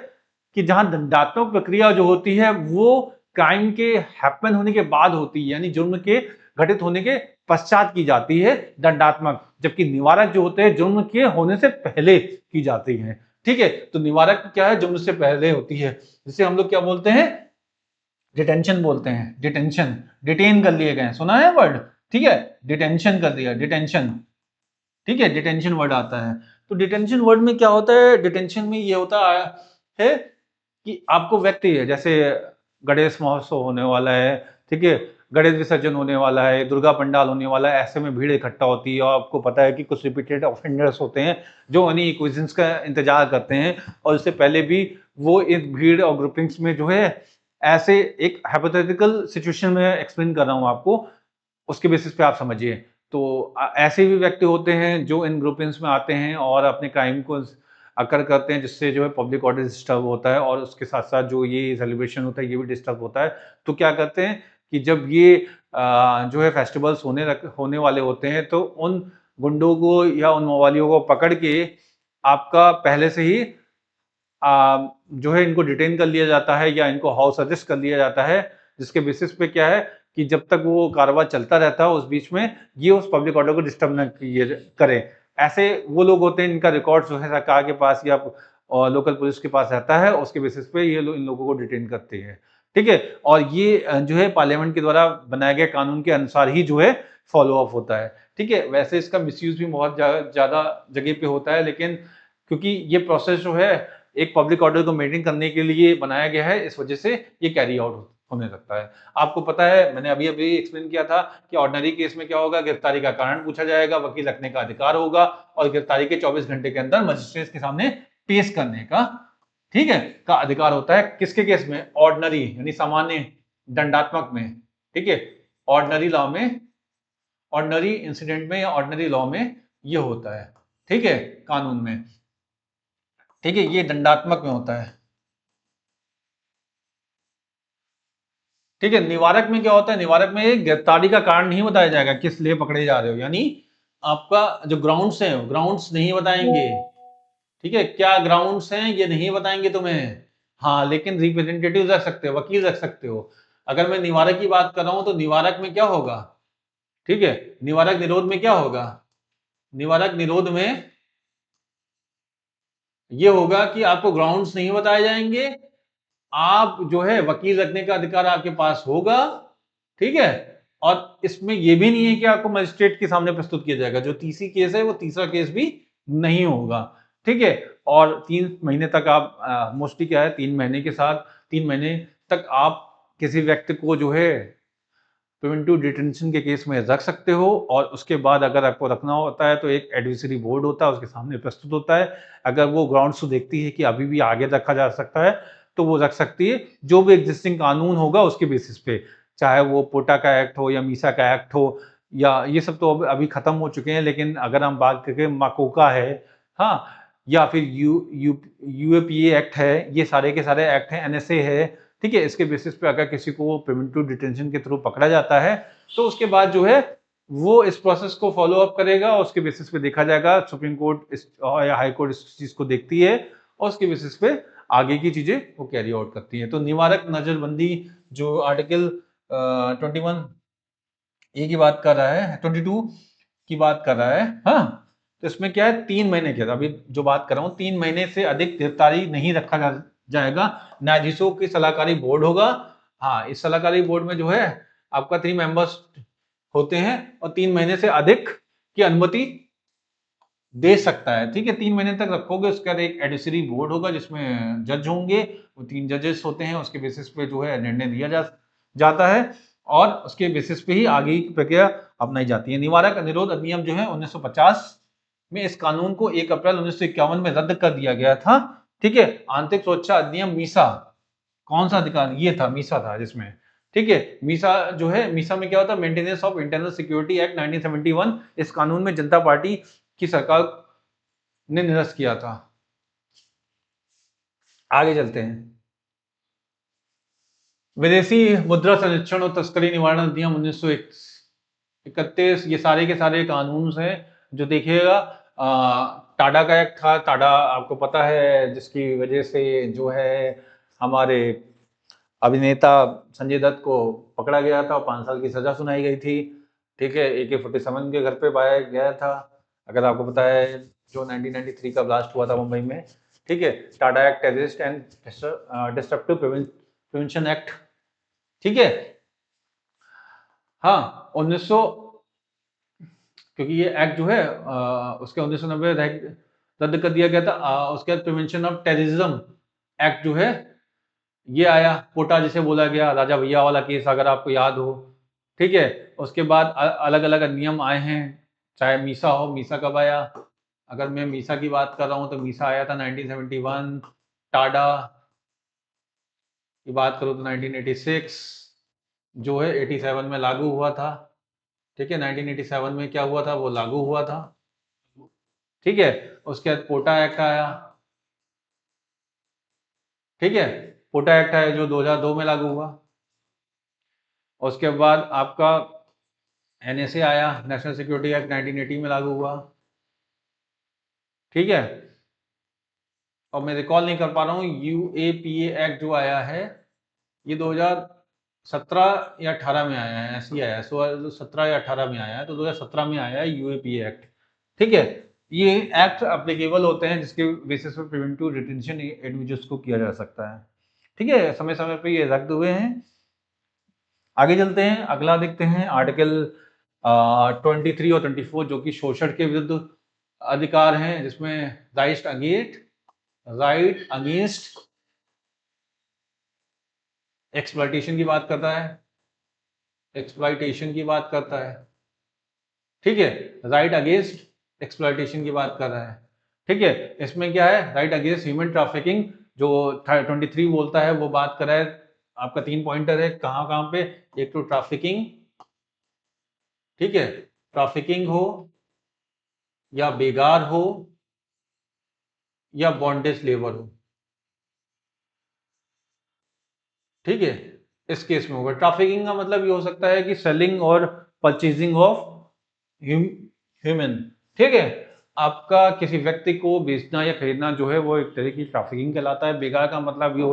कि जहां दंडात्मक प्रक्रिया जो होती है वो क्राइम के हैपन होने के बाद होती है, यानी जुर्म के घटित होने के पश्चात की जाती है दंडात्मक, जबकि निवारक जो होते हैं जुर्म के होने से पहले की जाती है, ठीक है। तो निवारक क्या है, जुर्म से पहले होती है, जिसे हम लोग क्या बोलते हैं, डिटेंशन बोलते हैं, डिटेंशन, डिटेन कर लिए गए, सुना है वर्ड, ठीक है, डिटेंशन कर दिया, डिटेंशन, ठीक है, डिटेंशन वर्ड आता है। तो डिटेंशन वर्ड में क्या होता है, डिटेंशन में ये होता है कि आपको व्यक्ति है, जैसे गणेश महोत्सव होने वाला है, ठीक है, गणेश विसर्जन होने वाला है, दुर्गा पंडाल होने वाला है, ऐसे में भीड़ इकट्ठा होती है और आपको पता है कि कुछ रिपीटेड ऑफेंडर्स होते हैं जो उन्हीं क्विज़न्स का इंतजार करते हैं और इससे पहले भी वो इस भीड़ और ग्रुपिंग्स में जो है ऐसे एक हाइपोथेटिकल सिचुएशन में एक्सप्लेन कर रहा हूँ आपको, उसके बेसिस पे आप समझिए। तो ऐसे भी व्यक्ति होते हैं जो इन ग्रुपिंग्स में आते हैं और अपने क्राइम को अकर करते हैं, जिससे जो है पब्लिक ऑर्डर डिस्टर्ब होता है और उसके साथ साथ जो ये सेलिब्रेशन होता है ये भी डिस्टर्ब होता है। तो क्या करते हैं कि जब ये जो है फेस्टिवल्स होने वाले होते हैं तो उन गुंडों को या उन मवालियों को पकड़ के आपका पहले से ही जो है इनको डिटेन कर लिया जाता है या इनको हाउस अरेस्ट कर लिया जाता है, जिसके बेसिस पे क्या है कि जब तक वो कार्रवाई चलता रहता है उस बीच में ये उस पब्लिक ऑर्डर को डिस्टर्ब न करे। ऐसे वो लोग होते हैं इनका रिकॉर्ड जो है सरकार के पास या लोकल पुलिस के पास रहता है, उसके बेसिस पे ये इन लोगों को डिटेन करते हैं, ठीक है। और ये जो है पार्लियामेंट के द्वारा बनाए गए कानून के अनुसार ही जो है फॉलो अप होता है, ठीक है। वैसे इसका मिसयूज भी बहुत ज्यादा जगह पे होता है, लेकिन क्योंकि ये प्रोसेस जो है एक पब्लिक ऑर्डर को मेंटेन करने के लिए बनाया गया है, इस वजह से ये कैरी आउट होने लगता है। आपको पता है, मैंने अभी अभी एक्सप्लेन किया था कि ऑर्डिनरी केस में क्या होगा, गिरफ्तारी का कारण पूछा जाएगा, वकील रखने का अधिकार होगा और गिरफ्तारी के 24 घंटे के अंदर मजिस्ट्रेट के सामने पेश करने का, ठीक है, का अधिकार होता है। किसके केस में, ऑर्डिनरी यानी सामान्य दंडात्मक में, ठीक है, ऑर्डिनरी लॉ में, ऑर्डिनरी इंसिडेंट में या ऑर्डिनरी लॉ में ये होता है, ठीक है, कानून में, ठीक है, ये दंडात्मक में होता है, ठीक है। निवारक में क्या होता है, निवारक में गिरफ्तारी का कारण नहीं बताया जाएगा किस लिए पकड़े जा रहे हो, यानी आपका जो ग्राउंड्स हैं ग्राउंड्स नहीं बताएंगे, ठीक है, क्या ग्राउंड्स हैं ये नहीं बताएंगे तुम्हें। हाँ, लेकिन रिप्रेजेंटेटिव रख सकते हो, वकील रख सकते हो। अगर मैं निवारक की बात कर रहा हूं तो निवारक में क्या होगा, ठीक है, निवारक निरोध में क्या होगा, निवारक निरोध में ये होगा कि आपको ग्राउंड्स नहीं बताए जाएंगे, आप जो है वकील रखने का अधिकार आपके पास होगा, ठीक है। और इसमें यह भी नहीं है कि आपको मजिस्ट्रेट के सामने प्रस्तुत किया जाएगा, जो तीसरी केस है वो तीसरा केस भी नहीं होगा, ठीक है। और 3 महीने तक आप मोस्टली क्या है 3 महीने के साथ 3 महीने तक आप किसी व्यक्ति को जो है प्रिवेंटिव डिटेंशन के केस में रख सकते हो। और उसके बाद अगर आपको रखना होता है तो एक एडविसरी बोर्ड होता है, उसके सामने प्रस्तुत होता है। अगर वो ग्राउंड्स देखती है कि अभी भी आगे रखा जा सकता है तो वो रख सकती है, जो भी एग्जिस्टिंग कानून होगा उसके बेसिस पे, चाहे वो पोटा का एक्ट हो या मीसा का एक्ट हो, या ये सब तो अभी खत्म हो चुके हैं। लेकिन अगर हम बात करें माकोका है, हाँ, या फिर यूएपीए एक्ट है, ये सारे के सारे एक्ट हैं, एनएसए है, ठीक है। इसके बेसिस पे अगर किसी को प्रिवेंटिव डिटेंशन के थ्रू पकड़ा जाता है तो उसके बाद जो है वो इस प्रोसेस को फॉलो अप करेगा और उसके बेसिस पे देखा जाएगा। सुप्रीम कोर्ट या हाई कोर्ट इस चीज को देखती है और उसके बेसिस पे आगे की चीजें वो कैरी आउट करती है। तो निवारक नजरबंदी जो आर्टिकल 21 ए की बात कर रहा है, 22 की बात कर रहा है, हाँ, तो इसमें क्या है 3 महीने के, अभी जो बात कर रहा हूँ 3 महीने से अधिक गिरफ्तारी नहीं रखा जाएगा। न्यायाधीशों की सलाहकारी बोर्ड होगा। हाँ, इस सलाहकारी बोर्ड में जो है आपका 3 मेंबर्स होते हैं और 3 महीने से अधिक की अनुमति दे सकता है, ठीक है। 3 महीने तक रखोगे, उसके बाद एक एडविसरी बोर्ड होगा जिसमें जज होंगे, वो 3 जजेस होते हैं, उसके बेसिस पे जो है निर्णय दिया जाता है और उसके बेसिस पे ही आगे की प्रक्रिया अपनाई जाती है। निवारक निरोध अधिनियम जो है 1950 में इस कानून को 1 अप्रैल 1951 में रद्द कर दिया गया था, ठीक है। आंतरिक सुरक्षा अधिनियम मीसा, कौन सा अधिकार, ये था मीसा था जिसमें, ठीक है। मीसा जो है, मीसा में क्या होता है, maintenance of internal security act 1971, इस कानून में जनता पार्टी की सरकार ने निरस्त किया था। आगे चलते हैं। विदेशी मुद्रा संरक्षण और तस्करी निवारण अधिनियम 1931, ये सारे के सारे कानून हैं जो देखिएगा। टाडा का एक्ट था, टाडा आपको पता है, जिसकी वजह से जो है हमारे अभिनेता संजय दत्त को पकड़ा गया था और 5 साल की सजा सुनाई गई थी, ठीक है। AK-47 के घर पे पाया गया था, अगर आपको पता है, जो 1993 का ब्लास्ट हुआ था मुंबई में, ठीक है। Tada act, terrorist and disruptive prevention act, ठीक है। हाँ, 1900, क्योंकि ये एक्ट जो है उसके 1990 रद्द कर दिया गया था। उसके बाद प्रिवेंशन ऑफ टेररिज्म एक्ट जो है ये आया, पोटा जिसे बोला गया, राजा भैया वाला केस अगर आपको याद हो, ठीक है। उसके बाद अलग अलग नियम आए हैं, चाहे मीसा हो, मीसा कब आया, अगर मैं मीसा की बात कर रहा हूँ तो मीसा आया था 1971। टाडा की बात करूँ तो 1986 जो है 87 में लागू हुआ था, ठीक है। 1987 में क्या हुआ था, वो लागू हुआ था, ठीक है। उसके बाद पोटा एक्ट आया, ठीक है। पोटा एक्ट आया जो 2002 में लागू हुआ। उसके बाद आपका NSA आया, नेशनल सिक्योरिटी एक्ट 1980 में लागू हुआ, ठीक है। और मैं रिकॉल नहीं कर पा रहा हूँ, UAPA एक्ट जो आया है ये 2017 या 18 में आया है, ऐसे ही आया है, 17 या 18 में आया है, तो 2017 में आया है UAPA एक्ट, ठीक है। ये एक्ट अप्लीकेबल होते हैं जिसके बेसिस पर प्रिवेंटिव डिटेंशन इंडिविजुअल्स को किया जा सकता है, ठीक है। समय समय पे ये रद्द हुए हैं। आगे चलते हैं, अगला देखते हैं आर्टिकल 23 और 24 जो कि शोषण के विरुद्ध अधिकार हैं, जिसमें राइट अगेंस्ट एक्सप्लॉइटेशन की बात करता है, एक्सप्लॉइटेशन की बात करता है, ठीक है। राइट अगेंस्ट एक्सप्लॉइटेशन की बात कर रहा है, ठीक है। इसमें क्या है, राइट अगेंस्ट ह्यूमन ट्रैफिकिंग जो 23 बोलता है वो बात कर रहा है। आपका 3 पॉइंटर है, कहाँ कहाँ पे, एक तो ट्रैफिकिंग, ठीक है, ट्रैफिकिंग हो या बेगार हो या बॉन्डेज लेबर हो, ठीक है। इस केस में होगा ट्रैफिकिंग का मतलब ये हो सकता है कि सेलिंग और परचेजिंग ऑफ ह्यूमन, ठीक है। आपका किसी व्यक्ति को बेचना या खरीदना जो है वो एक तरह की ट्रैफिकिंग कहलाता है। बेगार का मतलब ये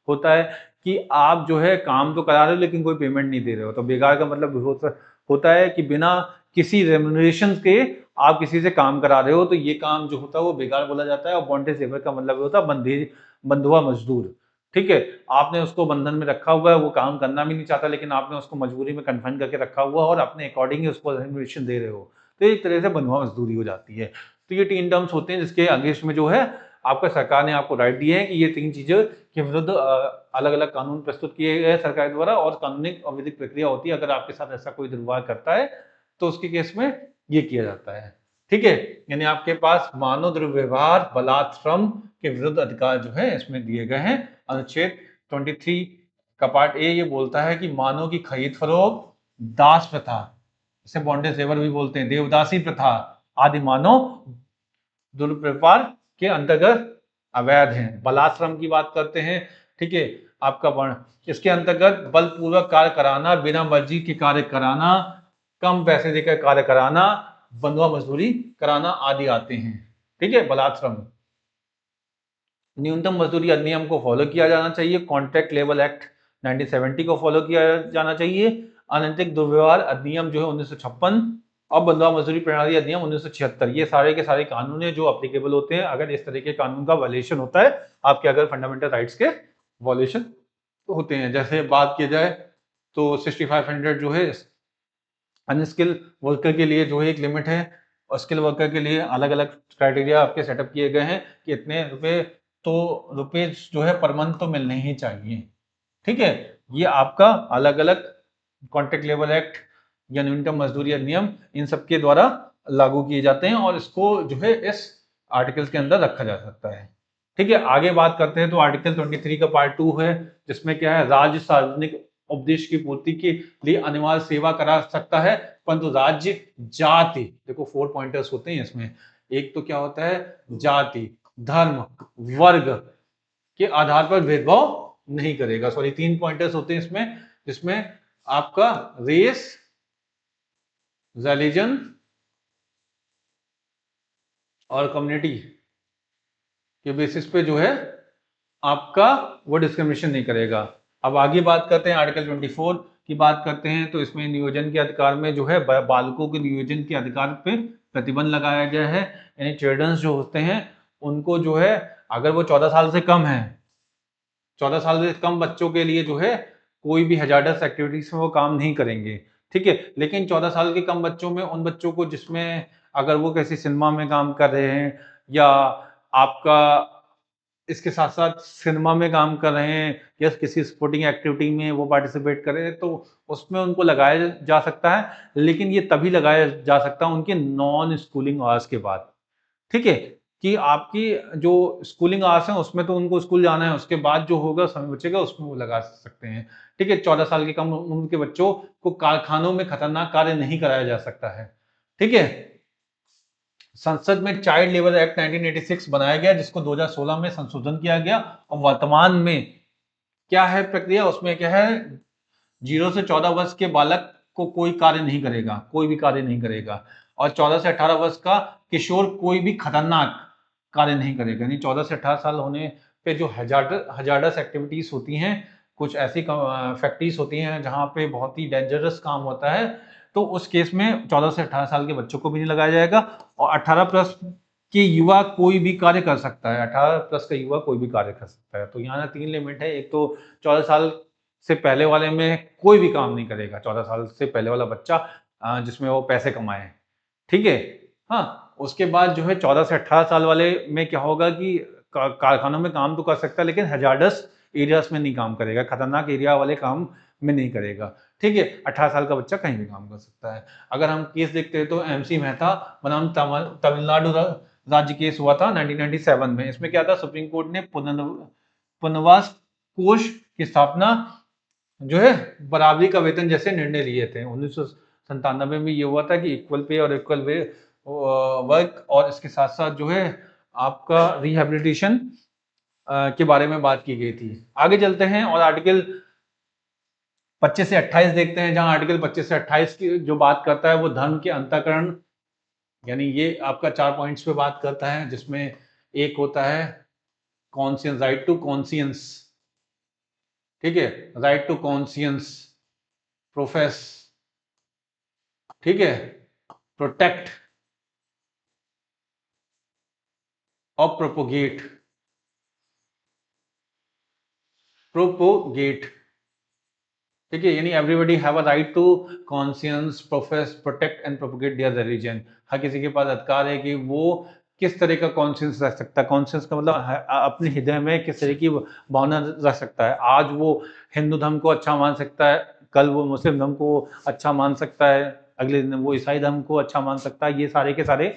होता है कि आप जो है काम तो करा रहे हो लेकिन कोई पेमेंट नहीं दे रहे हो। तो बेगार का मतलब होता है कि बिना किसी रेम्युनरेशन के आप किसी से काम करा रहे हो, तो ये काम जो होता है वो बेगार बोला जाता है। और बॉन्डेज लेबर का मतलब होता है बंधुआ मजदूर, ठीक है। आपने उसको बंधन में रखा हुआ है, वो काम करना भी नहीं चाहता लेकिन आपने उसको मजबूरी में कन्फाइन करके रखा हुआ है और अपने अकॉर्डिंग ही उसको रेम्युनरेशन दे रहे हो, तो एक तरह से बंधुआ मजदूरी हो जाती है। तो ये 3 टर्म्स होते हैं जिसके अगेंस्ट में जो है आपका सरकार ने आपको राइट दिया है कि ये 3 चीजें के विरुद्ध अलग-अलग कानून प्रस्तुत किए गए हैं सरकार द्वारा और कानूनी और विधिक प्रक्रिया होती है। अगर आपके साथ ऐसा कोई दुर्व्यवहार करता है तो उसके केस में ये किया जाता है, ठीक है। यानी आपके पास मानव दुर्व्यवहार, बलात्श्रम के विरुद्ध अधिकार जो है इसमें दिए गए हैं। अनुच्छेद 23 का पार्ट ए ये बोलता है कि मानव की खरीद फरोख्त, दास प्रथा, इसे बॉन्डेज लेबर भी बोलते हैं, देवदासी प्रथा आदि मानव दुर्व्यवहार के अंतर्गत अवैध हैं। बलात्श्रम की बात करते हैं, ठीक है। आपका इसके अंतर्गत बलपूर्वक कार्य कराना, बिना मर्जी के कार्य कराना, कम पैसे देकर कार्य कराना, बंधुआ मजदूरी कराना आदि आते हैं, ठीक है। बलात्श्रम, न्यूनतम मजदूरी अधिनियम को फॉलो किया जाना चाहिए। कॉन्ट्रैक्ट लेबर एक्ट 1970 को फॉलो किया जाना चाहिए। अनैतिक दुर्व्यवहार अधिनियम जो है 1956 और बंधुआ मजदूरी प्रणाली अधिनियम 1976, ये सारे के सारे कानून है जो अप्लीकेबल होते हैं अगर इस तरह के कानून का वायलेशन होता है, आपके अगर फंडामेंटल राइट्स के वायलेशन होते हैं। जैसे बात की जाए तो 6500 जो है अनस्किल वर्कर के लिए जो है एक लिमिट है, और स्किल वर्कर के लिए अलग अलग क्राइटेरिया आपके सेटअप किए गए हैं कि इतने रुपए जो है पर मंथ तो मिलने ही चाहिए, ठीक है। ये आपका अलग अलग कॉन्ट्रैक्ट लेबर एक्ट या न्यूनतम मजदूरी अधिनियम इन सब के द्वारा लागू किए जाते हैं और इसको जो है इस आर्टिकल्स के अंदर रखा जा सकता है, ठीक है। आगे बात करते हैं तो आर्टिकल 23 का पार्ट 2 है जिसमें क्या है, राज्य सार्वजनिक उपदेश की पूर्ति के लिए अनिवार्य सेवा करा सकता है, परंतु राज्य जाति, देखो 4 पॉइंटर्स होते हैं इसमें, एक तो क्या होता है, जाति, धर्म, वर्ग के आधार पर भेदभाव नहीं करेगा। सॉरी 3 पॉइंटर्स होते हैं इसमें, जिसमें आपका रेस, रिलीजन और कम्युनिटी के बेसिस पे जो है आपका वो डिस्क्रिमिनेशन नहीं करेगा। अब आगे बात करते हैं आर्टिकल 24 की बात करते हैं तो इसमें नियोजन के अधिकार में जो है बालकों के नियोजन के अधिकार पे प्रतिबंध लगाया गया है। यानी चिल्ड्रंस जो होते हैं उनको जो है अगर वो 14 साल से कम है, 14 साल से कम बच्चों के लिए जो है कोई भी हजार्डस एक्टिविटीज में वो काम नहीं करेंगे, ठीक है। लेकिन 14 साल के कम बच्चों में उन बच्चों को जिसमें अगर वो किसी सिनेमा में काम कर रहे हैं या आपका इसके साथ साथ सिनेमा में काम कर रहे हैं या किसी स्पोर्टिंग एक्टिविटी में वो पार्टिसिपेट कर रहे हैं तो उसमें उनको लगाया जा सकता है, लेकिन ये तभी लगाया जा सकता है उनके नॉन स्कूलिंग आवर्स के बाद, ठीक है। कि आपकी जो स्कूलिंग आवर्स हैं उसमें तो उनको स्कूल जाना है, उसके बाद जो होगा समय बचेगा उसमें वो लगा सकते हैं, ठीक है। 14 साल के कम उम्र के बच्चों को कारखानों में खतरनाक कार्य नहीं कराया जा सकता है, ठीक है। संसद में चाइल्ड लेबर एक्ट 1986 बनाया गया जिसको 2016 में संशोधन किया गया और वर्तमान में क्या है प्रक्रिया, उसमें क्या है 0 से 14 वर्ष के बालक को कोई कार्य नहीं करेगा, कोई भी कार्य नहीं करेगा, और 14 से 18 वर्ष का किशोर कोई भी खतरनाक कार्य नहीं करेगा। यानी 14 से 18 साल होने पे जो हजार्डस एक्टिविटीज होती हैं, कुछ ऐसी फैक्ट्रीज होती हैं जहाँ पे बहुत ही डेंजरस काम होता है, तो उस केस में 14 से 18 साल के बच्चों को भी नहीं लगाया जाएगा। और 18 प्लस के युवा कोई भी कार्य कर सकता है, 18 प्लस का युवा कोई भी कार्य कर सकता है। तो यहाँ 3 लिमिट है, एक तो 14 साल से पहले वाले में कोई भी काम नहीं करेगा, 14 साल से पहले वाला बच्चा जिसमें वो पैसे कमाए, ठीक है। हाँ, उसके बाद जो है 14 से 18 साल वाले में क्या होगा कि कारखानों में काम तो कर सकता है लेकिन हजार्डस एरियाज में नहीं काम करेगा, खतरनाक एरिया वाले काम में नहीं करेगा, ठीक है। 18 साल का बच्चा कहीं भी काम कर सकता है। अगर हम केस देखते हैं तो MC मेहता बनाम तमिलनाडु राज्य केस हुआ था 1997 में। इसमें क्या था, सुप्रीम कोर्ट ने पुनर्वास कोष की स्थापना जो है बराबरी का वेतन जैसे निर्णय लिए थे। 1997 में ये हुआ था कि इक्वल पे और इक्वल वे वर्क, और इसके साथ साथ जो है आपका रिहेबिलिटेशन के बारे में बात की गई थी। आगे चलते हैं और आर्टिकल 25 से 28 देखते हैं, जहां आर्टिकल 25 से 28 की जो बात करता है वो धर्म के अंतःकरण यानी ये आपका 4 पॉइंट्स पे बात करता है, जिसमें एक होता है कॉन्शियंस, राइट टू कॉन्शियंस, ठीक है, राइट टू कॉन्शियंस, प्रोफेस, ठीक है, प्रोटेक्ट और प्रोपोगेट, प्रोपोगेट, ठीक है, यानी everybody have a right to conscience, profess, protect and propagate their religion. हर किसी के पास अधिकार है कि वो किस तरह का कॉन्शियंस रख सकता है। कॉन्शियंस का मतलब अपने हृदय में किस तरह की भावना रख सकता है। आज वो हिंदू धर्म को अच्छा मान सकता है, कल वो मुस्लिम धर्म को अच्छा मान सकता है, अगले दिन वो ईसाई धर्म को अच्छा मान सकता है। ये सारे के सारे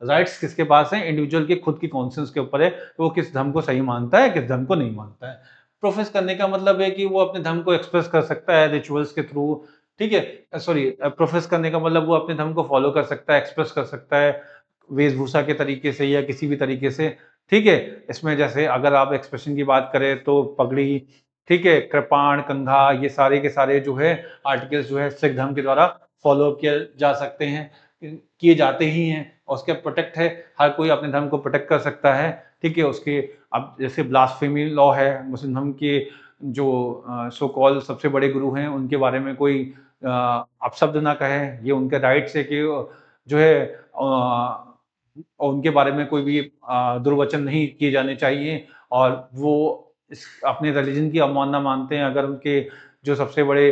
राइट्स किसके पास हैं? इंडिविजुअल के खुद की कॉन्शियंस के ऊपर है, वो किस धर्म को सही मानता है, किस धर्म को नहीं मानता है। प्रोफेस करने का मतलब है कि वो अपने धर्म को एक्सप्रेस कर सकता है रिचुअल्स के थ्रू, ठीक है, सॉरी, प्रोफेस करने का मतलब वो अपने धर्म को फॉलो कर सकता है, एक्सप्रेस कर सकता है वेशभूषा के तरीके से या किसी भी तरीके से, ठीक है। इसमें जैसे अगर आप एक्सप्रेशन की बात करें तो पगड़ी, ठीक है, कृपाण, कंघा, ये सारे के सारे जो है आर्टिकल्स जो है सिख धर्म के द्वारा फॉलो किया जा सकते हैं, किए जाते ही हैं। और उसके प्रोटेक्ट है, हर कोई अपने धर्म को प्रोटेक्ट कर सकता है, ठीक है। उसके अब जैसे ब्लास्फेमी लॉ है, मुस्लिम धर्म के जो सो कॉल सबसे बड़े गुरु हैं उनके बारे में कोई अपशब्द ना कहे, ये उनके राइट्स है कि जो है और उनके बारे में कोई भी दुर्वचन नहीं किए जाने चाहिए। और वो अपने रिलीजन की अवमानना मानते हैं अगर उनके जो सबसे बड़े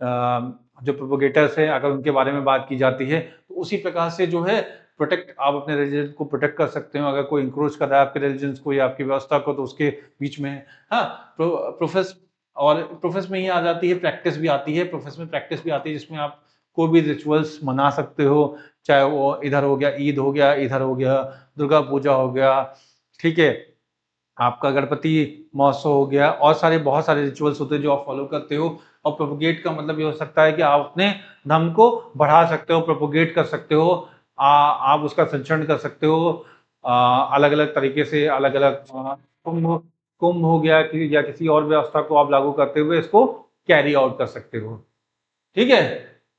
जो प्रोपोगेटर्स हैं अगर उनके बारे में बात की जाती है, तो उसी प्रकार से जो है प्रोटेक्ट, आप अपने रिलीजन को प्रोटेक्ट कर सकते हो। अगर कोई इंक्रोच कर रहा है आपके रिलीजन को या आपकी व्यवस्था को, तो उसके बीच में हाँ प्रोफेस, और प्रोफेस में ही आ जाती है प्रैक्टिस भी आती है। प्रोफेस में प्रैक्टिस भी आती है जिसमें आप कोई भी रिचुअल्स मना सकते हो, चाहे वो इधर हो गया ईद हो गया, इधर हो गया दुर्गा पूजा हो गया, ठीक है, आपका गणपति महोत्सव हो गया, और सारे बहुत सारे रिचुअल्स होते हैं जो आप फॉलो करते हो। और प्रोपोगेट का मतलब ये हो सकता है कि आप अपने धर्म को बढ़ा सकते हो, प्रोपोगेट कर सकते हो, आप उसका संचरण कर सकते हो अलग अलग तरीके से, अलग अलग कुंभ कुंभ हो गया कि या किसी और व्यवस्था को आप लागू करते हुए इसको कैरी आउट कर सकते हो, ठीक है।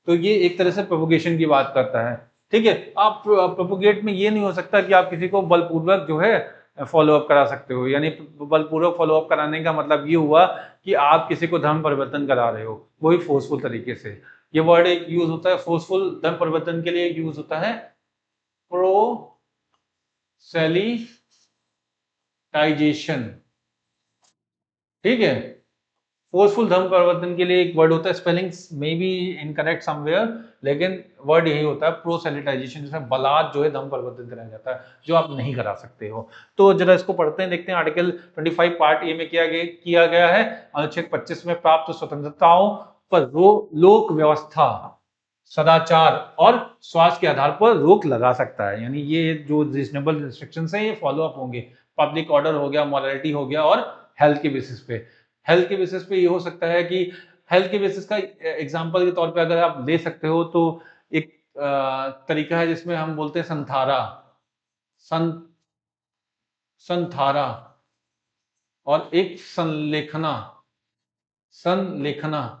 तो ये एक तरह से प्रोपोगेशन की बात करता है, ठीक है। आप प्रोपोगेट में ये नहीं हो सकता कि आप किसी को बलपूर्वक जो है फॉलो अप करा सकते हो। यानी बलपूर्वक फॉलो अप कराने का मतलब ये हुआ कि आप किसी को धर्म परिवर्तन करा रहे हो, वही फोर्सफुल तरीके से। ये वर्ड एक यूज होता है फोर्सफुल धर्म परिवर्तन के लिए, यूज होता है प्रोसेलिटाइजेशन, ठीक है। फोर्सफुल धर्म परिवर्तन के लिए एक वर्ड होता है, spellings may be incorrect somewhere, लेकिन वर्ड यही होता है प्रोसेलिटाइजेशन, जिसमें बलात् जो है धर्म परिवर्तन कराया जाता है, जो आप नहीं करा सकते हो। तो जरा इसको पढ़ते हैं, देखते हैं। आर्टिकल 25 पार्ट ए में किया गया है, अनुच्छेद 25 में प्राप्त स्वतंत्रताओं पर लोक व्यवस्था, सदाचार और स्वास्थ्य के आधार पर रोक लगा सकता है। यानी ये जो रीजनेबल रिस्ट्रिक्शंस हैं ये फॉलो अप होंगे। पब्लिक ऑर्डर हो गया, मॉरलिटी हो गया, और हेल्थ के बेसिस पे। हेल्थ के बेसिस पे ये हो सकता है कि हेल्थ के बेसिस का एग्जांपल के तौर पे अगर आप ले सकते हो तो एक तरीका है जिसमें हम बोलते हैं संथारा, सन संथारा, और एक संलेखना, संलेखना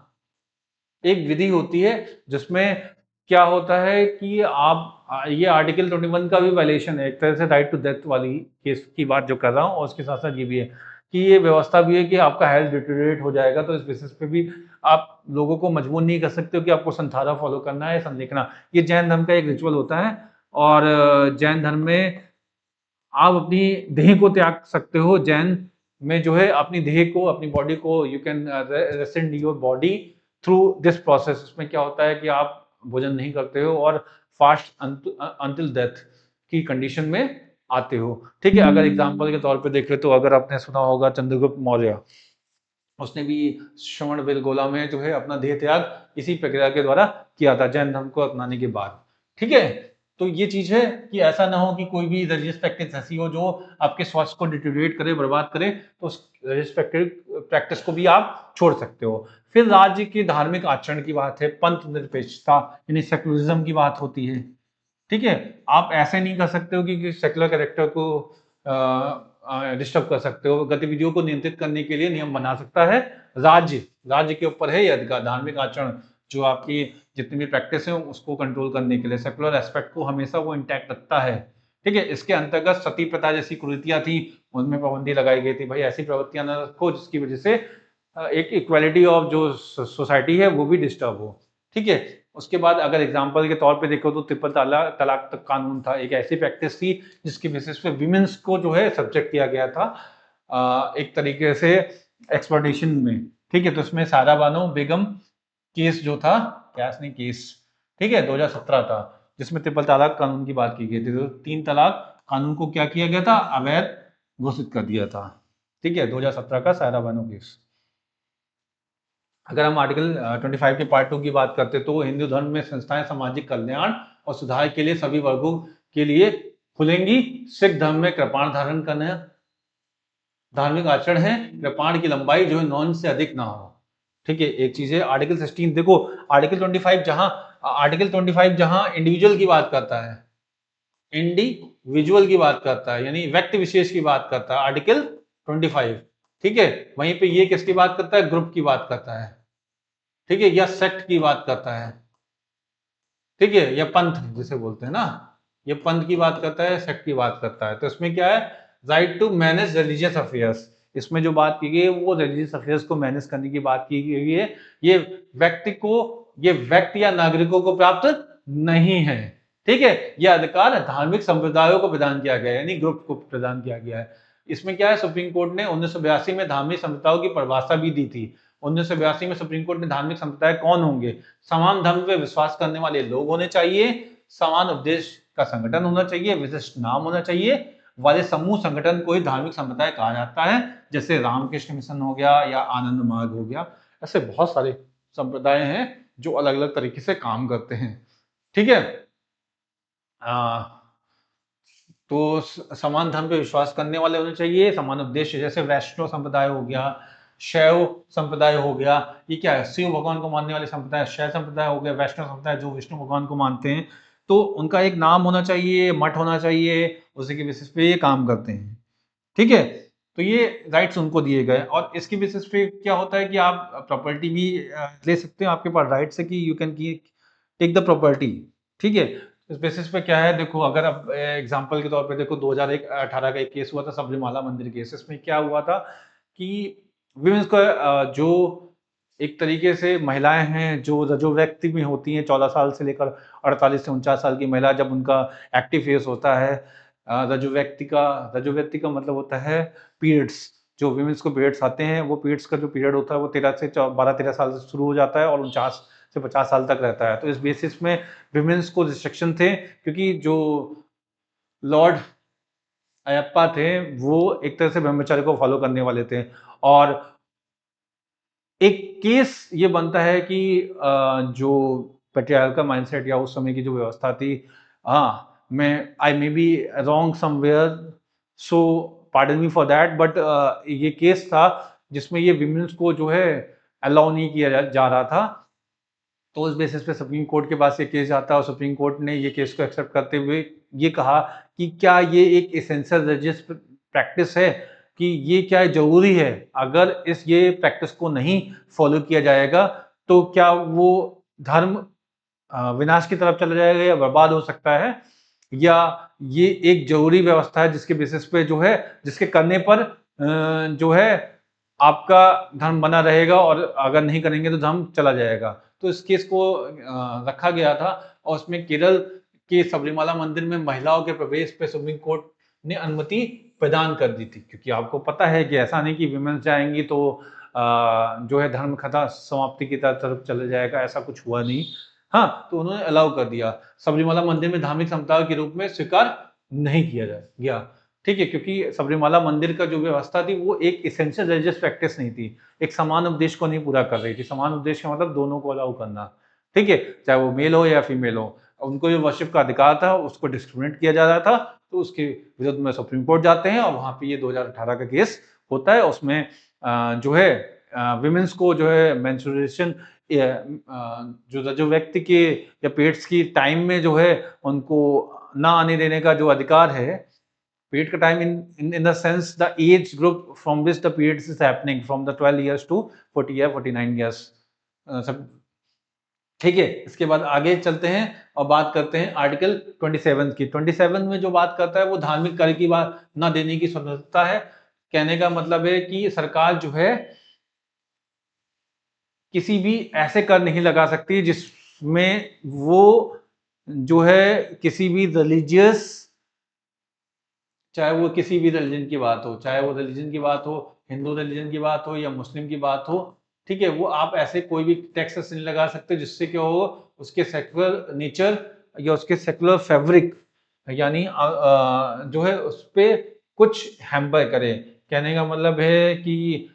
एक विधि होती है जिसमें क्या होता है कि आप ये आर्टिकल 21 का भी वायलेशन है, एक तरह से राइट टू डेथ वाली केस की बात जो कर रहा हूँ, और उसके साथ साथ ये भी है कि ये व्यवस्था भी है कि आपका हेल्थ डिटेरियोरेट हो जाएगा, तो इस बेसिस पे भी आप लोगों को मजबूर नहीं कर सकते हो कि आपको संथारा फॉलो करना है, संलेखना। ये जैन धर्म का एक रिचुअल होता है, और जैन धर्म में आप अपनी देह को त्याग सकते हो। जैन में जो है अपनी देह को, अपनी बॉडी को, you can rescind your body through this process. इसमें क्या होता है कि आप भोजन नहीं करते हो और फास्ट अंटिल डेथ की कंडीशन में आते हो, ठीक है। अगर एग्जांपल के तौर पे देखें तो अगर आपने सुना होगा चंद्रगुप्त मौर्य, उसने भी श्रवण बेलगोला में जो है अपना देह त्याग इसी प्रक्रिया के द्वारा किया था, जैन धर्म को अपनाने के बाद, ठीक है। तो ये चीज है कि ऐसा ना हो कि कोई भी रिलीजियस प्रैक्टिस ऐसी हो जो आपके स्वास्थ्य को डिटेरियोरेट करे, बर्बाद करे, तो उस रिलीजियस प्रैक्टिस को भी आप छोड़ सकते हो। फिर राज्य के धार्मिक आचरण की बात है, पंथ निरपेक्षता यानी सेकुलरिज्म की बात होती है, ठीक है। आप ऐसे नहीं कर सकते हो कि सेकुलर कैरेक्टर को डिस्टर्ब कर सकते हो। गतिविधियों को नियंत्रित करने के लिए नियम बना सकता है राज्य, राज्य के ऊपर है यह अधिकार। धार्मिक आचरण जो आपकी जितनी भी प्रैक्टिस है उसको कंट्रोल करने के लिए, सेकुलर एस्पेक्ट को हमेशा वो इंटैक्ट रखता है। ठीक है, इसके अंतर्गत सती प्रथा जैसी कुरीतियां थी, उनमें पाबंदी लगाई गई थी, भाई ऐसी प्रवृत्तियां न रखो जिसकी वजह से एक इक्वालिटी ऑफ जो सोसाइटी है वो भी डिस्टर्ब हो। ठीक है, उसके बाद अगर एग्जांपल के तौर पे देखो तो ट्रिपल तलाक तक कानून था, एक ऐसी प्रैक्टिस थी जिसकी बेसिस पे विमेंस को जो है सब्जेक्ट किया गया था एक तरीके से एक्सप्लॉयटेशन में। ठीक है, तो इसमें सारा बानो बेगम केस जो था, कैस नहीं केस, ठीक है, 2017 था, जिसमें ट्रिपल तलाक कानून की बात की गई थी। तो 3 तलाक कानून को क्या किया गया था, अवैध घोषित कर दिया था। ठीक है, 2017 का सारा बानो केस। अगर हम आर्टिकल 25 के पार्ट 2 की बात करते तो हिंदू धर्म में संस्थाएं सामाजिक कल्याण और सुधार के लिए सभी वर्गों के लिए खुलेंगी। सिख धर्म में कृपाण धारण करना धार्मिक आचरण है, कृपाण की लंबाई जो है 9 से अधिक ना हो। ठीक है, एक चीज है आर्टिकल 16, देखो आर्टिकल 25 जहां इंडिविजुअल की बात करता है, इंडिविजुअल की बात करता है यानी व्यक्ति विशेष की बात करता है आर्टिकल 25। ठीक है, वहीं पे ये किसकी बात करता है, ग्रुप की बात करता है। ठीक है, या सेक्ट की बात करता है। ठीक है, या पंथ जिसे बोलते हैं ना, ये पंथ की बात करता है, सेक्ट की बात करता है। तो इसमें क्या है, right to manage religious affairs, इसमें जो बात की गई है वो रिलीजियस अफेयर्स को मैनेज करने की बात की गई है। ये व्यक्ति या नागरिकों को प्राप्त नहीं है। ठीक है, यह अधिकार धार्मिक संप्रदायों को प्रदान किया गया है, यानी ग्रुप को प्रदान किया गया है। इसमें क्या है, सुप्रीम कोर्ट ने 1982 में धार्मिक संप्रदायों की परिभाषा भी दी थी। 1982 में सुप्रीम कोर्ट ने धार्मिक संप्रदाय कौन होंगे, समान धर्म पे विश्वास करने वाले लोग होने चाहिए, समान उद्देश्य का संगठन होना चाहिए, विशिष्ट नाम होना चाहिए वाले समूह संगठन को ही धार्मिक संप्रदाय कहा जाता है। जैसे रामकृष्ण मिशन हो गया या आनंद मार्ग हो गया, ऐसे बहुत सारे संप्रदाय हैं जो अलग अलग तरीके से काम करते हैं। ठीक है, तो समान धर्म पे विश्वास करने वाले होने चाहिए, समान उद्देश्य, जैसे वैष्णव संप्रदाय हो गया, शैव संप्रदाय हो गया, ये क्या है, शिव भगवान को मानने वाले संप्रदाय, शैव संप्रदाय हो गया, वैष्णव संप्रदाय जो विष्णु भगवान को मानते हैं, तो उनका एक नाम होना चाहिए, मठ होना चाहिए, उसी के बेसिस पे ये काम करते हैं। ठीक है, तो ये राइट्स उनको दिए गए, और इसके बेसिस पे क्या होता है कि आप प्रॉपर्टी भी ले सकते हो, आपके पास राइट्स है कि you can take the property. ठीक है, इस बेसिस पे क्या है, देखो अगर आप एग्जांपल के तौर पे देखो 2018 का एक केस हुआ था, सबरीमाला मंदिर केस। इसमें क्या हुआ था कि विमेंस को जो एक तरीके से महिलाएं हैं जो रजो व्यक्ति में होती हैं, 14 साल से लेकर 48 से 49 साल की महिला, जब उनका एक्टिव फेज होता है, रजो व्यक्ति का मतलब होता है पीरियड्स, जो विमेंस को पीरियड्स आते हैं, वो पीरियड्स का जो पीरियड होता है वो 12-13 साल से शुरू हो जाता है और 49 से 50 साल तक रहता है। तो इस बेसिस में विमेंस को रिस्ट्रिक्शन थे, क्योंकि जो लॉर्ड अयप्पा थे वो एक तरह से ब्रह्मचर्य को फॉलो करने वाले थे, और एक केस ये बनता है कि जो पेट्रियार्कल माइंडसेट या उस समय की जो व्यवस्था थी, हाँ मैं I may be wrong somewhere, so pardon me for that, but ये केस था जिसमें ये विमेंस को जो है अलाउ नहीं किया जा रहा था। तो उस बेसिस पे सुप्रीम कोर्ट के पास ये केस जाता है और सुप्रीम कोर्ट ने ये केस को एक्सेप्ट करते हुए ये कहा कि क्या ये एक एसेंशियल रिलीजियस प्रैक्टिस है, कि ये क्या जरूरी है, अगर ये प्रैक्टिस को नहीं फॉलो किया जाएगा तो क्या वो धर्म विनाश की तरफ चला जाएगा या बर्बाद हो सकता है, या ये एक जरूरी व्यवस्था है जिसके बेसिस पे जो है, जिसके करने पर जो है आपका धर्म बना रहेगा और अगर नहीं करेंगे तो धर्म चला जाएगा। तो इस केस को रखा गया था, और उसमें केरल के सबरीमाला मंदिर में महिलाओं के प्रवेश पे सुप्रीम कोर्ट ने अनुमति प्रदान कर दी थी, क्योंकि आपको पता है कि ऐसा नहीं कि विमेंस जाएंगी तो जो है धर्म खतरा समाप्ति की तरफ चले जाएगा, ऐसा कुछ हुआ नहीं। हाँ, तो उन्होंने अलाउ कर दिया, सबरीमाला मंदिर में धार्मिक संप्रदाय के रूप में स्वीकार नहीं किया गया। ठीक है, क्योंकि सबरीमाला मंदिर का जो व्यवस्था थी वो एक एसेंशियल रिलीजियस प्रैक्टिस नहीं थी, एक समान उपदेश को नहीं पूरा कर रही थी। समान उपदेश का मतलब दोनों को अलाउ करना। ठीक है, चाहे वो मेल हो या फीमेल हो, उनको जो वर्शिप का अधिकार था उसको डिस्क्रिमिनेट किया जा रहा था, तो उसके विरुद्ध में सुप्रीम कोर्ट जाते हैं और वहां पे ये 2018 का केस होता है। उसमें जो है विमेंस को जो है मेंस्ट्रुएशन जो व्यक्ति के या पीरियड्स की टाइम में जो है उनको ना आने देने का जो अधिकार है, पीरियड का time in the sense the age group from which the periods is happening from the 12 years to 40 या 49 years, सब ठीक है, इसके बाद आगे चलते हैं और बात करते हैं आर्टिकल 27 की। 27 में जो बात करता है वो धार्मिक कार्य की बात ना देने की स्वतंत्रता है। कहने का मतलब है कि सरकार जो है किसी भी ऐसे कर नहीं लगा सकती जिसमें वो जो है किसी भी रिलीजियस, चाहे वो किसी भी रिलीजन की बात हो, चाहे वो रिलीजन की बात हो, हिंदू रिलीजन की बात हो या मुस्लिम की बात हो, ठीक है, वो आप ऐसे कोई भी टैक्सेस नहीं लगा सकते जिससे क्या हो, उसके सेक्युलर नेचर या उसके सेक्युलर फैब्रिक यानी जो है उस पर कुछ हैम्पर करे। कहने का मतलब है कि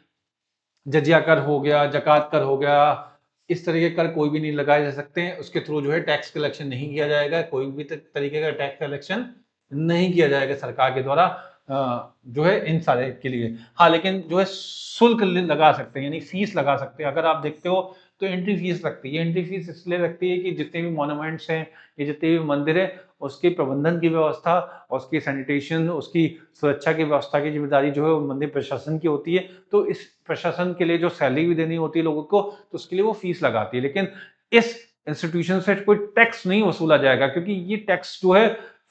जजिया कर हो गया, जकात कर हो गया, इस तरह के कर कोई भी नहीं लगाए जा सकते हैं। उसके थ्रू जो है टैक्स कलेक्शन नहीं किया जाएगा, कोई भी तरीके का टैक्स कलेक्शन नहीं किया जाएगा सरकार के द्वारा जो है इन सारे के लिए। हाँ, लेकिन जो है शुल्क लगा सकते हैं, यानी फीस लगा सकते हैं। अगर आप देखते हो तो एंट्री फीस लगती है। एंट्री फीस इसलिए लगती है कि जितने भी मॉन्यूमेंट्स हैं या जितने भी मंदिर है, उसके प्रबंधन की व्यवस्था, उसकी सैनिटेशन, उसकी सुरक्षा की व्यवस्था की जिम्मेदारी जो है वो मंदिर प्रशासन की होती है। तो इस प्रशासन के लिए जो सैलरी भी देनी होती है लोगों को, तो उसके लिए वो फीस लगाती है। लेकिन इस इंस्टीट्यूशन से कोई टैक्स नहीं वसूला जाएगा, क्योंकि ये टैक्स जो है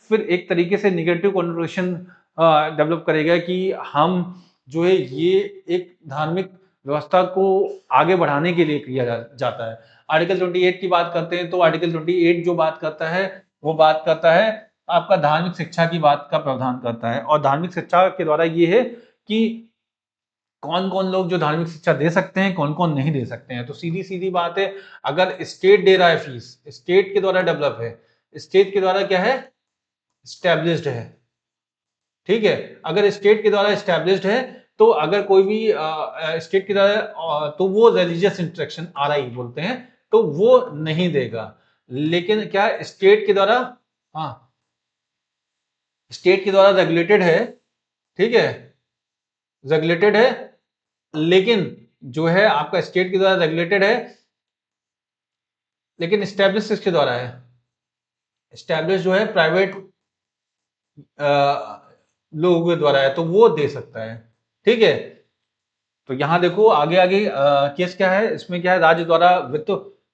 फिर एक तरीके से निगेटिव कॉन्नोटेशन डेवलप करेगा कि हम जो है ये एक धार्मिक व्यवस्था को आगे बढ़ाने के लिए किया जाता है। आर्टिकल 28 की बात करते हैं तो आर्टिकल 28 जो बात करता है वो बात करता है आपका धार्मिक शिक्षा की बात का प्रावधान करता है। और धार्मिक शिक्षा के द्वारा ये है कि कौन कौन लोग जो धार्मिक शिक्षा दे सकते हैं, कौन कौन नहीं दे सकते हैं। तो सीधी सीधी बात है, अगर स्टेट दे रहा है फीस, स्टेट के द्वारा डेवलप है, स्टेट के द्वारा क्या है, स्टैब्लिश्ड है, ठीक है, अगर स्टेट के द्वारा स्टैब्लिश्ड है, तो अगर कोई भी स्टेट के द्वारा तो वो रिलीजियस इंस्ट्रक्शन RI बोलते हैं, तो वो नहीं देगा। लेकिन क्या स्टेट के द्वारा, हाँ, स्टेट के द्वारा रेगुलेटेड है, ठीक है, रेगुलेटेड है, लेकिन जो है आपका स्टेट के द्वारा रेगुलेटेड है, लेकिन स्टैब्लिश किसके द्वारा है, स्टैब्लिश जो है प्राइवेट लोगों के द्वारा है, तो वो दे सकता है, ठीक है। तो यहां देखो आगे आगे केस क्या है, इसमें क्या है, राज्य द्वारा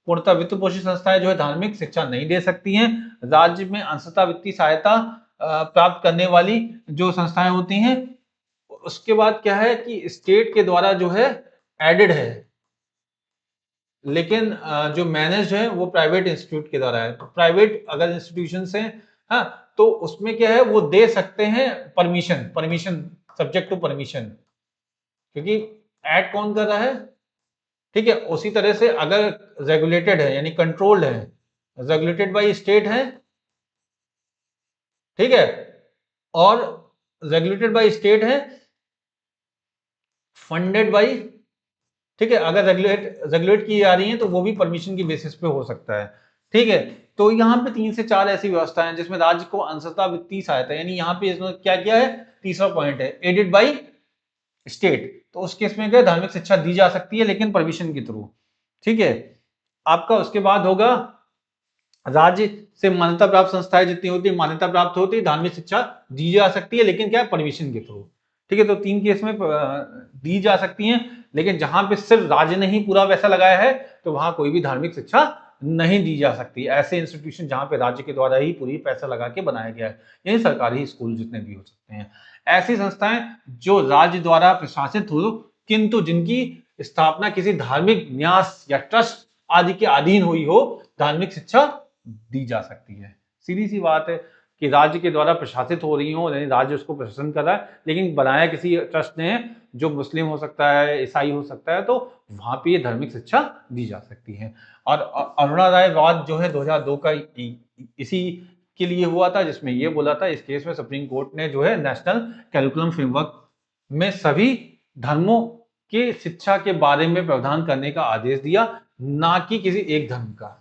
पूर्णतः वित्त पोषित संस्थाएं जो है धार्मिक शिक्षा नहीं दे सकती हैं। राज्य में अंशतः वित्तीय सहायता प्राप्त करने वाली जो संस्थाएं होती हैं। उसके बाद क्या है कि स्टेट के द्वारा जो है एडेड है, लेकिन जो मैनेज है वो प्राइवेट इंस्टीट्यूट के द्वारा है। तो प्राइवेट अगर इंस्टीट्यूशन है, हाँ, तो उसमें क्या है, वो दे सकते हैं permission, permission subject to permission, क्योंकि ऐड कौन कर रहा है, ठीक है। उसी तरह से अगर रेगुलेटेड है यानी कंट्रोल्ड है, रेगुलेटेड बाय स्टेट है, ठीक है, और रेगुलेटेड बाय स्टेट है, फंडेड बाय, ठीक है, अगर रेगुलेट की जा रही है तो वो भी परमिशन की बेसिस पे हो सकता है, ठीक है। तो यहाँ पे 3 से 4 ऐसी व्यवस्था है जिसमें राज्य को अंशतः वित्तीय सहायता, यानी यहाँ पे इसमें क्या किया है, तीसरा पॉइंट है एडेड बाय स्टेट, तो उस केस में क्या धार्मिक शिक्षा दी जा सकती है लेकिन परमिशन के थ्रू, ठीक है। आपका उसके बाद होगा राज्य से मान्यता प्राप्त संस्थाएं जितनी होती है, मान्यता प्राप्त होती है, धार्मिक शिक्षा दी जा सकती है, लेकिन क्या, परमिशन के थ्रू, ठीक है। तो 3 केस में दी जा सकती हैं, लेकिन जहां पे सिर्फ राज्य ने ही पूरा पैसा लगाया है तो वहां कोई भी धार्मिक शिक्षा नहीं दी जा सकती। ऐसे इंस्टीट्यूशन जहां पे राज्य के द्वारा ही पूरी पैसा लगा के बनाया गया है, यानी सरकारी स्कूल जितने भी हो सकते हैं। ऐसी संस्थाएं जो राज्य द्वारा प्रशासित हो किंतु जिनकी स्थापना किसी धार्मिक न्यास या ट्रस्ट आदि के अधीन हुई हो, धार्मिक शिक्षा दी जा सकती है। सीधी सी बात है कि राज्य के द्वारा प्रशासित हो रही हो, यानी राज्य उसको प्रशासन कर रहा है, लेकिन बनाया किसी ट्रस्ट ने है, जो मुस्लिम हो सकता है, ईसाई हो सकता है, तो वहां पे ये धार्मिक शिक्षा दी जा सकती है। और अरुणा राय वाद जो है 2002 का इसी के लिए हुआ था, जिसमें ये बोला था, इस केस में सुप्रीम कोर्ट ने जो है नेशनल कैरिकुलम फ्रेमवर्क में सभी धर्मों के शिक्षा के बारे में प्रावधान करने का आदेश दिया, ना कि किसी एक धर्म का,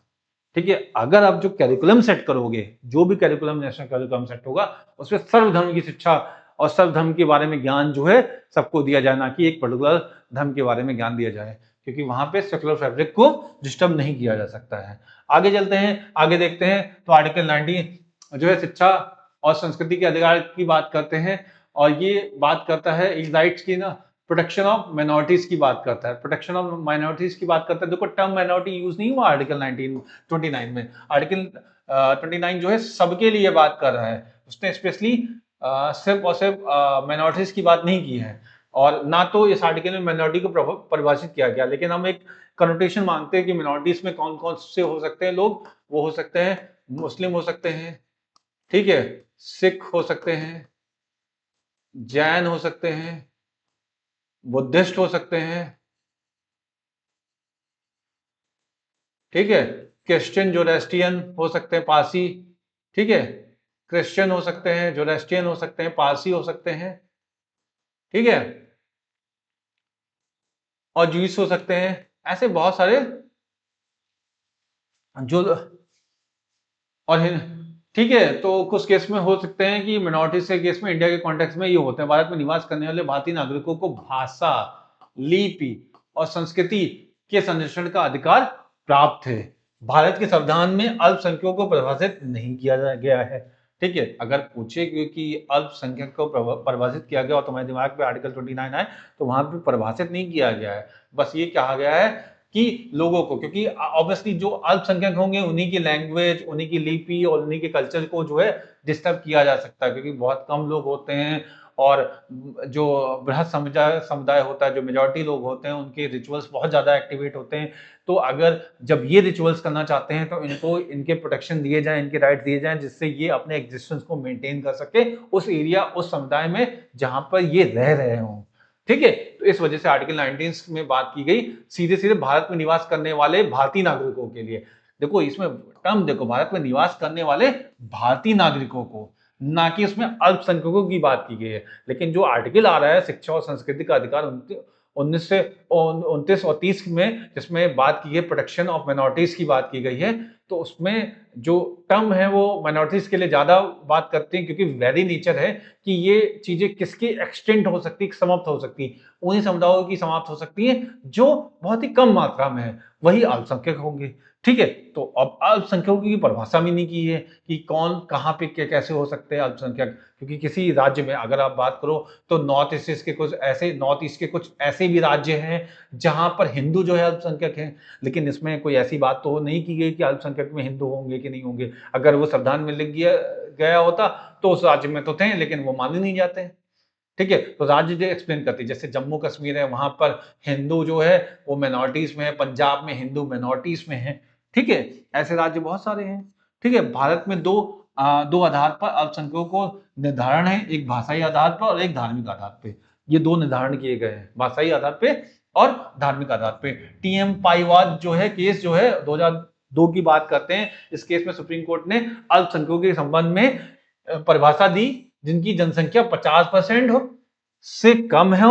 ठीक है। अगर आप जो कैरिकुलम सेट करोगे, जो भी कैरिकुलम नेशनल कैरिकुलम सेट होगा, उसमें सर्वधर्म की शिक्षा और सर्वधर्म के बारे में ज्ञान जो है सबको दिया जाए, ना कि एक पर्टिकुलर धर्म के बारे में ज्ञान दिया जाए, क्योंकि वहां पे सेक्युलर फैब्रिक को डिस्टर्ब नहीं किया जा सकता है। आगे चलते हैं, आगे देखते हैं। तो आर्टिकल 90 जो है शिक्षा और संस्कृति के अधिकार की बात करते हैं, और ये बात करता है इन राइट्स की ना, प्रोटेक्शन ऑफ माइनॉरिटीज की बात करता है, प्रोटेक्शन ऑफ माइनॉरिटीज की बात करता है। देखो टर्म माइनॉरिटी यूज नहीं हुआ आर्टिकल 1929 में। आर्टिकल 29 जो है सबके लिए बात कर रहा है, उसने स्पेशली सिर्फ और सिर्फ माइनॉरिटीज की बात नहीं की है, और ना तो इस आर्टिकल में माइनॉरिटी को परिभाषित किया गया, लेकिन हम एक कनोटेशन मांगते हैं कि मिनॉरिटीज में कौन कौन से हो सकते हैं लोग। वो हो सकते हैं मुस्लिम हो सकते हैं, ठीक है, सिख हो सकते हैं, जैन हो सकते हैं, बुद्धिस्ट हो सकते हैं, ठीक है, क्रिश्चियन जोरेस्ट्रियन हो सकते हैं, पारसी, ठीक है, क्रिश्चियन हो सकते हैं, जोरेस्ट्रियन हो सकते हैं, पारसी हो सकते हैं, ठीक है, और जूस हो सकते हैं। ऐसे बहुत सारे जो और ठीक है, तो कुछ केस में हो सकते हैं कि मिनॉरिटीज के केस में इंडिया के कॉन्टेक्स्ट में ये होते हैं, भारत में निवास करने वाले भारतीय नागरिकों को भाषा, लिपि और संस्कृति के संरक्षण का अधिकार प्राप्त है। भारत के संविधान में अल्पसंख्यकों को परिभाषित नहीं किया गया है, ठीक है। अगर पूछे कि अल्पसंख्यक को परिभाषित किया गया और तुम्हारे दिमाग पे आर्टिकल 29 आए, तो वहां पे परिभाषित नहीं किया गया है, बस ये कहा गया है कि लोगों को, क्योंकि ऑब्वियसली जो अल्पसंख्यक होंगे उन्हीं की लैंग्वेज, उन्हीं की लिपि और उन्हीं के कल्चर को जो है डिस्टर्ब किया जा सकता है, क्योंकि बहुत कम लोग होते हैं, और जो बृहद समुदाय होता है, जो मेजॉरिटी लोग होते हैं, उनके रिचुअल्स बहुत ज़्यादा एक्टिवेट होते हैं। तो अगर जब ये रिचुअल्स करना चाहते हैं तो इनको इनके प्रोटेक्शन दिए जाएं, इनके राइट दिए जाएं, जिससे ये अपने एग्जिस्टेंस को मेंटेन कर सके उस एरिया, उस समुदाय में जहां पर ये रह रहे हों, ठीक है। तो इस वजह से आर्टिकल 19 में बात की गई सीधे सीधे भारत में निवास करने वाले भारतीय नागरिकों के लिए। देखो इसमें टर्म देखो, भारत में निवास करने वाले भारतीय नागरिकों को, ना कि उसमें अल्पसंख्यकों की बात की गई है। लेकिन जो आर्टिकल आ रहा है शिक्षा और संस्कृति का अधिकार 1929 और 30 में, जिसमें बात की है प्रोटेक्शन ऑफ माइनॉरिटीज की बात की गई है, तो उसमें जो टर्म है वो माइनॉरिटीज के लिए ज्यादा बात करते हैं, क्योंकि वेरी नेचर है कि ये चीजें किसकी एक्सटेंट हो सकती है, समाप्त हो सकती है, उन्हीं समुदायों की समाप्त हो सकती है जो बहुत ही कम मात्रा में है, वही अल्पसंख्यक होंगे, ठीक है। तो अब अल्पसंख्यकों की परिभाषा भी नहीं की है कि कौन कहाँ पे कैसे हो सकते हैं अल्पसंख्यक, क्योंकि किसी राज्य में अगर आप बात करो तो नॉर्थ ईस्ट के कुछ ऐसे भी राज्य हैं जहां पर हिंदू जो है अल्पसंख्यक हैं, लेकिन इसमें कोई ऐसी बात तो नहीं की गई कि अल्पसंख्यक में हिंदू होंगे कि नहीं होंगे। अगर वो संविधान में लिख गया होता तो उस राज्य में तो थे, लेकिन वो माने नहीं जाते हैं, ठीक है। तो राज्य जो एक्सप्लेन करती है, जैसे जम्मू कश्मीर है, वहां पर हिंदू जो है वो माइनॉरिटीज में है, पंजाब में हिंदू माइनॉरिटीज में है, ठीक है। ऐसे राज्य बहुत सारे हैं, ठीक है। भारत में दो आधार पर अल्पसंख्यकों को निर्धारण है, एक भाषाई आधार पर और एक धार्मिक आधार पे। ये दो निर्धारण किए गए हैं, भाषाई आधार पे और धार्मिक आधार पे। टीएम पाईवाद जो है केस जो है 2002 की बात करते हैं। इस केस में सुप्रीम कोर्ट ने अल्पसंख्यकों के संबंध में परिभाषा दी, जिनकी जनसंख्या 50% हो से कम है,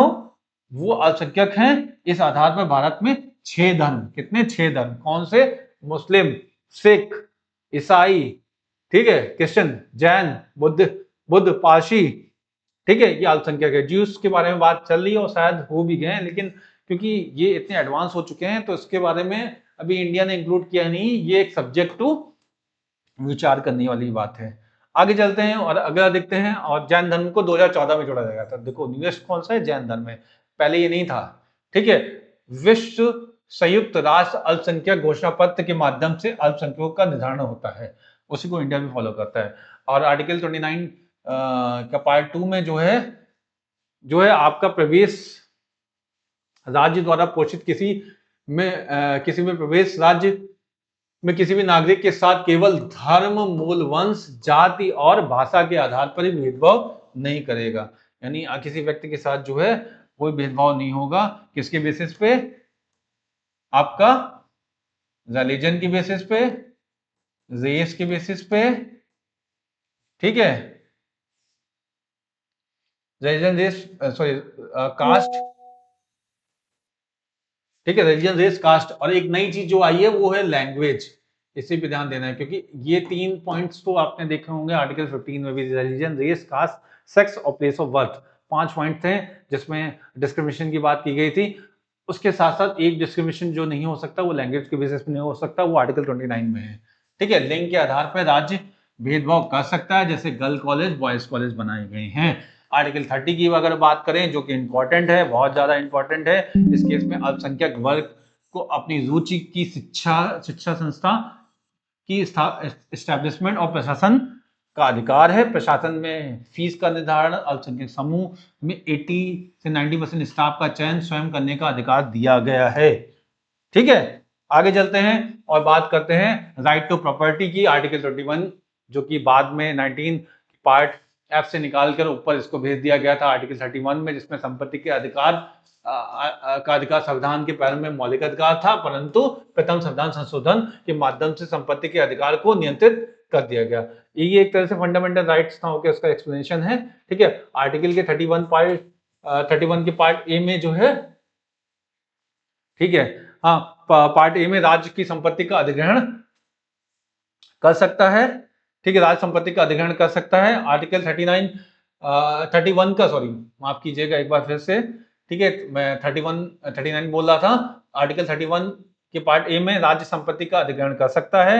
वो अल्पसंख्यक हैं। इस आधार पर भारत में 6 धर्म, कितने 6 धर्म, कौन से? मुस्लिम, सिख, ईसाई, ठीक है, क्रिश्चियन, जैन, बुद्ध पारसी, ठीक है, ये अल्पसंख्यक है। ज्यूस के बारे में बात चल रही है और शायद हो भी गए हैं, लेकिन क्योंकि ये इतने एडवांस हो चुके हैं तो इसके बारे में अभी इंडिया ने इंक्लूड किया नहीं, ये एक सब्जेक्ट टू विचार करने वाली बात है। आगे चलते हैं और अगला देखते हैं। और जैन धर्म को 2014 में जोड़ा गया था। देखो न्यूएस्ट कौन सा है? जैन धर्म है, पहले ये नहीं था, ठीक है। विश्व संयुक्त राष्ट्र अल्पसंख्यक घोषणा पत्र के माध्यम से अल्पसंख्यकों का निर्धारण होता है, उसी को इंडिया भी फॉलो करता है। और आर्टिकल 29 का पार्ट 2 में जो है आपका प्रवेश राज्य द्वारा पोषित किसी में प्रवेश राज्य में किसी भी नागरिक के साथ केवल धर्म, मूल वंश, जाति और भाषा के आधार पर ही भेदभाव नहीं करेगा। यानी किसी व्यक्ति के साथ जो है कोई भेदभाव नहीं होगा, किसके बेसिस पे? आपका रिलीजन की बेसिस पे, रेस के बेसिस पे, ठीक है, रिलीजन, रेस, सॉरी, कास्ट, ठीक है, रिलीजन, रेस, कास्ट। और एक नई चीज जो आई है वो है लैंग्वेज, इसी पे ध्यान देना है, क्योंकि ये 3 पॉइंट्स तो आपने देखे होंगे आर्टिकल 15 में भी, रिलीजन, रेस, कास्ट, सेक्स और प्लेस ऑफ बर्थ, 5 पॉइंट थे जिसमें डिस्क्रिमिनेशन की बात की गई थी। उसके साथ साथ एक डिस्क्रिमिनेशन जो नहीं हो सकता वो लैंग्वेज के बेसिस पे नहीं हो सकता, वो आर्टिकल 29 में है, ठीक है। लिंग के आधार पर राज्य भेदभाव कर सकता है, जैसे गर्ल कॉलेज, बॉयज कॉलेज बनाए गए हैं। आर्टिकल 30 की अगर बात करें, जो कि इंपॉर्टेंट है, बहुत ज्यादा इंपॉर्टेंट है, इस केस में अल्पसंख्यक वर्ग को अपनी रुचि की शिक्षा संस्था की इस्टेब्लिशमेंट और प्रशासन का अधिकार है। प्रशासन में फीस का निर्धारण, अल्पसंख्यक समूह में 80 से 90% स्टाफ का चयन स्वयं करने का अधिकार दिया गया है। ठीक है, आगे चलते हैं और बात करते हैं राइट टू प्रॉपर्टी की, आर्टिकल 21, जो कि बाद में 19 पार्ट एफ से निकालकर ऊपर इसको भेज दिया गया था आर्टिकल 31 में, जिसमें संपत्ति के अधिकार का अधिकार संविधान के प्रारंभ में मौलिक अधिकार था, परंतु प्रथम संविधान संशोधन के माध्यम से संपत्ति के अधिकार को नियंत्रित कर दिया गया। ये एक तरह से फंडामेंटल राइट्स था, ओके, उसका एक्सप्लेनेशन है। ठीक है, आर्टिकल के 31 के पार्ट ए में जो है, ठीक है, हाँ, पार्ट ए में राज्य की संपत्ति का अधिग्रहण कर सकता है। ठीक है, राज्य संपत्ति का अधिग्रहण कर सकता है। आर्टिकल 31 का, सॉरी माफ कीजिएगा एक बार फिर से, ठीक है, मैं 39 बोल रहा था। आर्टिकल 31 के पार्ट ए में राज्य संपत्ति का अधिग्रहण कर सकता है,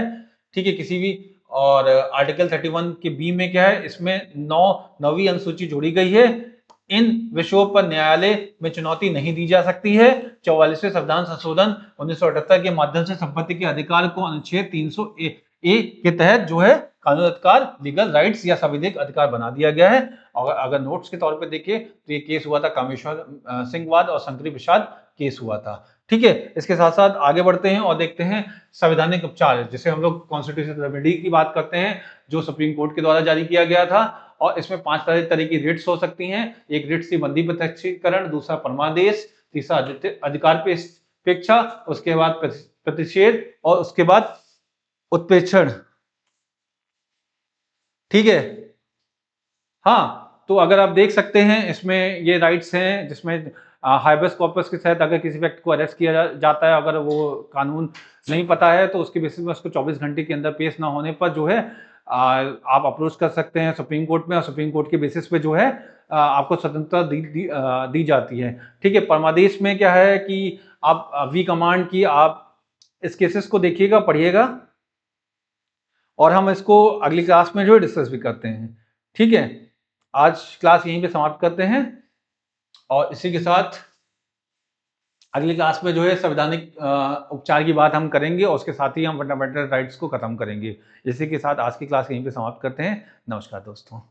ठीक है, किसी भी। और आर्टिकल 31 के बी में क्या है, इसमें 9वीं अनुसूची जोड़ी गई है। इन विषयों पर न्यायालय में चुनौती नहीं दी जा सकती है। 44वें संविधान संशोधन 1978 के माध्यम से संपत्ति के अधिकार को अनुच्छेद 300 ए के तहत जो है कानूनी अधिकार, लीगल राइट्स या संवैधानिक अधिकार बना दिया गया है। और अगर नोट्स के तौर पे देखें तो ये केस हुआ था कामेश्वर सिंह वाद और शंकरी प्रसाद केस हुआ था। ठीक है, इसके साथ साथ आगे बढ़ते हैं और देखते हैं संवैधानिक उपचार, जिसे हम लोग कॉन्स्टिट्यूशनल रेमेडी की बात करते हैं, जो सुप्रीम कोर्ट के द्वारा जारी किया गया था। और इसमें 5 तरह की रिट्स हो सकती हैं। एक रिट सी बंदी प्रत्यक्षीकरण, दूसरा परमादेश, तीसरा अधिकार पेक्षा, उसके बाद प्रतिषेध और उसके बाद उत्प्रेक्षण। ठीक है, हाँ, तो अगर आप देख सकते हैं इसमें ये राइट्स हैं, जिसमें हाइबस कॉर्पस के तहत अगर किसी व्यक्ति को अरेस्ट किया जाता है, अगर वो कानून नहीं पता है, तो उसके बेसिस में उसको 24 घंटे के अंदर पेश ना होने पर जो है आप अप्रोच कर सकते हैं सुप्रीम कोर्ट में, और सुप्रीम कोर्ट के बेसिस पे जो है आपको स्वतंत्रता दी जाती है। ठीक है, परमादेश में क्या है कि आप वी कमांड की आप इस केसेस को देखिएगा, पढ़िएगा, और हम इसको अगली क्लास में जो है डिस्कस भी करते हैं। ठीक है, आज क्लास यहीं पे समाप्त करते हैं, और इसी के साथ अगली क्लास में जो है संवैधानिक उपचार की बात हम करेंगे, और उसके साथ ही हम फंडामेंटल राइट्स को खत्म करेंगे। इसी के साथ आज की क्लास यहीं पे समाप्त करते हैं। नमस्कार दोस्तों।